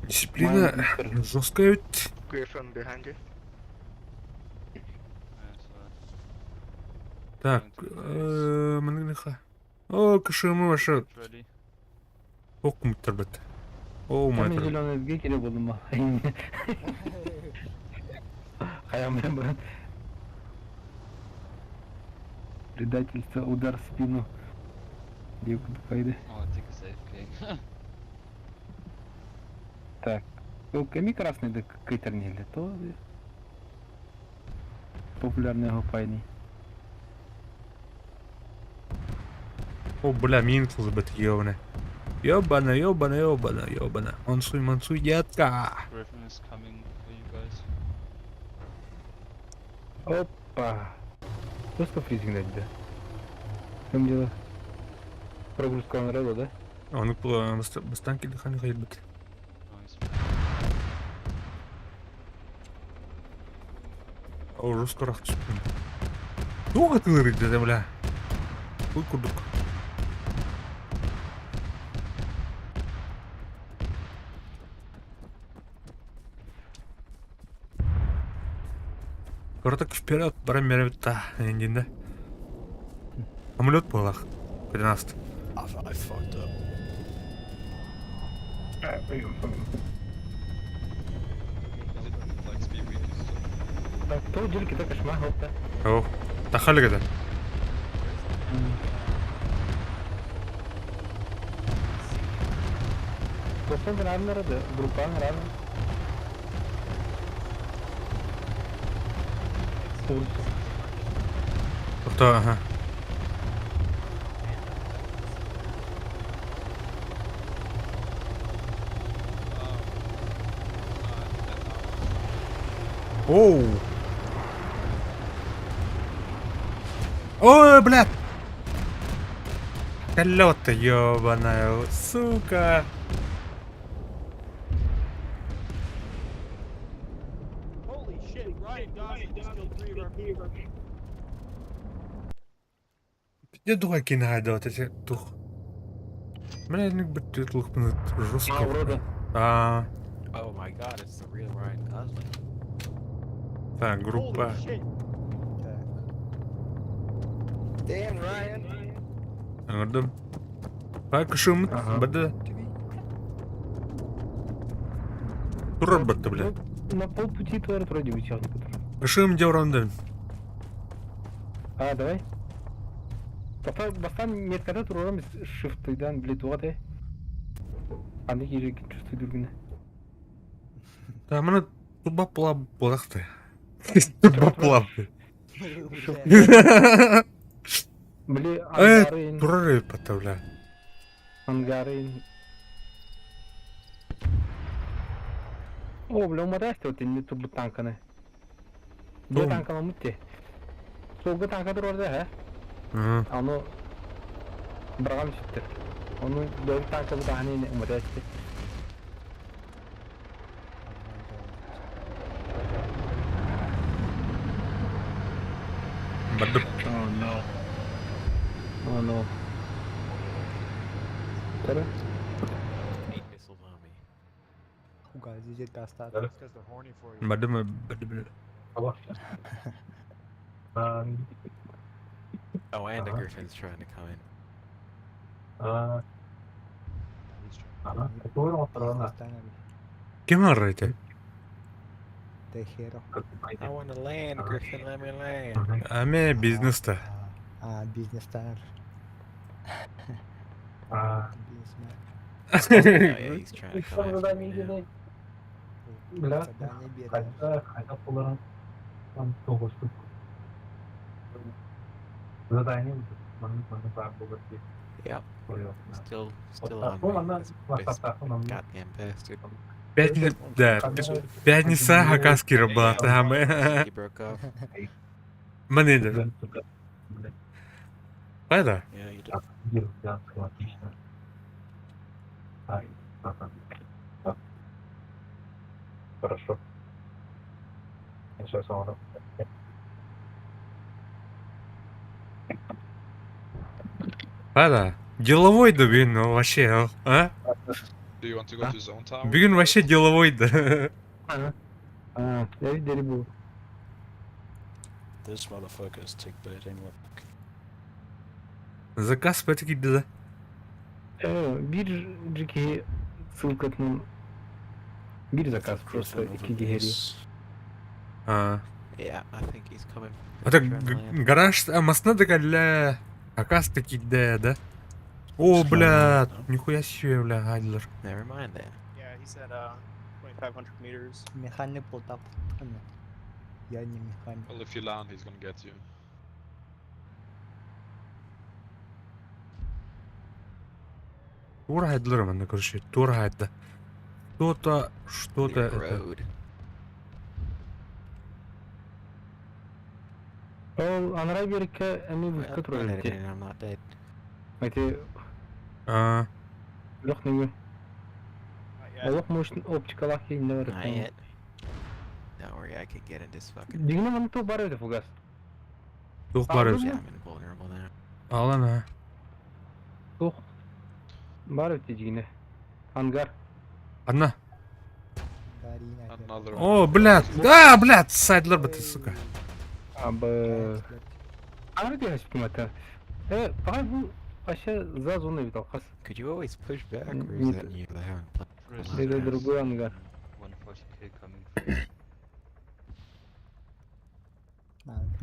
Дисциплина жесткая өт. Griffin behind you. Так, мұныңдыға. О, кішімі ваша Ready? оқымыттар бәт. О, Мен майтыр. зеленый керек болдым ба? Хаям мен брат. Предательство, удар в спину. Девка кайды. Oh, I think a safe king. Так. Кеми красный да кайтернели, то популярный гопайный. О, бля, мин қылы бәт, ебана. Ебана. Мансуй, детка. Griffin is coming for you guys. Опа. Просто фризинг дать, да? В чем дело? Прогрузка народу, да? Оны бастан келді қаны қайыр бәт. Nice. О, жесткарақ түспін. Тоға тылыр еді, бля. Ой, күрдік. Короток вперед, барам беребетта, ендинде. Самолет болақ, 13. I fucked up. Is it like speed weakness? Так, то дел kita кошмар, опта. О, тахали кеді. Просто рано рады, группа рано. Кто, ага. Оу. Ой, блядь. Колёта ёбаная, сука. Holy shit, Ryan Gosling just killed 3 of our people. Где дураки найдут эти дух? Бля, не будет лухнуть жестко. вроде. А, Oh my god, it's the real Ryan Gosling. так, группа. Holy shit. Damn, Ryan. Anladım. Bak ışığımı bada. Durur battı bile. На полпути творит вроде вытянут. Işığım devrandı. А, давай. Бастан меткада туралымыз shift'dan билет угады. Аны кире чувствую дүргүнө. Да, мына туба плав болақты. Туба плавды. Бли Турары патавля. ангарын. О, бля, умадасты вот не тубу танканы. Бля танканы мутте. Солга танка турарда, Ага. Аны брагам читтер. Onu dört tanka bu da hani umadasты. Бады. Oh no. Тара? Missiles on me. Угази же гаста. Because they're horny for you. Бады мı? Бады бля. Oh, and the Griffin's trying to come in. Kim araydı? Tehero. I want to land, Griffin, let me land. Ame business'ta. Business'tar. Businessman. Oh, yeah, he's trying to come after me now. Задание берем. Yep. Still on me. This goddamn bastard. Пятница хакасский работа. He broke off. Менеджер. Это? Yeah, he did. Хорошо. Сейчас он. Это? Деловой-да, блин, ну вообще, а? Do you want to go to zone tower? Bugün вообще деловой-да. А, я видели был. This motherfucker's tick biting work. Заказ пәтік еді да. Bir ciki ссылкатның bir заказ просто iki geri. А. Yeah, I think he's coming. Это Trying to land. гараж амасына дәгәлі. Заказ таки да. О, бля, нихуя себе, бля, гадилар. Never mind then. Yeah, he's at 2,500 meters. Механик полтап. Я не механик. Well, if you land, he's gonna get you. Тур гадилар мында, короче, тур гадда. Что-то, что-то Clear это. road. Ол анрай берекке эми Well, вышка I'm турар not эти. in, I'm not dead. Эти А, жоқ неге. Not yet. Олох муш оптикалах кейінде бар. Not yet. Don't worry, I could get in this fucking. Дигне маны то бар еді фугас. тух бар Aldın өзі. mı? Yeah, I'm invulnerable now. Ал ана. Тух. Бар өте дигне. Ангар. Одна. Гарина. Another. О, блядь. Да, блядь, сайдлар біті, сука. Абы. Анрай деген шпимата. Бағай бұл аша за зоны бит алқас. Could you always push back, or Mm, is that you that haven't played? Деде другой ангар. 140k coming.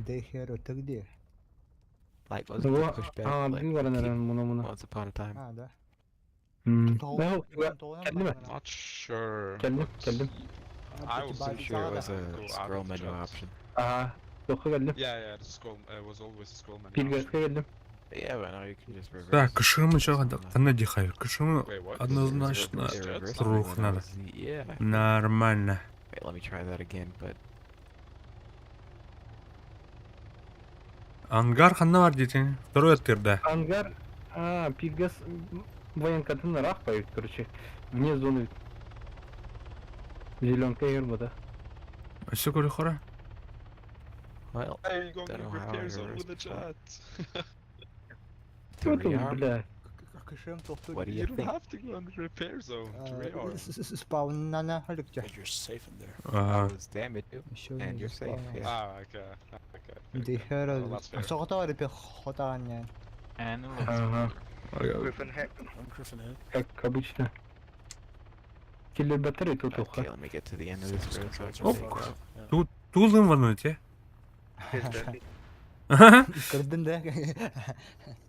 Tehero ты где? Like, was it Другой. push back? А, Like, дің бар анаран keep- мұна мұна. once upon a time. Да. Not sure. Geldim, but geldim. I was Body sure it was sağda. a scroll menu option. Aa, Doku geldim. Yeah, the scroll was always a scroll menu. Pilgas'a geldim. Yeah, but now you can just reverse. Да, кышымы жоғанда қана дихай. Кышымы Wait, what? однозначно Reverse рух надо. Yeah. Нормально. Wait, let me try that again, but Ангар қана бар дейтін. Второй оттерда. Ангар, Пилгас военкоматына рақ поют, короче. Вне зоны. Зеленка ербада. Все көре қора. well, Hey, you going don't to know how I repair zone reversed with the that. chat. To Что тут, rearm? бля? Кышым тоқту. What do You you don't think? have to go on the repair zone to rearm. Спауннана халыкча. You're safe in there. Ага. was damage too. Еще And you're safe, yeah. Ah, okay. Дихер. Well, that's fair. Соғыта репе хотаганьян. And Ага, I'm Griffin Head. как обычно. Киллер батареи тут Okay, уха. let me get to the end of this road so I can Oh. take that. Тулым вануте. Кырдын да.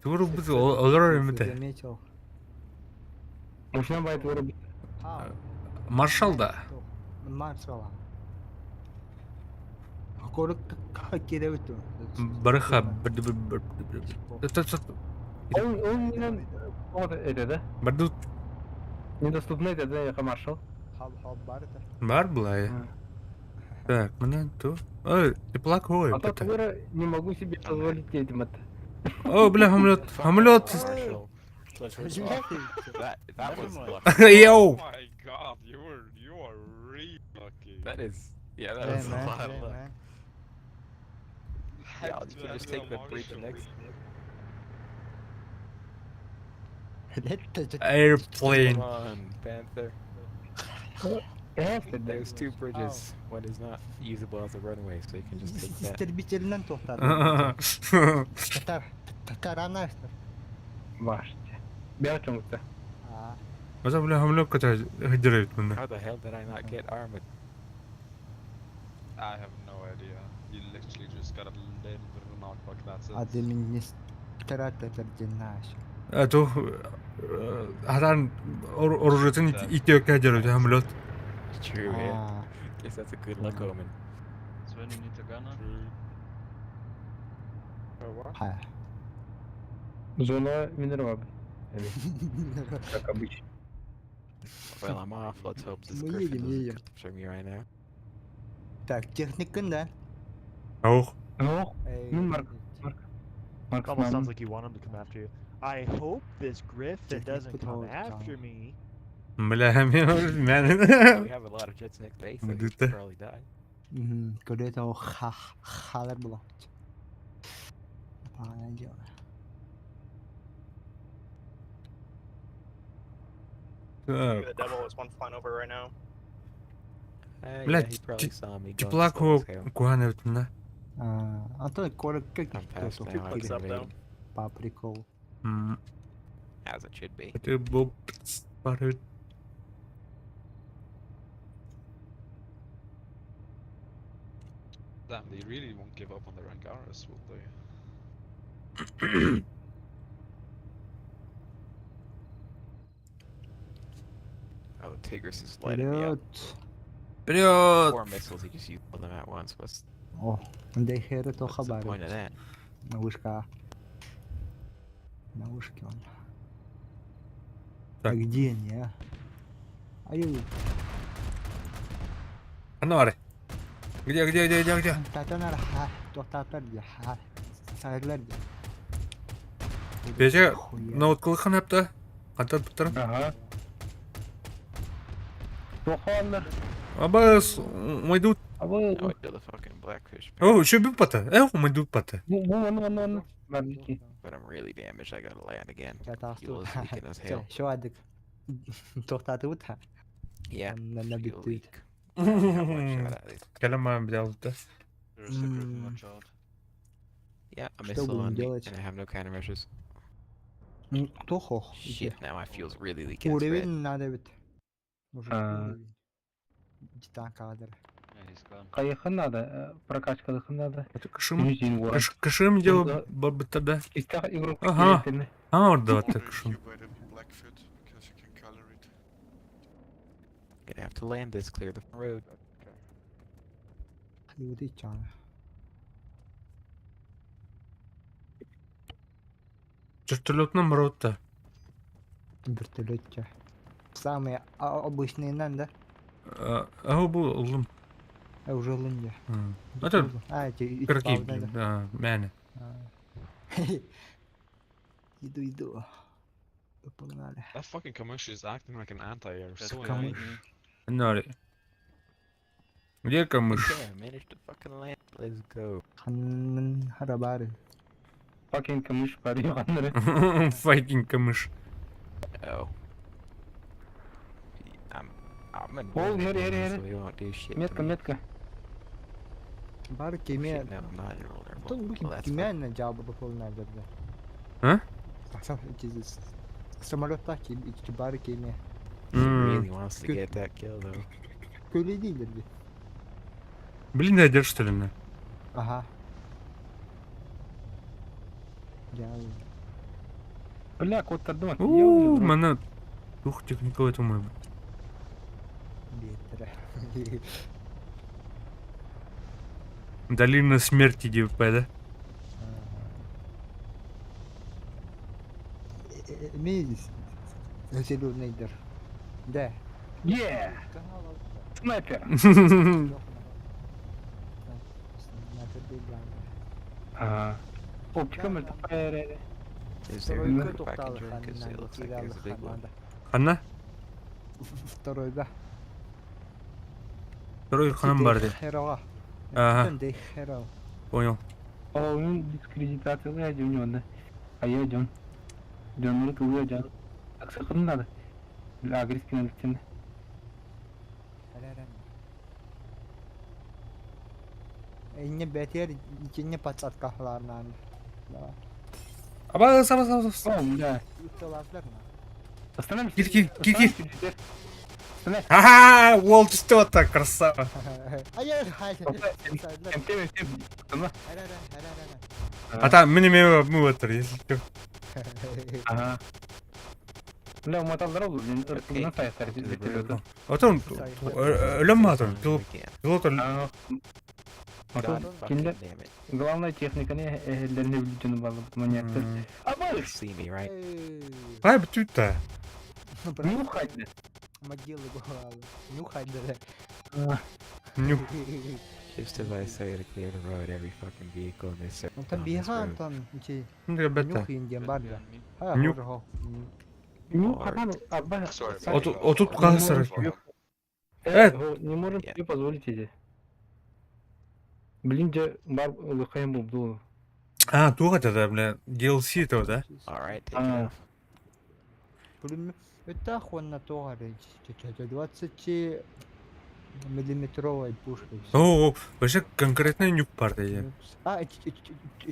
Тур біз олар өміті. Заметил. Машина байт выруб. Маршал да. Маршал. Корок как керевиту. Барыха. Он менен вот это, да? Бардут Недоступно это, да, я маршал. Хаб бар да. бар былай. Так, міне ту. Ой, теплак ой. А то Тура не могу себе позволить этим это. О, бля, хамлет. Хамлет. Marshall. That was lucky. Oh Йоу. my god, you are really lucky. That is, yeah, that was a lot of luck. Had Yeah, to you can have just the take the break the Marshall. next. Airplane. Come on, Panther. There's two bridges. One is not usable as a runway, so you can just take that. Истребителинен тоқтады. Татарана. Ваште. Бячонг-то. Маза бля хамлет ката хидерет міне. How the hell did I not get armored? I have no idea. You literally just got a little bit of a knockback, that's it. Администратор динаш. А то хадан оружетін итек хидерет хамлет. True, yeah. Guess that's a good luck omen. so when you need to gun on? Ха. Зона минерва. Как обычно. Well, I'm off. Let's hope this Мы Griffin едем, doesn't едем. capture me right now. Так, техникын да. Аух. Ну, Марк. Марк, Almost sounds like you want him to come after you. I hope this Griffin Техник doesn't come пытался. after me. Бля, мен. We have a lot of jets next base. Мы I could тут-то. probably die. Көрет ау халар было. Правильно дело. Так. The devil is one flying over right now. Yeah, Блядь, he probably saw me going Теплак slow as hell. куанет міне. Антон корок как I'm past now. I Looks can up invade. though. по приколу. As it should be. Это был парит. Damn, they really won't give up on the Rangaras, will they? Oh, Tigris is lighting me up. Вперед! 4 missiles, he just used all of them at once. What's О, дехер то the point of хабар. that? Наушка. Наушки он. Так. А где они, а? Аю, Анвар. Где? татанар ха, тоқтатар де ха. Сайрлар де. Беже, Хуя. ноут кылхан апты. Кантат бітірім. Ага. Туханнар. Абас, майдут. А вы... Oh, the fucking blackfish. О, еще біп паты. Майдут паты. Вон. Марлики. But I'm really damaged. I gotta land again. Жатаас Fuel is weak as hell. Шо адык. Тоқтатып та. Yeah, На fuel биттит. weak. I don't have one shot at least. Кәлема бідалды. There's a Griffin, watch out. Yeah, a Что missile будем on me, делать? and I have no countermeasures. Тохо. Shit, now my fuel's really leaking. It's red. Уровень надо ведь. Может А. уровень. Титан кадр. Yeah, he's gone. Кайхан надо, прокачка надо. Это кышым. Бензин ворот. Кышым Ну дело да. бітірді. Кистах игрок Ага. приятельный. Орда атты кышым. Blackfoot, because you can Gonna have to land this, clear the road. Yürü canı. Вертолетном рота. Вертолетче. Самые обычные надо. А bu oğlum. Уже лунья. Это эти какие, да, мяне. Иду. Погнали. That fucking commercial is acting like an anti-air. That's So good. annoying. Нори. Где камыш? Yeah, managed to fucking land. Let's go. Хан харабары. Fucking kamış parıyor onları. Файкинг камыш. Oh. I'm in. Oğlum, here. So we won't do shit. to Метка, me. метка. Бары Shit, кеме. no, I'm not in roller. Кто Well, that's кеме fine. на джабы популярны дерде. А? Самолетта ki bari keme. He really wants to get that kill though. Köyle değildir bir. Блиндер, что ли? на? Aha. Gel. Бля, кот-то дома. У, мене дух техніковий тому. Бетре. Долина смерти ДВП, да? Мейдис. Зеленыйдер. Да. Yeah! Снайпер! Ага. Оптика мı? Hayır. Is there a Второй quick back тоқталды and because it looks like there's a big one. Хана? Второйда. Второй ханам бар де. Хероға. Ага. Дей херо. Понял. Onun diskreditasyonu ya John'un. Ayı John. John'u tuğuyor John. Sakın da. Agres kinal içinde. İnne beter içine patsatkalarından. Аба, сама. Oğlum ya. Ütsalarlar mı? Остановись. Кир. Остановись. Ага, Волт что-то, красава. Hayır. Тем. Tamam. А там минимум обмыватор, если что. Ага. Бля, умотал дорогу, блин, на сайт вертолета. Вот он, лематор, We can't. пилот, Ага. God Мотор, fucking кинде. damn it. Главная техника не элlerine bildiğini bağlı bu manyakta. Ama You see me, right? ай, бтюта. нюхайте. Могилы бывало. Нюхать даже. Нюх. Just as I say to clear the road, every fucking vehicle in this Ну там on this бехан road. там чи Ну, ребята. нюхаем дембарда. Ha Нюх. хожу. Нюхать, абба. Отут қаласыр. Не можем себе позволить эти. Блинде бар лыхаем булду. А, туға да, бля, DLC этого, да? Alright, take it А, off. Пулемет. Это охуенно тогаре. 20 миллиметровой пушкой. О, вообще конкретный нюк бар да. А,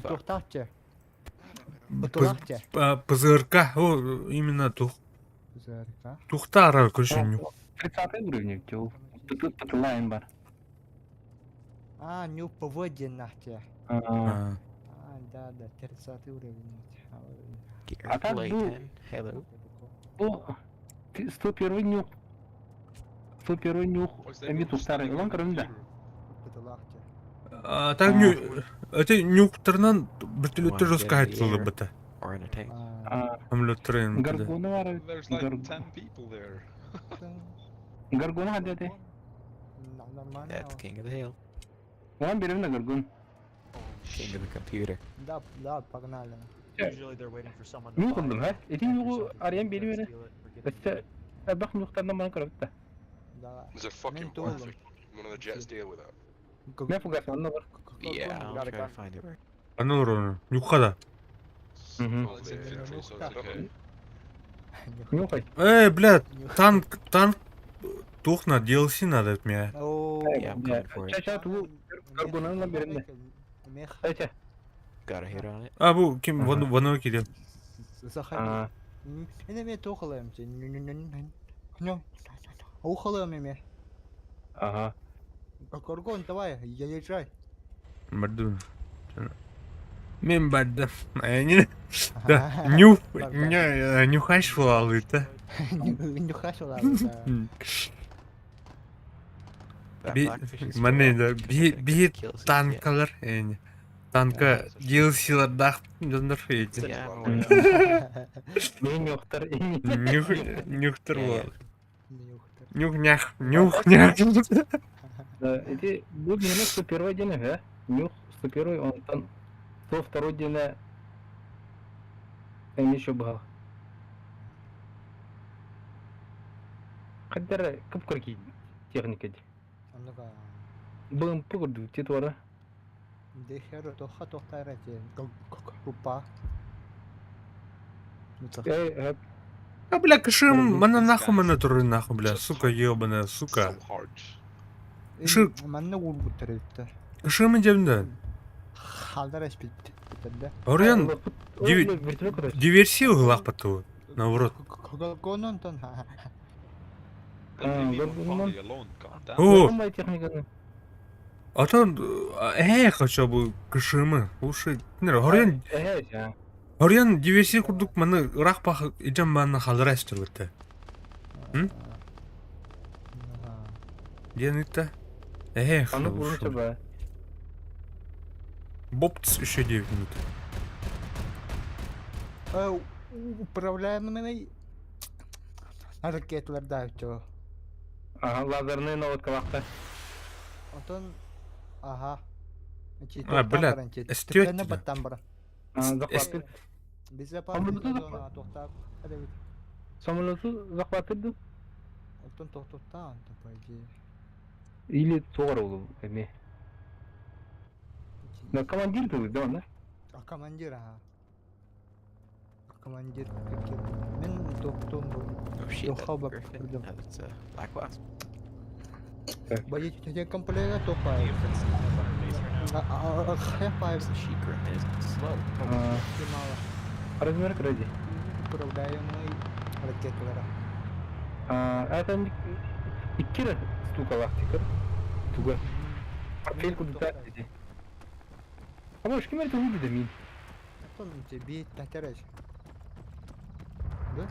тоқтатче. Тоқтатче. ПЗРК, о, именно тух. Зарка. Тухтара, короче, нюк. 30 уровень, тел. Тут лайн бар. А, нюк по воде нахте. А, А, Да, 30 уровень. Gear А как play был? 10. Hello. О, 101 нюх. 101 нюх. Эмиту старый. Лон кырында. Пыталахте. А так это нюктарнан вертолеттер жасқа айтылды бұта. Or in a tank. А, Самолеттерин. гаргона бар. people there. Гаргона хадяте. Нормально. That's king of the hill. Вон берем на гаргон. King of the computer. Да, погнали. Usually they're waiting for someone to Нюх find кылдым, it. ха? Этин нюху арыян бери Steal бере. it or get it. Бәтте, бак нюхтардан бана кырыкта. Да. Is it fucking Мен тоже. perfect? One of the jets deal with that. Мен фугас, анна бар. Yeah, I'll try to find it. А ну, ровно. Нюхада. Мгм. Well, it's infantry, so it's okay. Нюхай. Блядь, танк тухна, DLC надо от меня. О, Yeah, I'm coming for it. Чача ту гаргонан берем. Мех. Айтя. Got a hit on it. А, бұл кем, ваны кедем. Заходи. А, Эне мен тоқылайым. Ухалайым еме. ага. Коргон, давай, езжай. Бардым. Мен бардым. Да, нюхаш алды, да? Нюхаш олар. That Bir blackfish is mana straight endi up just bir kills it, tankalar endi. Tanka DLC'larda jonlar endi. Yeah, I'm Mm. aware. Men yoktur. Нюхтер Yeah, var. Нюхтер. Нюх-нях. Эти bu dine суперой dine he. Нюх суперой ondan со второй dine en еще был. Kadar kıpkırki техникади. Онуга Bığım pıkırdı titwara. дехер тоха тохтайра че. Группа. Эй, А бля, кашим, mana нахуй mana туры нахуй, бля, сука ёбаная, сука. Шу- Манна гул буттарытта. Кашим дебинде. Халдар эс битте. Орян Divi... диверсия углах поту. Наоборот. Гононтон. О, Olmay техниканы. атан хотя бы кашимы. Уши. Орян Ya. Орян диверсия курдук mana ырак пах ижам мана халдара эстирбетте. Денитте. Аны бурунча ба. Бопц еще 9 минут. Управляемый ракетлерда өтө. Ага, лазерный наводка вакта. Онтон ага. бля, эстет Тепене да. баттан бара. Захватып. Бизе Самолету пар да зона токтап. Хада бит. Самолету захватырды. Онтон токтотта антон пойди. Или Тору эми. На командир ты да, да? А командир ага. Командир какие? Мен токтом бу. Oh shit, Yo, that's how about Griffin? freedom? No, that's Black Wasp. Баje те комплега топа. Do you have friends up on our base right now? Хэпа It's a she Griffin is slow. мало. Размер кради. Управляемый ракетлера. Это иккира стука лахтикер. Туга. Портфель куда-то. А может, кем это выйдет, мин? Онтон тебе татереш. Да?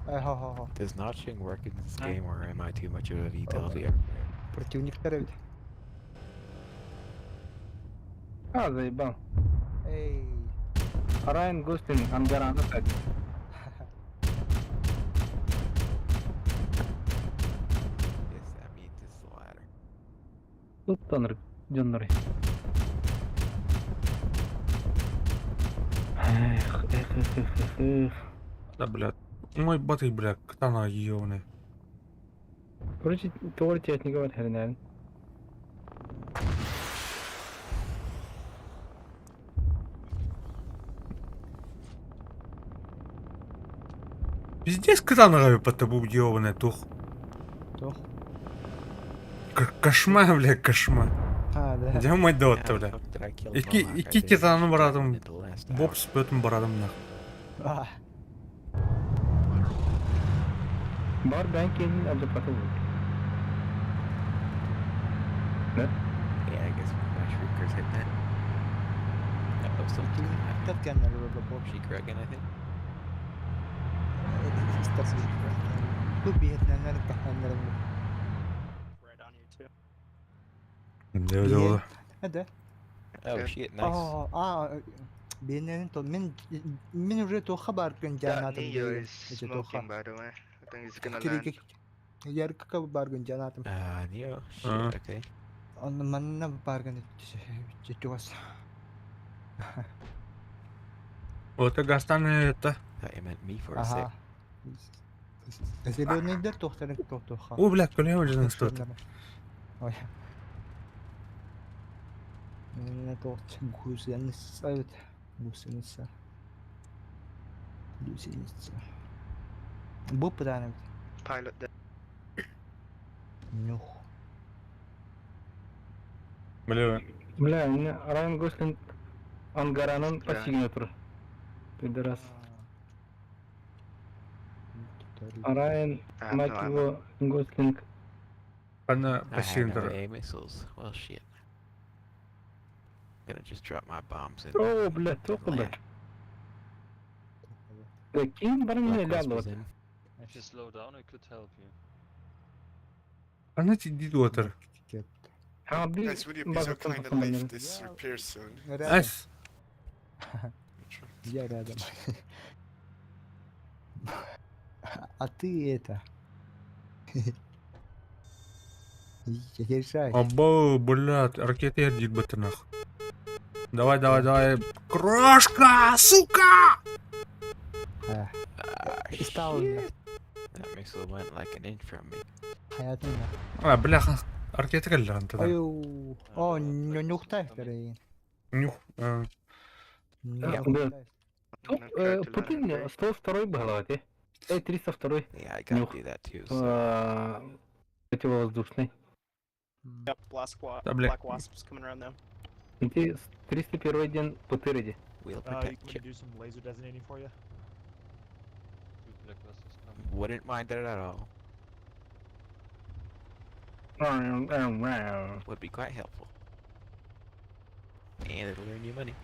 Ха-ха-ха. Does notching work in this game, or am I too much of a detail here? Противник теревит. Заебал. Эй. Райан Гостин, Ангарана, кстати. Yes, that means it's the ladder. Тут тонр, дённоры. Эх. Да, блядь. Мой батый, блядь, катана ёбаный. Короче, Тор техника вот хренен. Пиздец катана по тобу ёбаный тух. Тох. Кошмар, блядь, кошмар. А, да. Где мой How дот, the блядь? fuck did I kill Iki Momak? I iki didn't китаны even барадым. get into the last hour. Боб спётым барадым нах. А, Бар ben kendini azıcık Yeah, I guess my shriekers hit that. Oh, something happened. так кеннер боб. She Kregan, I think. Ту биетненер каханнер. Right on you too. Ne oldu? Hadi. Oh shit, nice. Биеннерин то мен уже то хабар көн жанатым. Эже тоха. Кирик. Яр как бар көн жанатым. Neo. Uh. Shit, okay. Он манна бар көн чечуас. Вот и гастаны это. Thought you meant me for a sec. Ага. Зелённый тохтарын тоха. О, блядь, колем уже стоит. Ой. Мене тохт гусеница. Гусеница. Гусеница. Бу пранем. Pilot there. Нюх. Бля, Бля, Райан Гослинг Ангаранын пассивный тур. Пидорас. Райан, мать его, Гослинг. она I have no пассивер. AA missiles. Well, shit. Gonna just drop my bombs in. О, бля, только бля. Ким бар мне Black Wasp лядло. was in. If you slow down, I could help you. Она сидит отыр. Get. Ha bir Guys, would you be so bazıktan kind and tutamam leave yani. this repair soon? Nice. Я рядом. А ты это. Езжай. Або, блядь, ракеты ярдит бы ты нахуй. Давай. Крошка, сука! Стал That missile went like an inch from me. hayatına. А, бляха. Ракеты geldi lan тогда. Аю. О, нюхтай вторые. Нюх. Тут Путин 102 головате. 302 Yeah, I gotta Нюх. do that too. So. Противовоздушный. Yep, Да, бля. black wasps coming around now. Ти 301 ден Путириди. We'll You protect want you. to do some laser designating for you? Wouldn't mind it at all. Would be quite helpful. And it'll earn you money.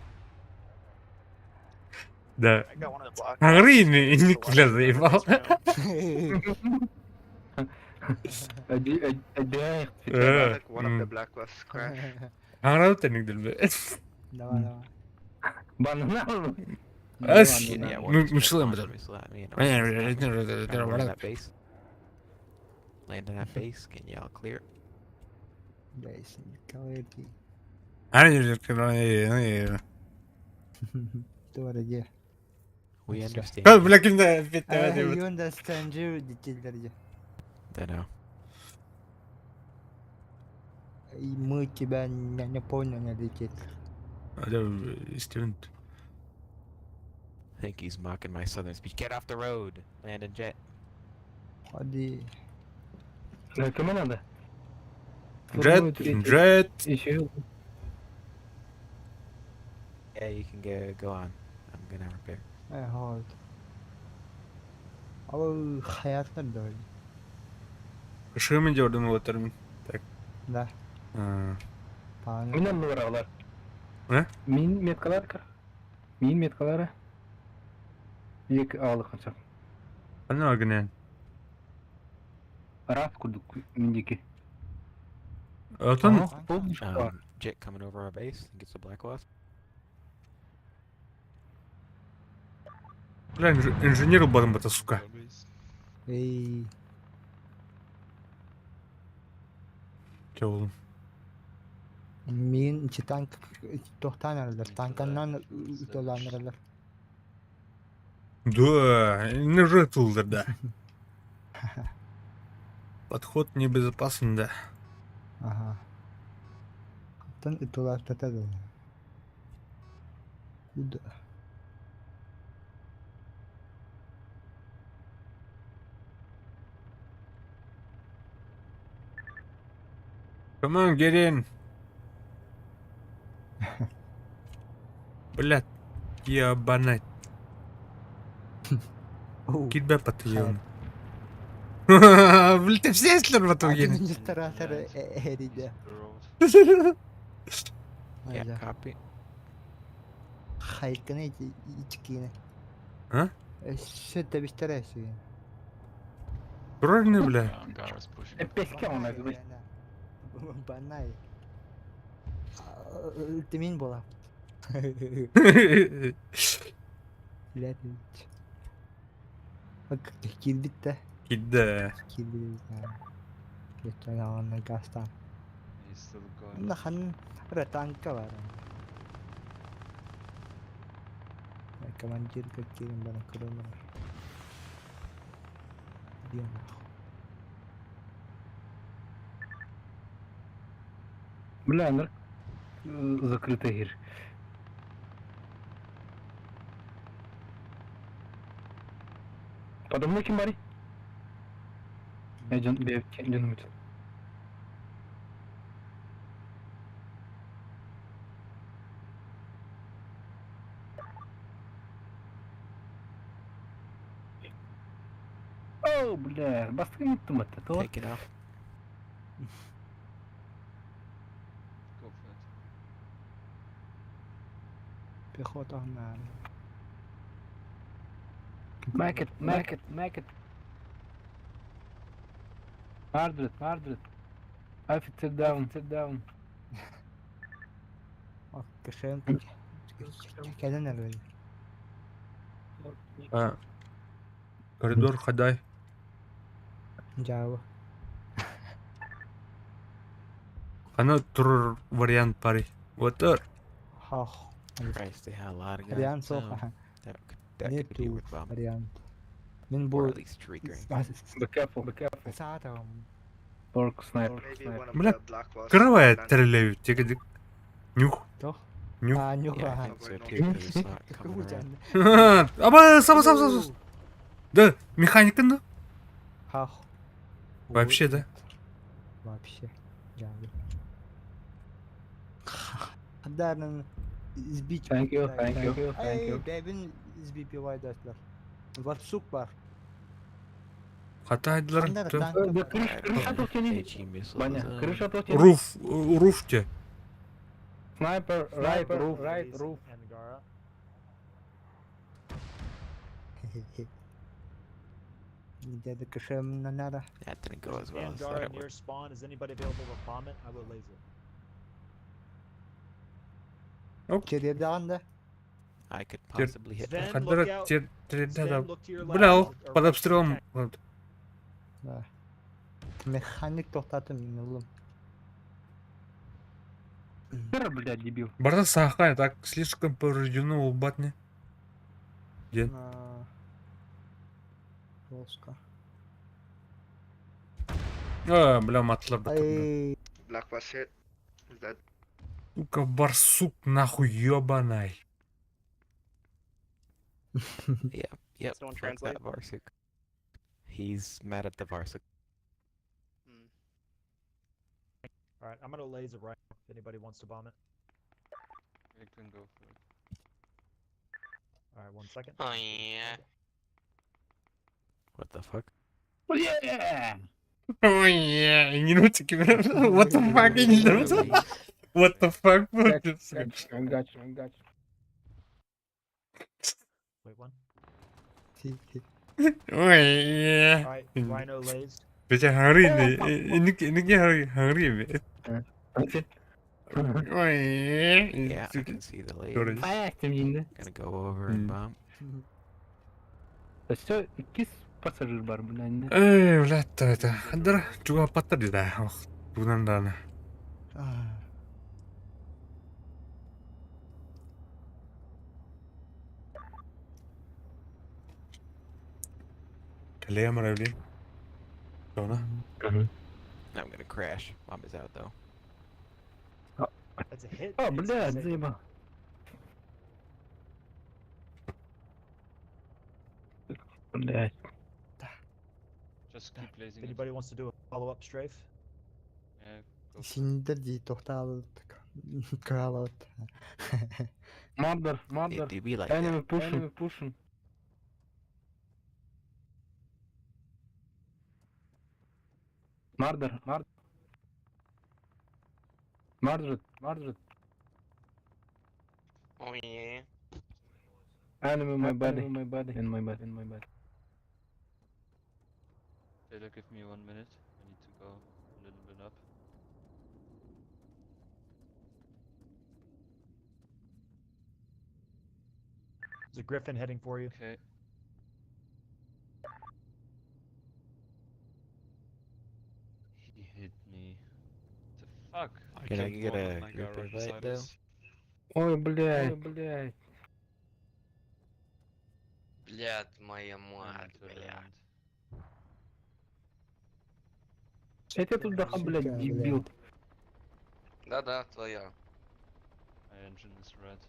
Да. I got one of the black Агри wasps. не It's the бля, one заебал. Like one of the black wasps crash. Аграл ты нигде бля. Давай, давай. Банана. Ас. Yeah, Ну что там это? missile at me and I'll land on that base. Land on that base. Can y'all clear? Бейс, калерки. Дороги. We That's understand. Как, бля, кимде You битте. understand you, детельдерги. Dunno. И мы тебя не поняли, детель. Стивент. I think he's mocking my southern speech. Get off the road. Land in jet. Ходи. Кому надо? Джет. Еще Yeah, you can go on. I'm gonna repair. Вот. Ал hayatlar da öyle. Işığı mı gördün o termin? Да. Pahalı. Minен numaralar. Ne? Min metkalar kır. Min metkaları. Yek ağlı kaçak. Anne agnen. Rahat kurduk mindeki. Atan Olmuş var. Jet coming over our base. Think it's a black wasp. bля, инженер ебаный это, сука. Ey. Че oğlum? Min içi tank tohtanırlar. Tankandan dolanırlar. Да, не жертвовал, да. Подход небезопасен, да. Ага. Тан итолар татады. Куда? Come on, get in. Блядь, ебанать. Кидбэ потъён. Блядь, ты все слер в этом гене. Администратор Эрида. Yeah, copy. Хайканы içkini. А? Что-то бестерящее. Правильно, бля. Пески ona gibi. Банай. Ультимин была. Летить. Bak kilbit de. Кидда. Kilbit yani. Geçen zamanlar gastan. Bunda han ratanka var. Командир каким бана кроме. Бля, закрытый гир. Подо мной кем бари? Я canım için. Oh, бля, басқа кеттім атты, то. Take it off. Пехота гнали. Макет. Мардred. Sit down, sit down. Кышын кәлен әле. Коридор хадай. Жабы. Аны тур вариант пари. Отыр. Хах. Christ, they had a lot of guys. Вариант so соха. that Не could be ту with bomb. вариант. Мен Or бу at least triggering. Be careful, be careful. саатам. Pork sniper, Maybe sniper. one of Бля, the black was. Кривая терелею. Тегедик. Нюх. Тох. Нюх. А, нюха. Yeah, I think so too. 'Cause it's not coming around. Аба, сам. Да, механиканы. Хах. Вообще, да. Вообще. Жабы. Hadarın izbiç. Thank you, thank you, thank you. Bebin izbipi vaydaşlar. Var suk var. Хатайдылар. Андер да. танк. Да, крыша тут не... HE missiles. Ваня, крыша тут не... Руфте. Снайпер, right roof, right Please, roof. Angara. Dedi kışım nara. That didn't go as well as Angara that it near would. spawn. Is anybody available to bomb it? I will laser. Kediye dağında. I could possibly hit Sven, that. Хадара look out. терда. Sven, look to your left. Бля, ол or под right обстрелом. tank. Mekanik toxtatın oğlum. Хера, блядь, дебил. Барда сахай, так слишком повреждено улбатни. Ген. Оскар. Бля, матлар да. Ay. Black was hit. Is that Сука, барсук нахуй ёбаный. Yep, Someone that's translate? that Varsuk. He's mad at the Varsuk. All right, I'm gonna laser right now if anybody wants to bomb it. you can go for it? All right, 1 second. Oh yeah. What the fuck? Yeah! Ой, не нутики. What the fuck, я не знаю. What the fuck? I got you. Wait, one. Ой, All right, Rhino lased. Бече хангри. Иныки хангри. Ой. Yeah, I can see the lady. Gördün. Ayakta şimdi. Gonna go over and bomb. Все, 2 пассажир бар, блядь. Эй, блядь, это. Хадара, чуга паттар да. Бүгүнөн да. Kalea Maravli. Dona. I'm gonna crash. Bomb is out though. That's a hit. О, It's блядь, safe. заебал. Блядь. Just keep If blazing. anybody wants to do a follow-up strafe, Yeah, go for it. Sindir di toxtalı. Kralat. Mother, It do be like Enemy that. pushing. Murder. Oh yeah. Enemy in my body. In my body. Taylor, give me 1 minute. I need to go a little bit up. there's a Griffin heading for you. Okay. He hit me. The fuck? Can I get a group invite though? Ой, блядь. Блядь, моя Mine to land. Я тебя тут даха, блядь, Сука, дебил. Да-да, твоя. My engine is red.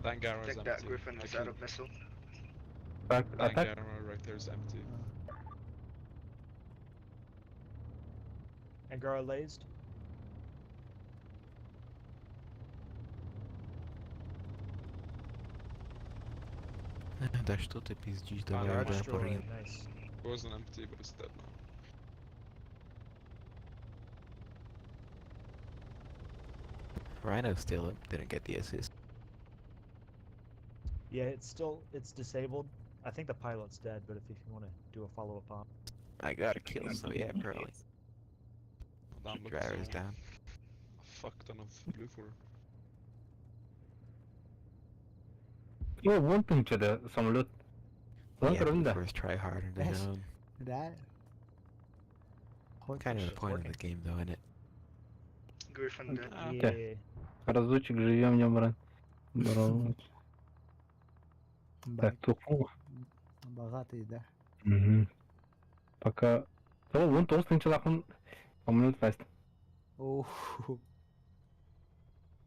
Check that Griffin is out of missile. Attack. right there is empty. Angara lased. Да что ты пиздишь, Wow, давай destroyed. Апарин. Nice. It wasn't empty, but it's dead now. Rhino still didn't get the assist. Yeah, it's disabled. I think the pilot's dead, but if you want to do a follow-up on. I got a kill, so yeah, probably. Keep drivers down. Fuck ton of blue for. Yo, вон что-то самолет. Вон Yeah, круто. first try harder than Yes. Да. Kind of the point of the game, though, isn't it? Griffin dead. Yeah. Разочек живем, не брат. Здорово. Так, туху. Богатый, да. Пока... О, вон толстый челакон. Самолет фаст. Ух.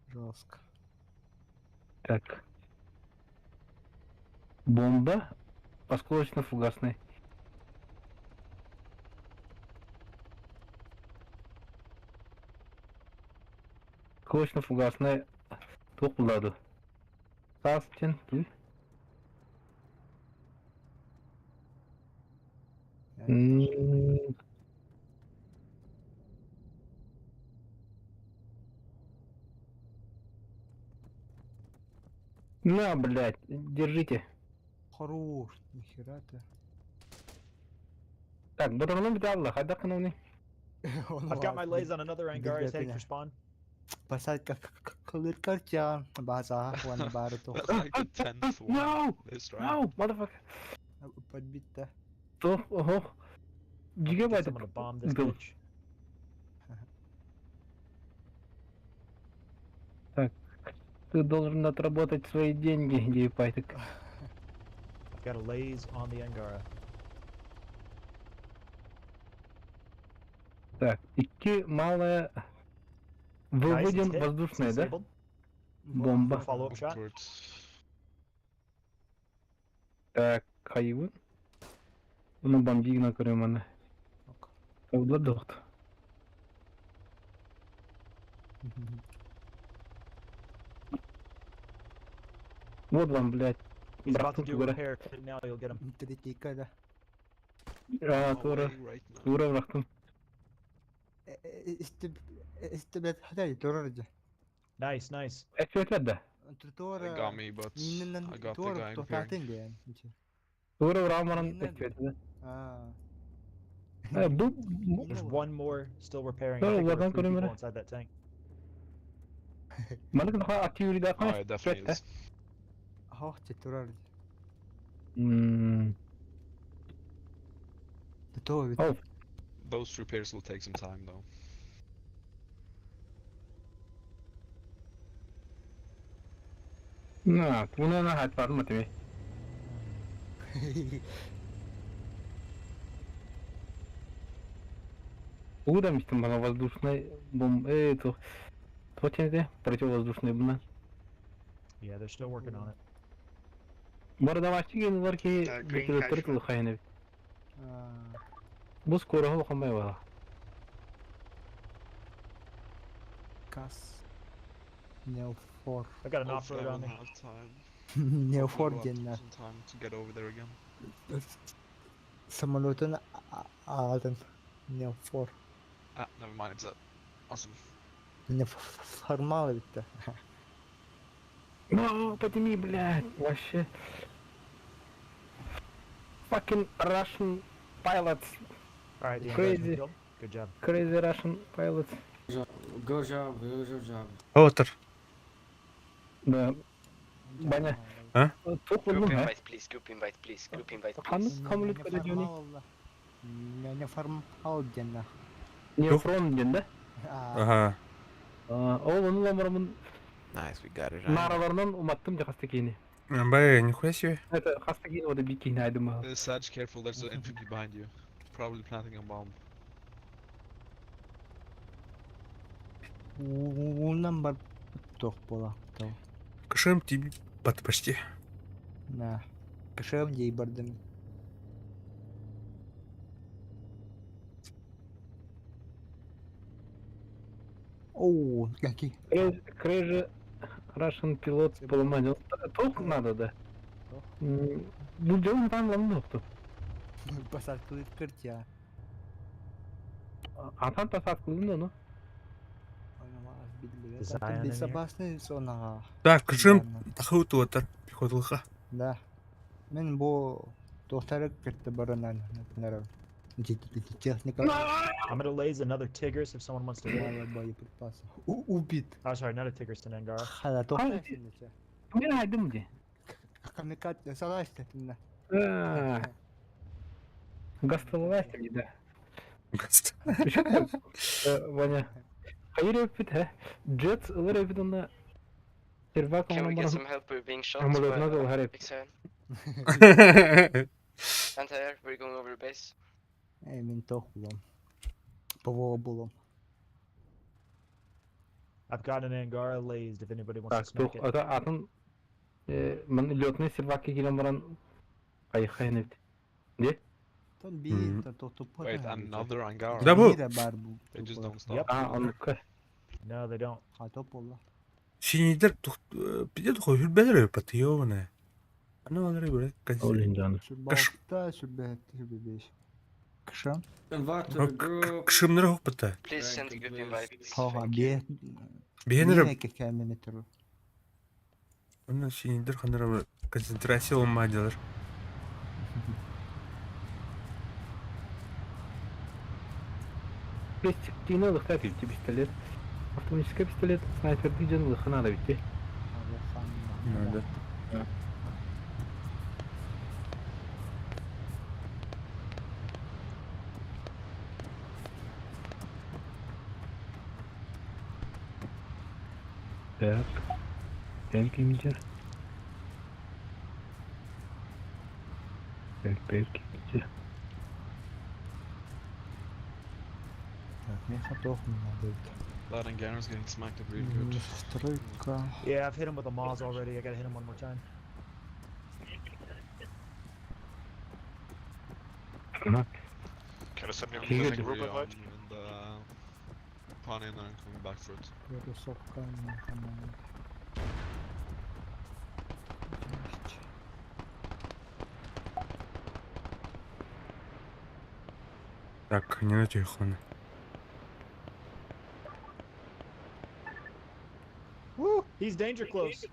Жестко. Так. Бомба. Осколочно-фугасный. Осколочно-фугасный. Тух буладу. Сас сен. На, блядь, держите. Хорош. Нихера ты. Так, бутырны бите Аллах, хайда кынауны. I've got my lays on another Angara heading for spawn. Посадка кылыр карчан. База, вон бары то. That's like the 10th one No! this round. No, motherfucker. Подбито. То, ого. Get Гигабайт. someone to bomb this Был. bitch. Ты должен отработать свои деньги, гигабайтик. I've got a lays on the Angara. Так, идти малое... Выводим Nice, it's hit. воздушное, да? Disabled. Бомба. Follow-up Move shot. towards. Так, хайвы. Bunu бомбигна көрем аны. Каудла доқты. Вот вам, блядь. He's about to Братан do a тура. repair. Now you'll get him. Третька, да. Тура. Away right now. Тура братан. Истебет, хай, турарджа. Nice, nice. Эксветлет да. They got me, but I got the guy in pairing. Тохтатын диян. Тура врамаран Минен. эксветлет. А. Бу... There's one more still repairing. No, I think there we're were not 3 gonna people minute. inside that tank. Mana kena activity dah Oh, it definitely is. Хох, че турарджа. Hmm. То вид. Oh, Those repairs will take some time though. na, kuna na hat par matimi. Удамистым бана воздушной бомб... Это... Точно, противовоздушный бна. Yeah, they're still working on it. Бардамашчы генелар ки... Green Бекелі hash тұркылы қайны. А. Бұл скоро оқымай бала. Кас. Неофор. I got an Hopefully off-road I on will me. have time. Неофор Hopefully we'll генна. have some time to get over there again. Самолетын алдын. Неофор. Ah, never mind, it's that. Awesome. Неформалы битті. Ну, подними, блядь, вообще. Fucking Russian pilots. Alright, the Angara's Crazy. been killed. Good job. Crazy Russian pilots. Good job, good job. Отыр. Да. Баня. А? Тоқ болдым, а? please. Group invite, please. Group invite, Қаны самолет көре жөне. Неоформал генна. Неофрон ден, да? Ага. Ол оны ламырымын Nice, we got it. нараларынан уматтым да қасты кейіне. Бай, нихуя себе. Это қасты кейіне ода бит кейіне айдым. Saj, careful, there's an infantry behind you. Probably planting a bomb. Унан бар тоқ бола. Кышым тебе бат почти. На. Кышым дей бардым. Оу, какие. Crazy Russian пилот поломанил. Тоқ надо, да? Бұл жауын танылам доқты. Посадку кыртя. Atan tasarkıldı onu. Zion in here? Безопасный зона. Да, кышым тахыуты отыр. Пехотылыға. Да. Мен бу достары кетти барынан нара. Техника I'm gonna laze another Tigris if someone wants to hit it. мало боеприпасы. Убит. Oh, sorry, not a Tigris, an Angara. Хала тохтайсың дече. Ben aydım diye. Камикат салашты тинна. Гастоловайся gibi. Ваня. Hayır öpüt he. Jet ılır öpüt onda. Servak Can we ona get bana. some help? We're being shot Ama by låt mig gå här upp. X7. Anti-air, we're going over the base. Ey мен тохлом. Пого булом. I've got an Angara lazed if anybody wants to Так, smack тух. it. Ата атын. Мен лётный сервакка келен баран. Кайхайын öpüt. Ne? Тон би то тупо. Wait, another Angara. Да bu. бар бу. They just don't stop. Yep. А, онука. No, they don't. Хата болла. Sinidler bir de hülbeler öpüt yovne. Ana onları böyle kaç. Olin canı. Шурбатта шурбеш. Кышам. Invite to the group. Kışımları hopata. Please send the group invite. Хага бе. Beğenirim. Километр. Onlar sinidler kanara böyle konsantrasyon olmadılar. Тина лыхта бити пистолет. Автоматический пистолет, снайпер дижен лыхына да бити. Nerede? Так. Belki imece. Belki imece. Так, не хатохну надо. That Angara's getting smacked up really good. Стройка. Yeah, I've hit him with a Moz already. I gotta hit him one more time. Can I send you He a gets group it. invite? And Pani and I'm coming back for it. Пересовка на команду. Так, не на телефоне. Woo! He's danger close.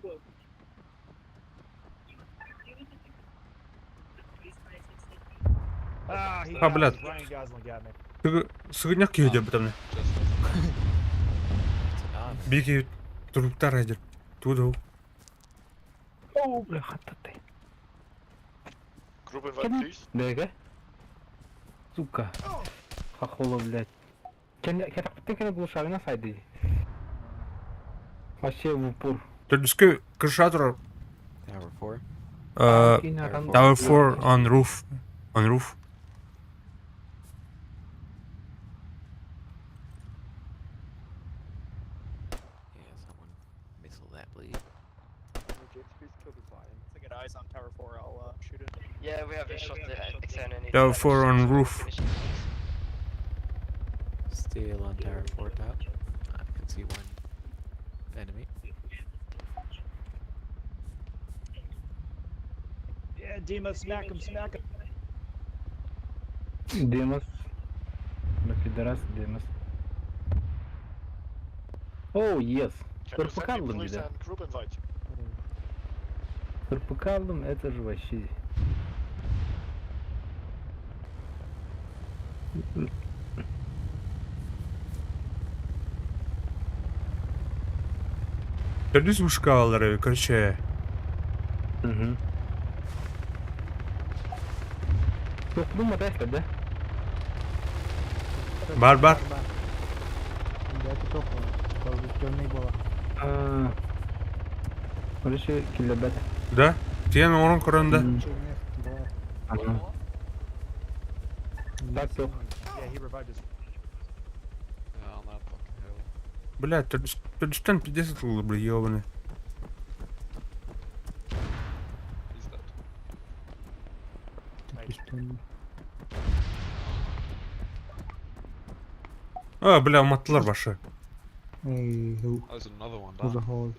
Ah, he got блядь. me. Ryan Gosling got me. Сыгняк кеуде бітімне. Bir kez turuktar hacer. Tudo. О, бля, хата ты. Group invite, please. Бега. Сука. Хохоло, блядь. Ты кені глушағына сайды. Вообще в упор. Türkçe kırşadır. Tower 4. Tower 4 on roof. On roof. Yeah, someone missile that, please. I get eyes on Tower 4. I'll shoot it. Yeah, we have just shot the X7 and Tower 4 on roof. Finish it, please. Still on Tower 4 top. I can see one enemy. Yeah, Dima, smack him, smack him. Демос. На пидорас Демос. О, yes. Can you РПК send me, aldım bir please, de. and group invite? РПК aldım, это же вообще. Gördünüz mü şu kavaları? Короче. Угу. Yok mu da да? Бар. Да, это тохло. Поврежденный была. Короче, киллебет. Да? Diyen onun kurunda. Ага. Так, yok. Yeah, he revived his. Yeah, on that fucking hill. Бля, Türkçeden pidesi tutuldu bu yovanı. He's dead. Aa bля, mattılar başı. Ey, There's another one who's a down. hold.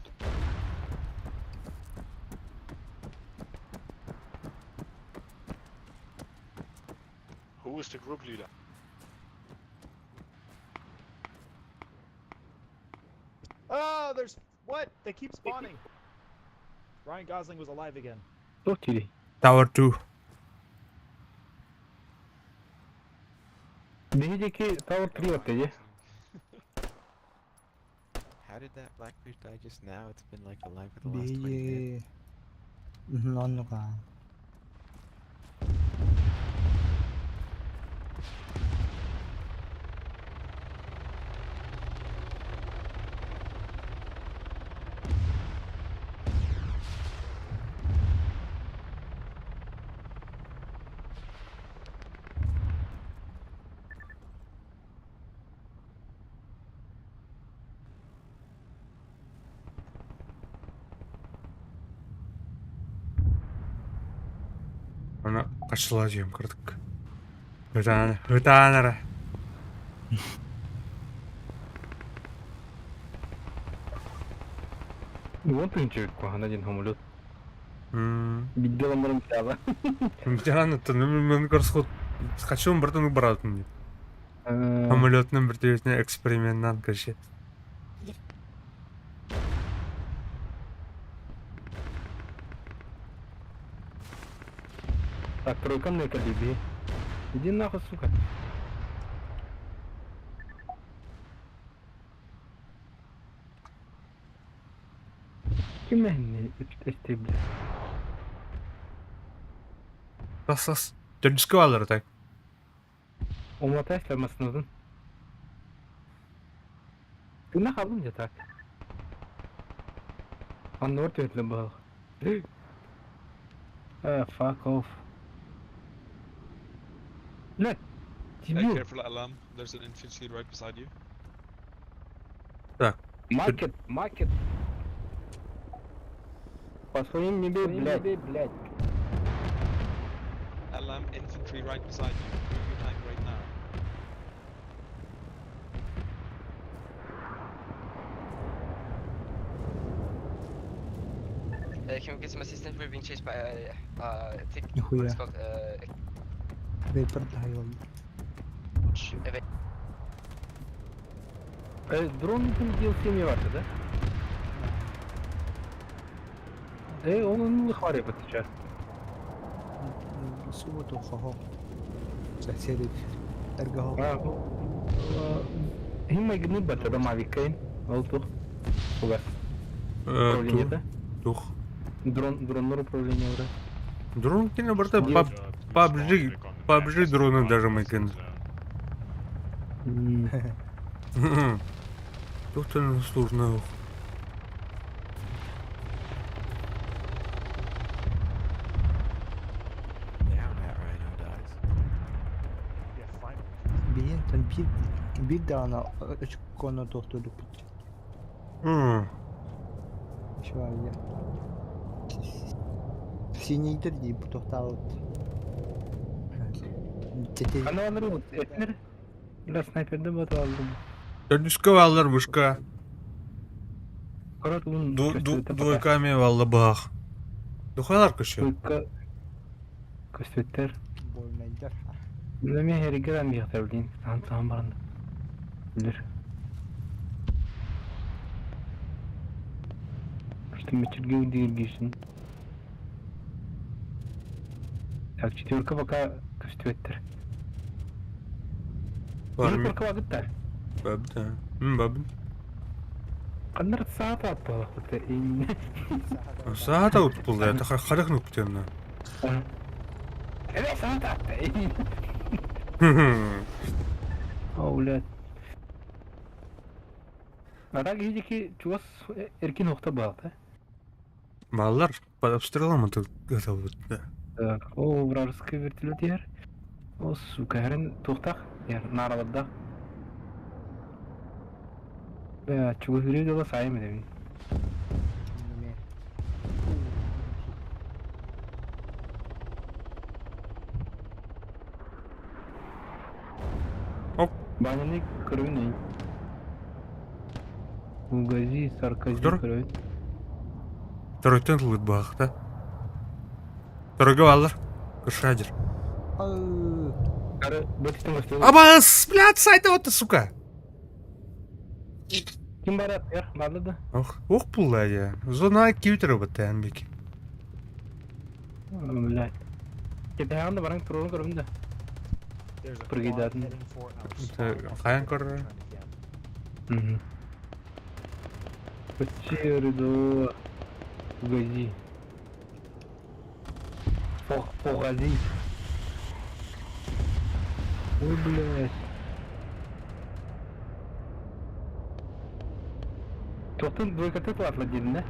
Who is the group leader? Oh, there's what? They keep spawning. Ryan Gosling was alive again. Yok kili. Tower 2. Bizdeki Tower 3 attı ya. How did that Blackfish die just now? It's been like alive for the last 20 minutes. Nonno ka. Ana kaçılacağım kırdık. Hıtanara. Вот он чё, один хамулет. Hmm. Билді адамдарым тағы. Bir anlattın. Ben karşı kaçıyorum buradan bıraktım diye. Самолетның bir түйесіне экспериментнан кірші. Так, тройка мне калиби. Иди нахуй, сука. Kim beni isteyebilir? Sas. Dördüskü alır tak. Omata işlemezsin uzun. Günde kaldım ya tak. Anlıyor tüyütle bak. Fuck off. Look. Hey, careful alarm. There's an infantry right beside you. Так. Market. Посмотри мне, блядь. Alarm infantry right beside you. Move your tank right now. Can we get some assistance? We're being chased by tick. Нихуя. What's called Vapor daha iyi oldu. Drone'un DLC mi vardı da? Onun var ya batacak. صوته خهو سهسيري ارجعه هم يجنب بتبقى مع بيكين قلته وبس. Тух. Дронlar управления уже. Дрон кино брата PUBG дроны даже мэкэн. Тух ты сложно. Now that rhino dies. Beyin bir tane üç konu doktorluk bitti. Şöyle. Sinirdir diye bu doktor. Ana alırım etler. Biraz sniper'de bat aldım. Dördüskü alır vышка. Karat onun Двойками valla bak. Duhalar kışı. Köstvetler. Boymaylar. Bilmem her gelen bir yatar bildiğin. Tamam barında. Bilir. İşte meçhul değil girsin. Так, четверка пока Köstvetler. Var mı? Четверка vakitler. Babda. Babın. Kanlar saat attı vakti. Saat outpulda ya. Harık noktanına. Evet saat attı. Avlat. Arak iyice çuvas erkin nokta bağlı. Mallar под обстрелом это готово. Так, о, вражеский вертолет yer. O suka herin toxtaq yer narabadda. Ya çubuğu hürüyor da sayım edelim. Hop. Bana ne kırıyor ne? Угази, сарказм кроет. Второй тентл бах, да? Второй гаваллар. Кышадер. Абас! Блядь, сайта вот ты, сука! Kim barat ya? Vardı da. Ох, ох пулла ya. Zona kiviteri bu tenbeki. Блядь. Kita anda barang turun ke rumah dah. There's a Pergi quad dan- heading for our Itu spawn. I'll kayak see kor- if I can try to get. Kecil itu gaji. Pok gaji. Oh bless. Tohtun dua kata tu atla jinna.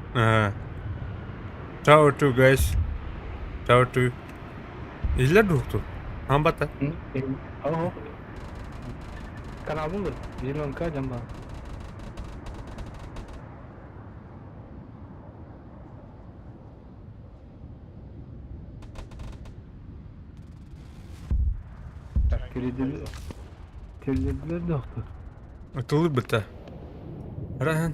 Ciao to guys. Ciao to. İzler doktor. Hambata. Oh. Kana abun ber. Jinon ka jamba. Kelediler doktor. Atılır bita. Rahan.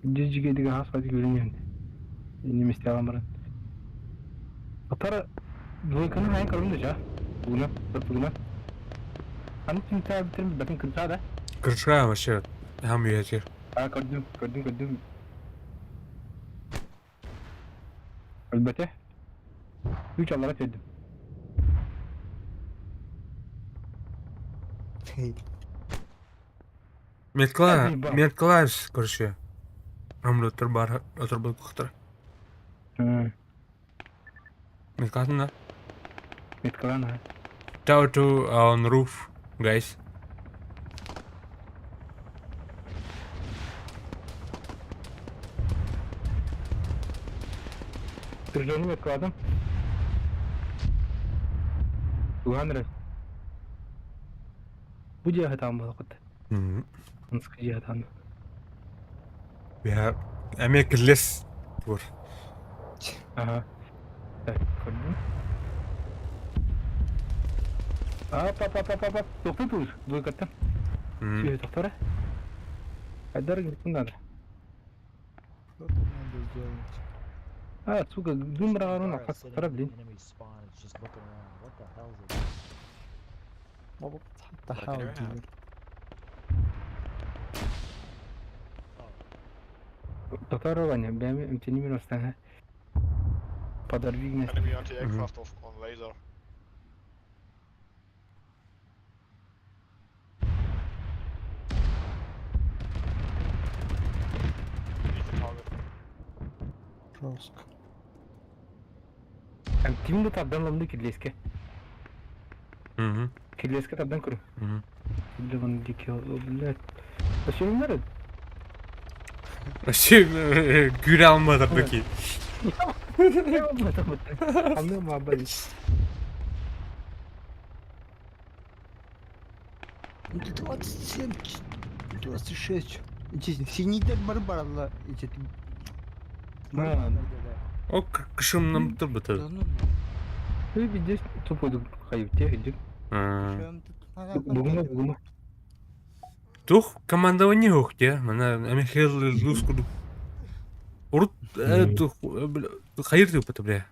Jijjiga diga hasad görünüyor. Ini mesti alamran. Atara dua kan main kalau ndak ya. Buna, berbuna. Anu cinta bitir bakın kınta da. Kırışa ama şey. Ham yeter. Ha kadın. Elbette. 3 olarak verdim. Медклавс, короче. Амлы бар, отыр был кухтар. Медкатын да. Медкалан ha. Ciao to on roof, guys. Terjadi medkalan. 200. Bu cihat amma qat. Nasıl cihat amma. Ya emekliles var. Aha. Kadın. Apa. Doktor tuh, dua kata. Sih doktor. Ada gitu nada. Ah, suka dumra arun Alright, akas sitting taraf in din. the enemy spawn, it's just looking around. What the hell is it? What the Looking hell, around. dude? Doktor Vanya, ben imtini mi rastana. Padar vignes. Enemy anti-aircraft on laser. He's the target. Rosk. Am timde tabdan lamdı kirleske. Hı. Kirleske tabdan kuru. Hı. Kirle bana dikiyor. Billet. Aşırı nerede? Şey gül almadı peki. Anlıyorum abi. 27, 26. Синий барбарла эти. O kışımdan mıdır bu tabi. Bir de topu kayıp diye gidip. Bunu. Тух командование yok ya. Mana emekler luz kudu. Urut tuh hayır diyor pata bile.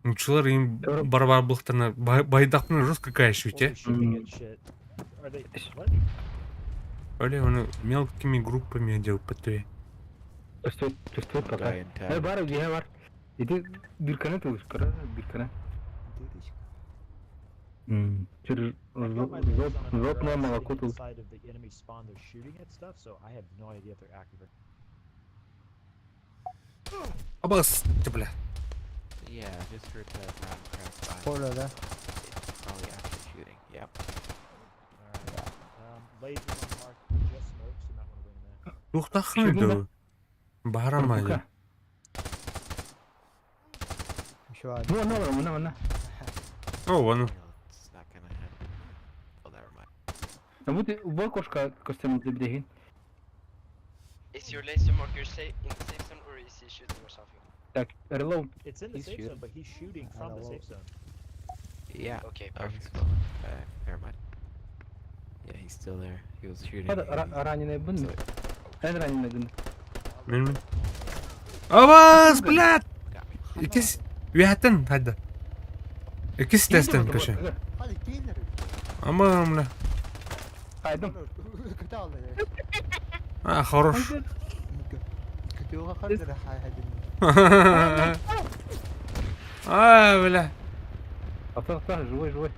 Нучылар им барбар былықтарына байдақпен жестко кайшует, Well, they're shooting at shit. Are they? What? Öyle onu мелкими группами делают потом. Üstü pata. Her var bir var. Itu bir kana tuh sekarang bir kana. Jadi rot nama aku tuh. Side of the enemy spawn, they're shooting at stuff, so I have no idea if they're active or. Abas, coba. Yeah, just heard that cross by. Orada. It's probably actually shooting. Yep. Alright. Lasers on mark, just smokes, you might want to bring them in. Tuh tak mıydı? Baharam aja. Şu an. Mana. Oh, onu. It's not gonna happen. Oh, never mind. Namun bu koşka kostüm debidehin. Is your laser marker in the safe zone or is he shooting or something? Tak, reload. It's in the He's safe shooting. zone, but he's shooting from the safe zone. Yeah. Okay, Oh, perfect. he's still. Never mind. Yeah, he's still there. He was shooting. Hadi раненый bun. So En раненый bun. Benim. Abas, блядь! got me. İkisi üyetten hadi. İkisi testten kaşı. Hadi gelir. Aman la. Kaydım. Kötü aldı. Ha, хорош. Тюга хадыр хайдым. А, бля. Ата, живой.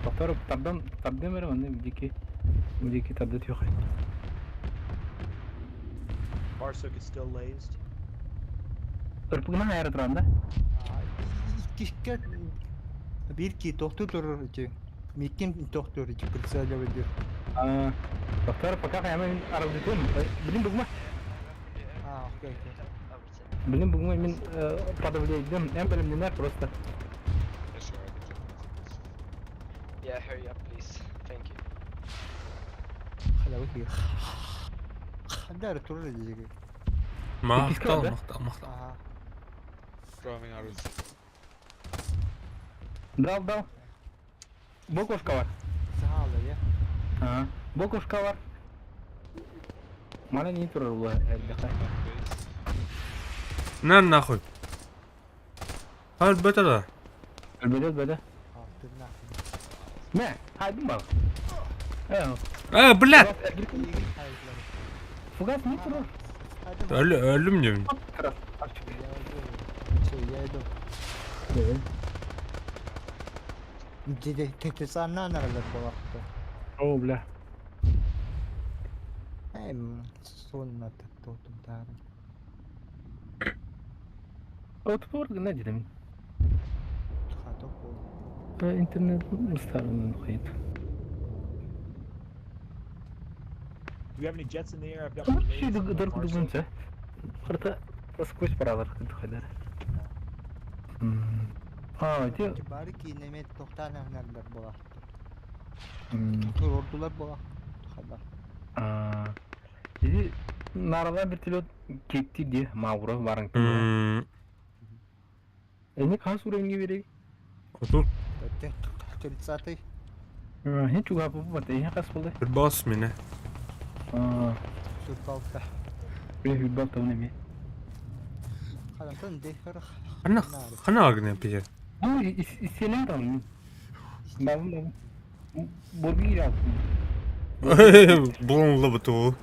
Повторю, табдан берем, они дикий табда тюхай. Barsuk is still lazed. Ырпыгынан айры тұрғанда? Кишке bir ki doktor durur ki. Mikin doktor ki kırsaca verir. Повторю, пока hemen arabadayım. Bilin bugma. Okey. Bilin bugma min подавляю идем. En bölümler просто. Yeah, sure, I can jump into this. Yeah, hurry up, please. Thank you. Hala bakıyor. Hadi durur diyecek. Мақтал. Driving out of Дал. Бокушка var. Sağ ol ya. Бокушка var. Mana не тұрыр бұл base. На нахуй. Албетте да. Әлбәді. Ne? Haydi bak. Блядь. Фугас не тұрыр. Öldüm diyorum. Teklisanlar nereler bu vakti? О, бля. Hem sonuna tuttum tarih. Вот форг не дедем. Çıkardık bu. Интернет старый ходит. Do you have any jets in the air? I've got Şey grenades on dur Barsuk. dugунча. Харта сквозь паралар ходит. Те. Bari ki Nemet Toktan nereler bu vakti? Ordular bu vakti. Kadar. Jadi narada bir pilot gitti diye Mavro varın. Ne kas uğrayın gibi. Otur. Telsatı. Hiç juga bu batı. Kas buldu. Bir bas mı ne? Sürbalta. Bir bak da ne? Kalantan dekar. Хана агне пиже. Bu isyeler alın. Ben bu bir yaptım. Bulunlu bu tuğu.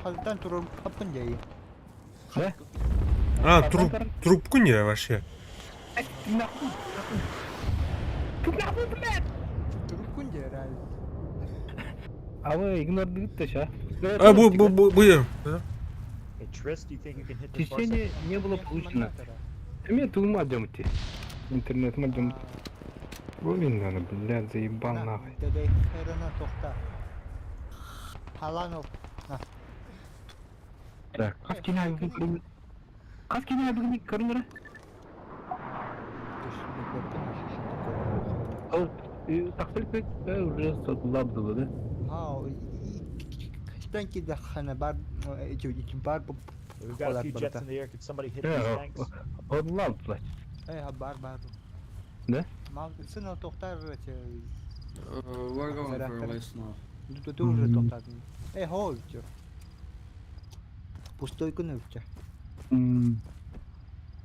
Saldan turun kapın yayı. А, трубку не вообще. Turun herhalde. Ama ignore gitti ya. Bu ya. Hey, Triss, do you think you can hit this Течение Barsuk? не было получено. Мне туму отдемте. Интернет отдемте. Блин, надо, блядь, заебал нахуй. Dede Ferana Tokta. Halanov. Да. Kaç kere bugün karınlara? Takdir pek уже сотлабdı böyle. Ben ki de hani bar bar We've got a few jets in the air. Could somebody hit these tanks? Sotlabdılar. Bar. Ne? Mal sen o Toktar We're going for a waste now. Дуже Toktar. Hold you. Пустой кунувча.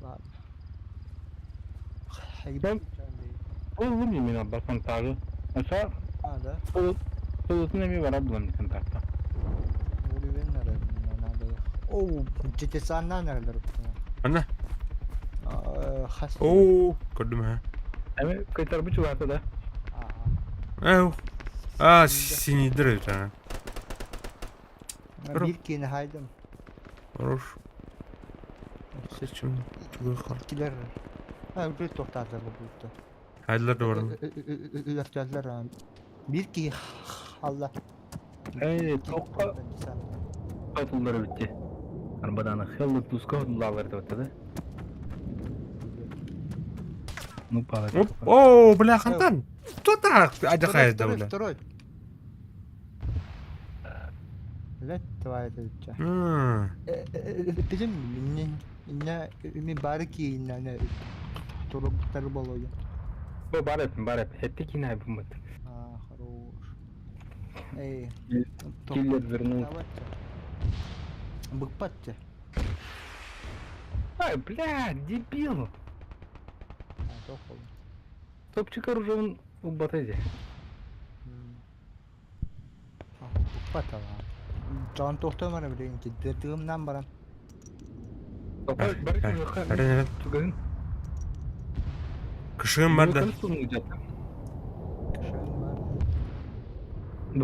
Ладно. Ben oğlum yemin abla kontağı. Aşağı Да. Solusuna mi var ablam kontakta. Uğur'un nerede? Oo, Cetesanlar nereler? Ana. Has. Oo, gördüm ha. Ama kaytar bu çuvalda da. Sinirdir bir tane. Bir kine haydım. Хорош. Seçim. Kiler. Bir Toktarlar bu buldu. Hayırlar da var mı? Üretkenler abi. Bir ki Allah. Tokta atılları bitti. Arabadan hızlı tuzka atılları da. Ну, палец. О, бля, Хантан. Кто так отдыхает, да, бля? Второй. Evet, tuvalet edeceğim. Bizim ne mübarek ne turupları bol oluyor. Bu baret. Hep yine yapmadı. Хорош. Ey. Killer vernu. Быкпатча. Ай, бля, дебил. Топчик оружия в батареи. Быкпатала. Can tohta bana bileyim ki dediğimden bana. Әрен. Кышын бар да.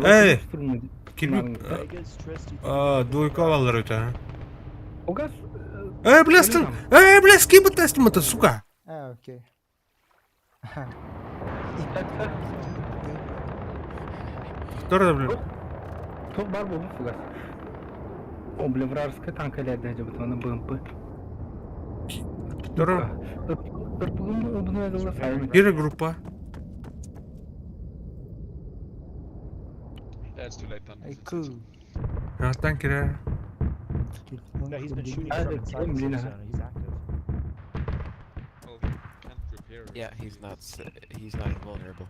Эй! Килбек. Двойка алалар өте. Огас. Бля, скибы тестим это, сука. Okey. Второй, бля. Top var bu Fugas. O bile vrarska tankelerden acaba bana bımpı. Второй. Bunu yazılı sayın. Первая группа. That's too late then. Hey, cool. Танкера. No, he's been shooting I from don't inside the blame safe you. zone. He's active. Well, he can't repair. Yeah, he's not invulnerable.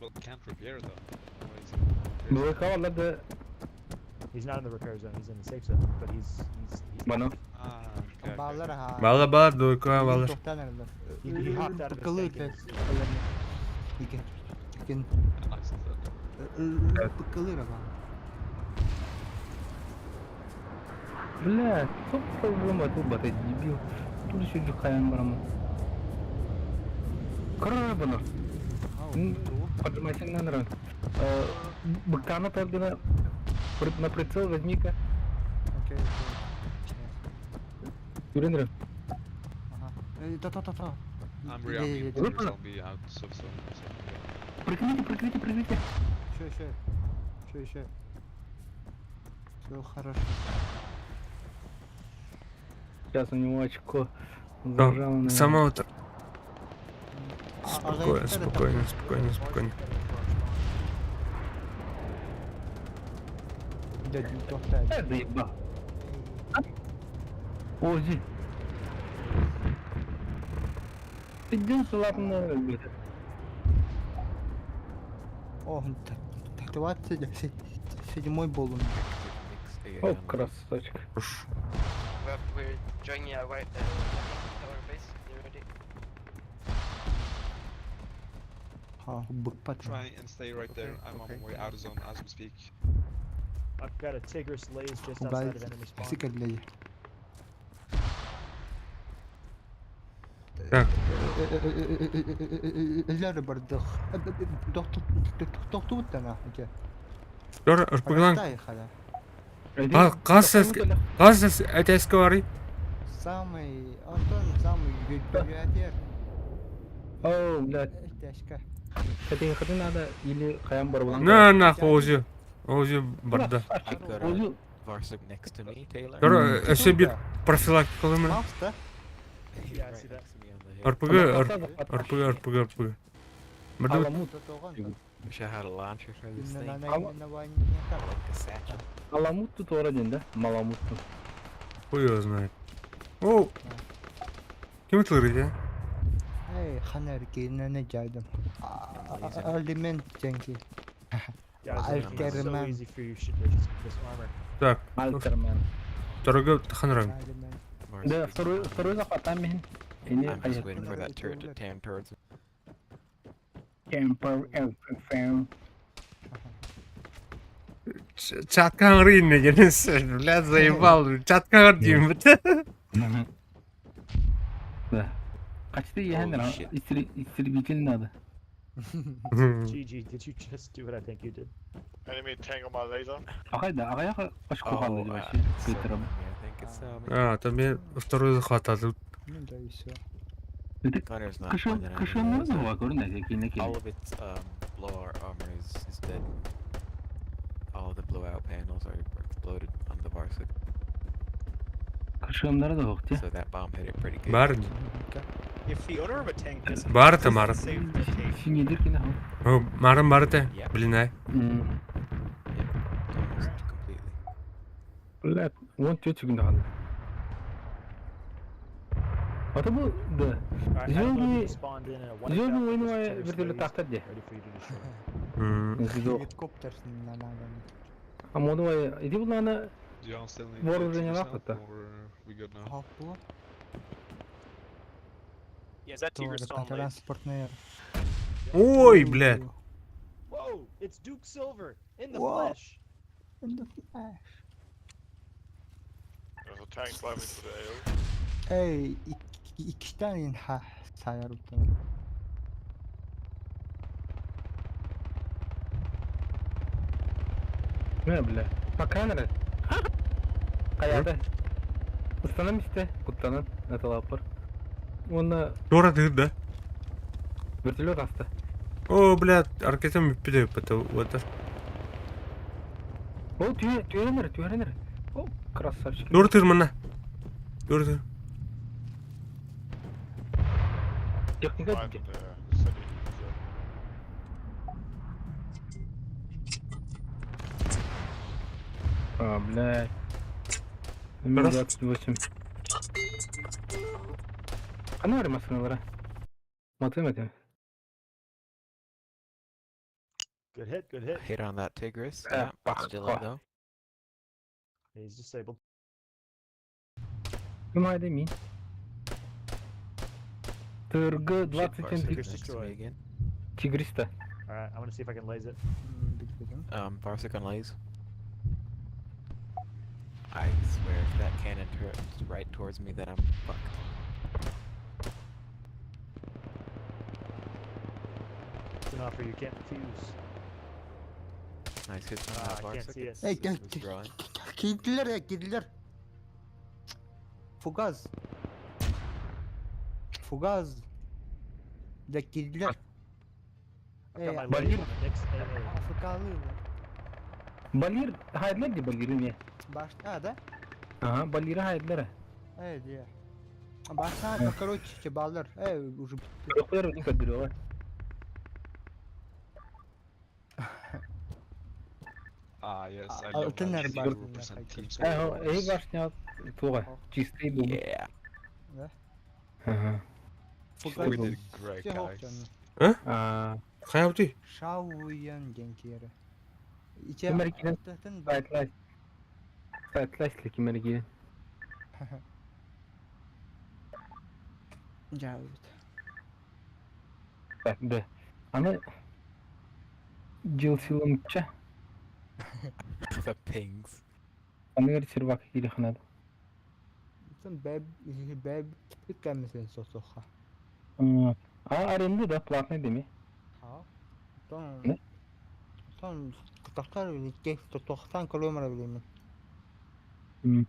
Well, can't repair though. Bu kavala da He's not in the repair zone. He's in the safe zone, but he's bana. Okay. Bağlar ha. Bağla, двойка bağlar. Tohta nerede? he hopped out of his Bıkılı tank. İkin. Bıkılı ama. Bla, çok problem var bu batı gibi. Tudo çocuk kayan var ama. Karar bana. Поднимайся на нран. Быка тогда на прицел возьми-ка. Okey. Юриндрин. Aha. Ta. I'm rearming the zombie out of zone. Прыгните. Шо. Все хорошо. Сейчас у него очко зажал на... Самого то. Спокойно. Спокойно. Дядя тоhta. Да еба. Ози. Идем слабно. О, тактиват седьмой болун. О, красавчик. We're joining our tower base. You ready? Ha, bık patron. Try and stay right there. I'm on my way out of zone as we speak. I've got a Tigris lays just Bu outside gayet of enemy spawn. eksik edilecek. Так. Eller bardık. Doktor tane. Okey. Второй, РПГлан. Дай хала. Газ это эскавари. Самый самый гюльпер. О, блядь. Тяжко. Хотя надо или хаям барбалан. На нахуй Ози барда. I've got a Varsuk next to me, Taylor. Второй, еще bir профилактика ламена. Маста. Yeah, I see that. РПГ. Барда. Аламут. Wish I had a launcher for this thing. Like A satchel. Аламут тут ороден, да? Маламут тут. Хуй его знает. О! Kim tıkırıyor? Hey, hanerki ne geldim. Aliment cenki. Guys, it's so Alkerman. easy for you to purchase this armor. Так, Альтермен. второй ханран. Да, второй захват там мин. I'm just waiting for that turret to tam towards me. Кемпер фэм. Чаткан ринne Денис, блядь, заебал. Чаткан дим. Да. Kaçtı yeğenler ha. İstirgicil adı. GG, did you just do what I think you did? Enemy tango my laser. Ағайда қаш Oh, қоғалды вообще. it's Питером. I think it's А, там я второй захват алды. Ну да и все. Gunner's not one that I Кышын know. var görün ne All of its blowout armor is dead. All of the blowout panels are exploded on the Varsuk, Kışınları da yok ya. so that bomb hit it pretty good. Бар. If the owner of a tank doesn't Бар тамар. save the tank, Sinyedir ki ne ha? О, марам барте. Блин, ай. Almost completely. Блядь, вон тетя günde kaldı. Hatta bu da. Alright, Güzel Hadley bir spawned in a güzel bir white oyunu out var with bir türlü Tigris tahta diye. ready for you to destroy. Siz o. Helikoptersin lan adam. Ama o da var. İdi bu lan Do y'all still need Var to oraya fix laf yourself, hatta. or we good now? Ha bu. yeah, is that Tigris Doğru still on kanka laser? sportuna yer. Ой, блядь. Whoa! Whoa! It's Duke Silver in the Whoa. flesh. In the flash. There's a tank climbing to the AO. Ey, iki tane sayar utanım. Ne bile? Bakar nerede? Kayada. Ustanım işte. Kutlanın. Natal yapar. Onu Дора да. вертолет hasta. О, блядь, аркетом пидаю, вот это. О, тüye nere? О, красавчик. Дора тырмана. Дора тыр. Техника Climb gitti. the city. А, блядь. Раз. 28. А ну армасыналара. Математика. Good hit, good hit. Hit on that Tigris. Yeah, Yeah, still up though. He's disabled. Думаю, мин. ТРГ Shit, 20 Barca Tigris next to destroyed. me again. Тигриста. Alright, I'm gonna see if I can laze it. Barsic on lays. I swear, if that cannon turns right towards me, then I'm fucked. It's an offer you can't refuse. Nice hit from Ah, that I can't Barsic. see it. Ey, It's withdrawing. Girdiler. Fugaz. De girdiler. I've got my but laze you- on the next AA. Afrikalıylar. Balir hayırlar di Balir'in ya. Başta da. Aha, Balir'e hayırlar. Evet ya. Başta короче балlar. Уже Yoklar öyle kadırıyorlar. Ah, yes, I А love ты, наверное, 0% team Ей башня туга. Чистый был. Yeah. Ага. We did great, guys. А, Хаявти. Шауян генкері. İçe Amerika'dan atlatın Сайтлайс Америки. Cavit. Так, да. Аны Джилсилымча. The pings. Аны гэр сервак или ханад. Sen beb tükkenmesin sosoha. Аренда да, платный деми. Ha. Ton. Ne? Ton tutaklar öyle keyif 90 kilometre bileyim. Ben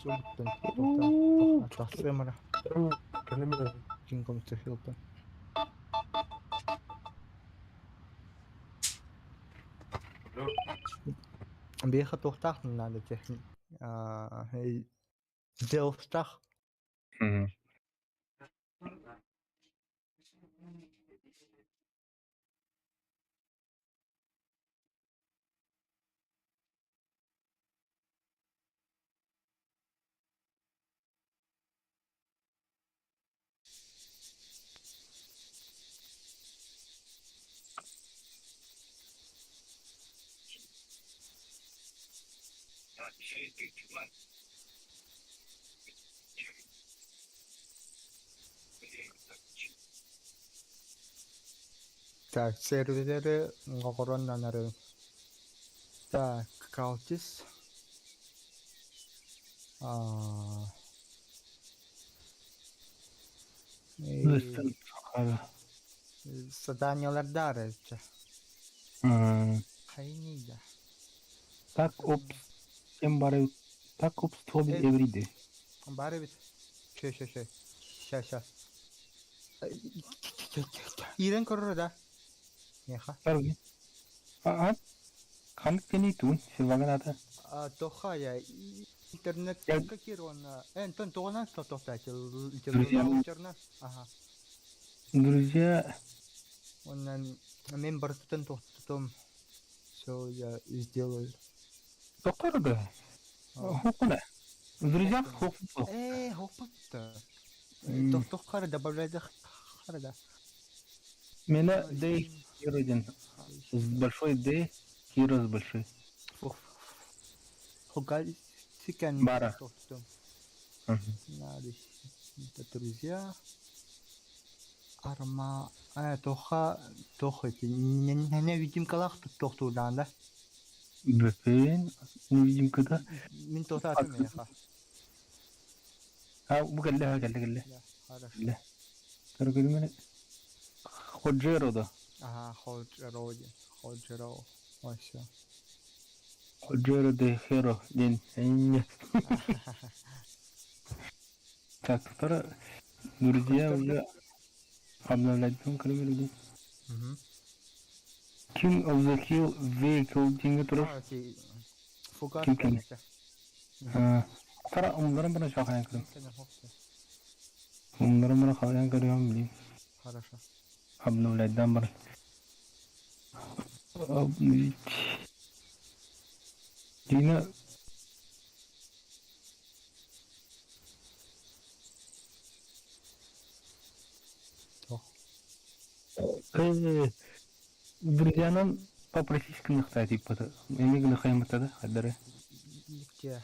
sultan tutaklar. Tasmara. Jinkom Hilton. بياخد توختاخ من على تحن هي زوفتاخ Так, сервері охороннанары. Так, Калтис. Заданияларда арайча. Хайнида. Так, опс. Чем бары. Так, опс, тоби everyday. Бары бит. Şey. Şa. İren korur da. Неха. Таруги. Ханк кени тун, силваганата. Тоха я интернет какирона. Антон тогана что Друзья. Ага. Друзья, Он мен бартын тохтом. Все я сделаю. доктор да. Хукуна. Друзья, хукуна. Хоппа. Тохтохара добавляет хара. Меня Дэй Хиродин. С большой Дэй, Хиро с большой. Хугаль сикан Бара. Надо. Это друзья. Арма, тоха, не видим калах тохту данда. Бөпен, невидимкада. Мин тота атым яха. Bu geldi. Хорошо. Geldi. Tarıklı mı? Hocero da. Ага, ходжеро. Вообще. Hocero de hero. Din. Так, вторая. Друзья уже обновлять кроме. King of the Hill Vehicle dinge terus. Окей. Фугас. Kim? Tara onların bana şaka yakarım. Onların bana şaka yakarım bileyim. Хорошо. Обновлять бар. Обновить. Дина. Друзьянам попросить кнахта типа. Эми гнахаем это хадары. Где?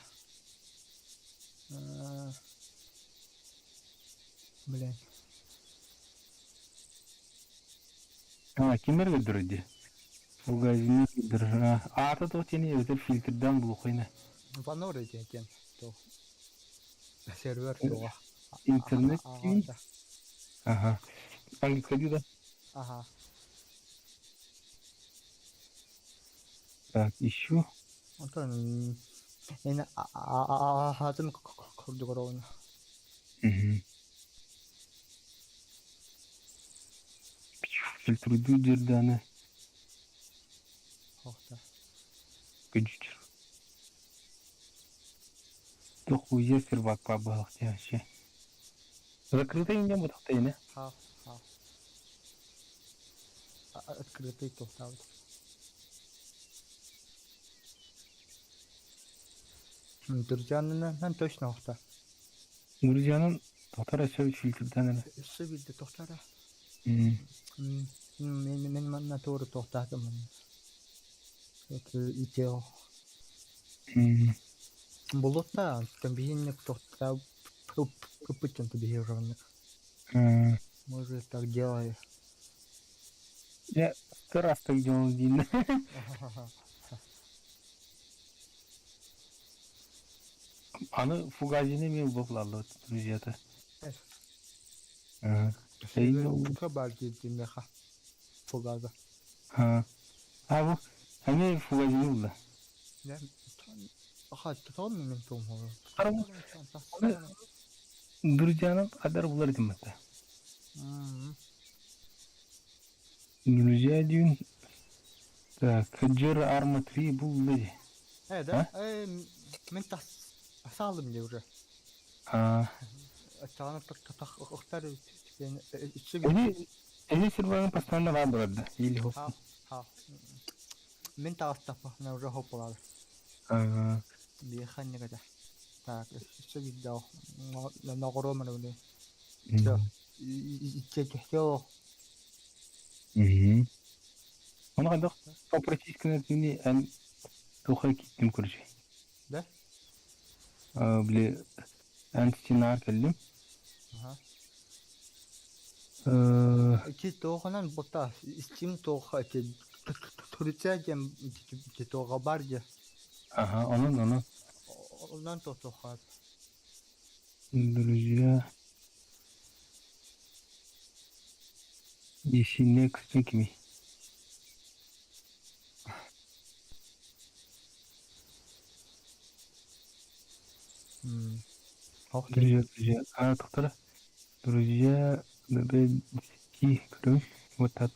Блин. Кимер гыдырды. Угазини гыдыр. Ата то тени өтөр фильтрден булукайна. Ваноры екен. То. Сервер то. Интернет. Ага. Английский да? Ага. Так, еще. Антон, я хатым курдугорон. Фильтруду жерданы. Охта. Күчүчүр. Тохуя сервак по балахте вообще. Закрытый не будет тайна. Ха. Открытый тохтал. Друзьянын точно охта. Друзьянын тохтара все фильтрден. Все видно тохтара. Мен на туру тохтатым. Это идеал. Болотта, комбинник тохта купить комбинированных. Может так делаю. Я сто раз так делал, Дина. Аны фугазини мен боплалды, друзья-то. Хабар димеха. Фугаза. Абу, они фугазини булды. Да. Аха, тон мен том. Друзьяны адар булар диммәтә. Друзья дин. Так, Хаджир Арма 3 булды. Да? Мен тас салым ли уже. Тана так октар Эни сервер постоянно вабрады. Или хоп. Мен тастапа на уже хопалар. Бихан негада. Так, все видео. На громадно были. Всё. Ичечё. Она когда попросить не ан тухай киттим көрче. Да? Бле антинар келдим. Ки тооханан бота истим тооха ке турицаген ки тоога бар же. Ага, онон. Ondan toha. Друзья. Если next me. Друзья. Доктор. Друзья, бебеки, крым. Вот так.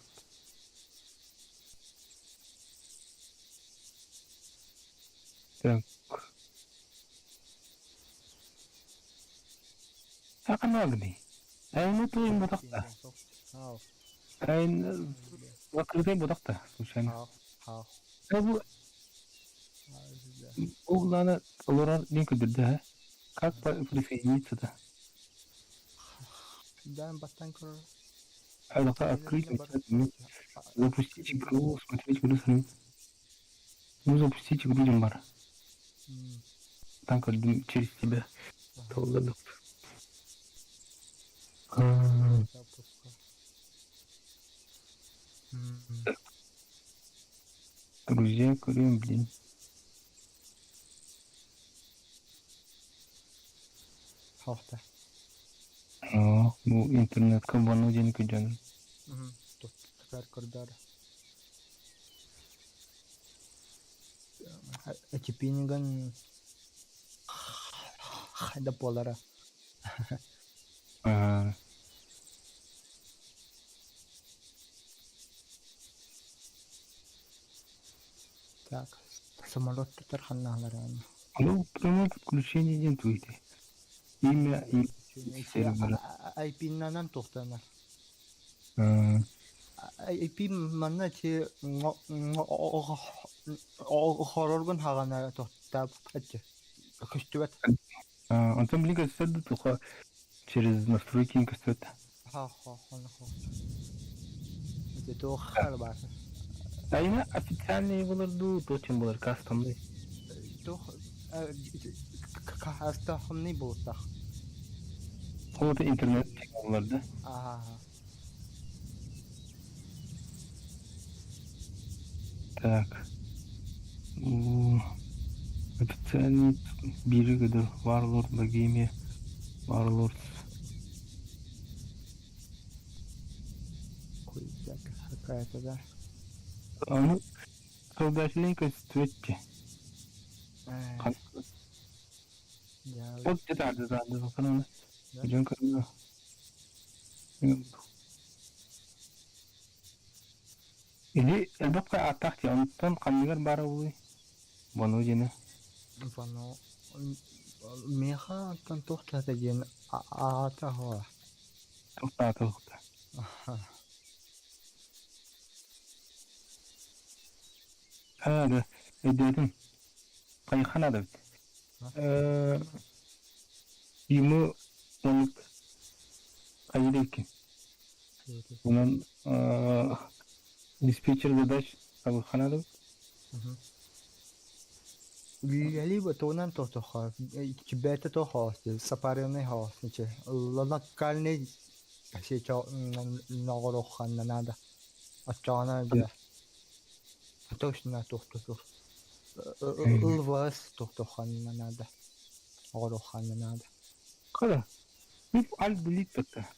Так. Аканагни. Айны той бодакта. Айны вакырдай бодакта. Случайно. Бу угланы олар не көдөрдө, как присоединиться-то? Да, батанка. Открыть, запустить игру, смотреть видео. Ну, запустить игру Димбара. Так вот через тебя. Друзья, Крым, блин. Хохта. Bu internet kabanı jeni köjön. Tukar kurdar. Echipinigan da polara. Так, самолет тарханаларан. Ну, прямое подключение не интуиты. Имя и сервера. IP-нанан тухтана. IP манна чи хороргон хагана тухтап атча. Көстүбат. Он там лига саду только через настройки не кастет. Ха. Это халба. Айна официальные буларду, точно булар кастомный. Тух кастомный бултах. Вот интернет буларда. Так. Официальный бири kadar Warlord Bohemia Warlord. Какая-то, да. Ну, солдатленька стветти. Вот это да, канал. Идем канал. Или это атаки, он там камнигар баровый. Бону жена. Бону меха там тухта деген ата хо. Тухта. Да, dedim. Kayıkhanada. Yımı onu kayıdayken. Bunun диспетчер задач кayıkhanada. Либо тонан то хо, чебета то хо, сапарный хо, че. Локальный сейчас нагорохан надо. Ачана да. Точно тухтур. Улвас тухтухан надо. Огорохан надо. Када? Фиф аль делит пата.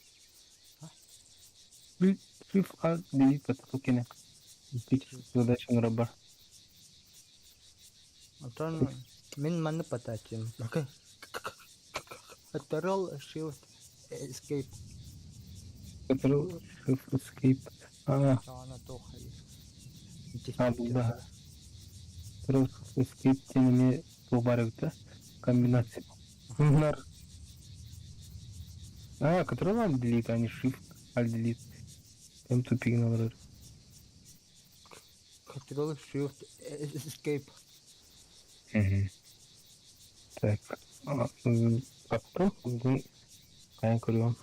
Фиф аль делит пата токене. Диспетчер задач нрабар. Антон, мен манны патачим. Окей. Control Shift Escape. Control Shift Escape. Чана тохай. Да. Control Shift Escape тенеме тубарыкта комбинация. Bunlar. Control Alt Delete, а не Shift Alt Delete. Там тупик надо. Control Shift Escape. Так. Потом мы кайын көргөн.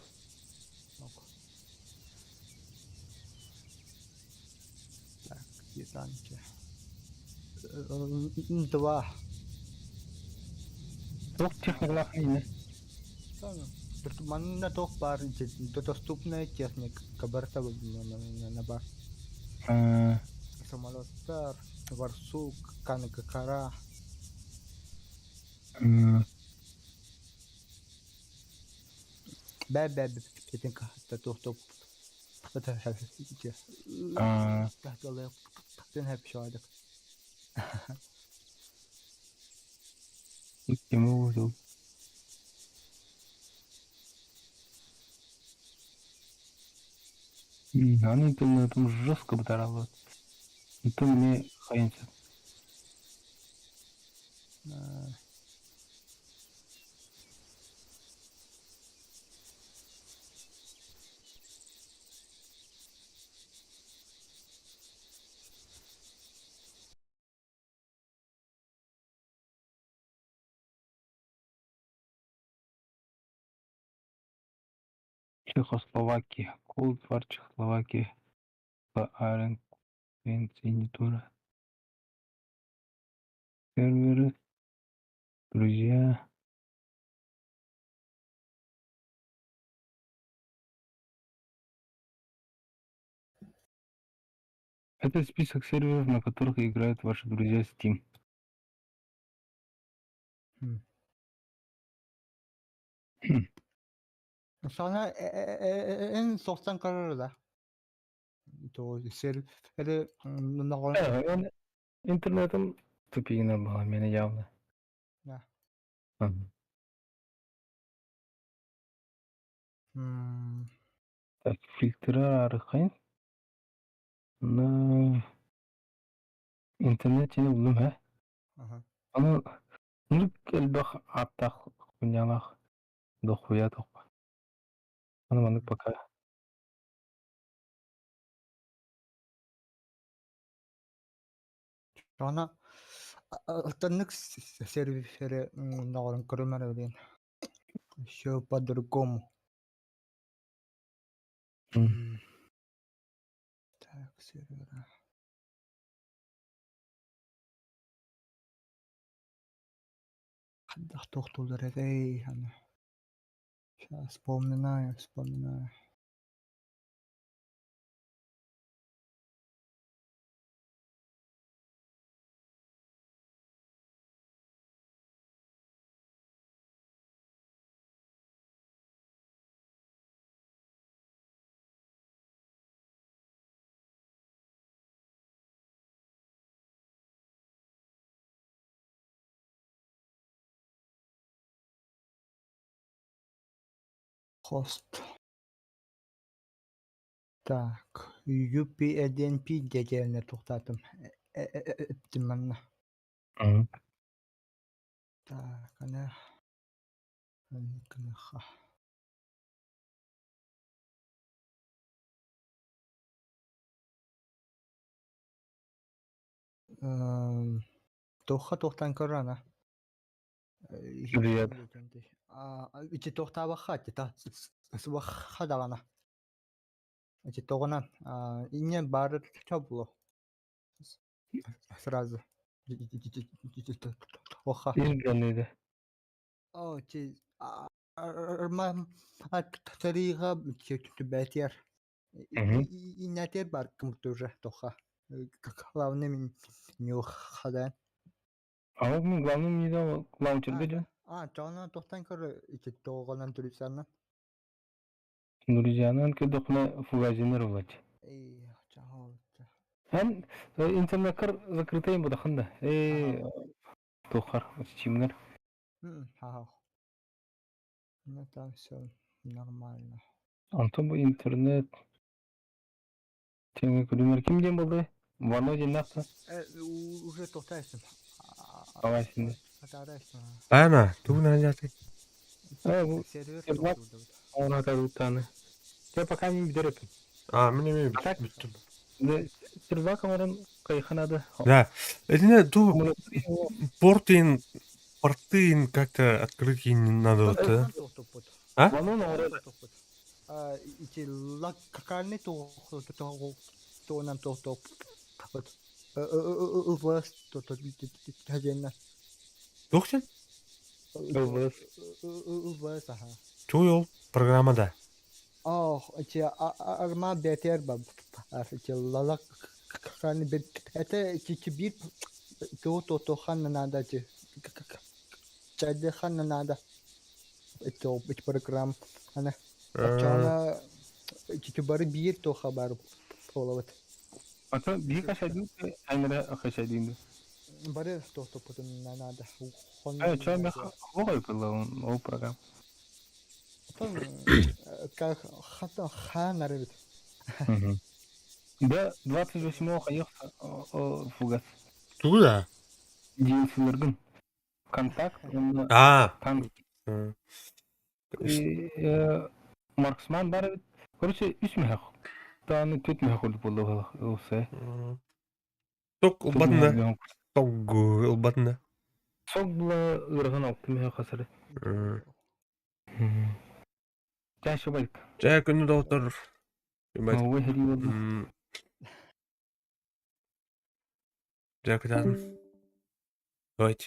Так, ятанча. Два. Тох техника не. Манна тох бар, доступная техника, кабарта на бар. Самолет-тар, барсук, канакакара. Бәбәб кетенка татух тата хәфите. Тахталай тен хәп шадык. Кем уже? Они там жестко батаралы. Это мне хаянся. Чехословакия, Cold War Чехословакия, Iron Континентура, серверы, друзья. Это список серверов, на которых играют ваши друзья Steam. Sana en soksan kararı da. То сервері нағолын. Интернетом тупигіне была меня явно. Да. Так, фильтра арқайын. Интернет жені бұлым, Аны нүк әлбақ аттақ күнялақ доқуя тоқпа. Аны манық пока. Sonra altınlık serveri nağolın kırılmalı ödeyin. Все по-другому. Так, сервера. Қандақ тоқтолдар ей, аны. Сейчас вспоминаю. Host. Так, UPnP дегеніне тоқтатым. Эптім манна. Так, ана. Аныкыныха. Тоқтан көрана. Привет. Ичи тоқтаба хати, та сыба хадалана. Ичи тоғынан. Инен бары чабыло. Сразу. Оха. Изгенлейді. О, чи... Арма... Тариға түбәтер. Инәтер бар кымты уже тоха. Главный мен не хадан. А мен главным не дал лаунчер беде. Жаңа тоқтан көрі ичи тоғынан түрісарна. Нуризианан ке доқна фугазинер болады. Ан интернеттер закрытый буде қанда. Тоқар, стимнер. Ну там все нормально. Антон bu интернет. Теңе күлімер кімден болды? Вано жинақта? Уже тоқтайсың. Давай şimdi. Ana, tú no ya te. Bu server ona da bir tane. Ya пока не giderim. Мне bitti. Ne server kameranın kayıkanadı. Да. Это ту порты как-то открыть не надо вот, да? А? İçi lak kakarne toğunan toğuk. Uvas tajenna. Тухтен? Uvas aha. Чуял программада. İçi arma beter bab. İçi lak kakarne bet. İçi bir toğuhan nadacı. Çaydıhan nada. İçi program. Ana. Çana çiçeği bir to haber olavat. Ata bir kaşadın Emre kaşadın. Bari to potun nada. Evet, çay o yapılan o program. Как хата ханарит. Да, 28-го ехал фугас. Туда? Динсилерген. Контакт. Там. Марксман бар. Короче, 3 мехак. Таны 4 мехак болды осы. Ток ылбатында. Ток ылбатында. Сол бұла ырған 6 мехак қасыры. Жа шыбайдық. Жа күні доғытыр. Ой, хәри болды. Жа күтәдім. Давайте.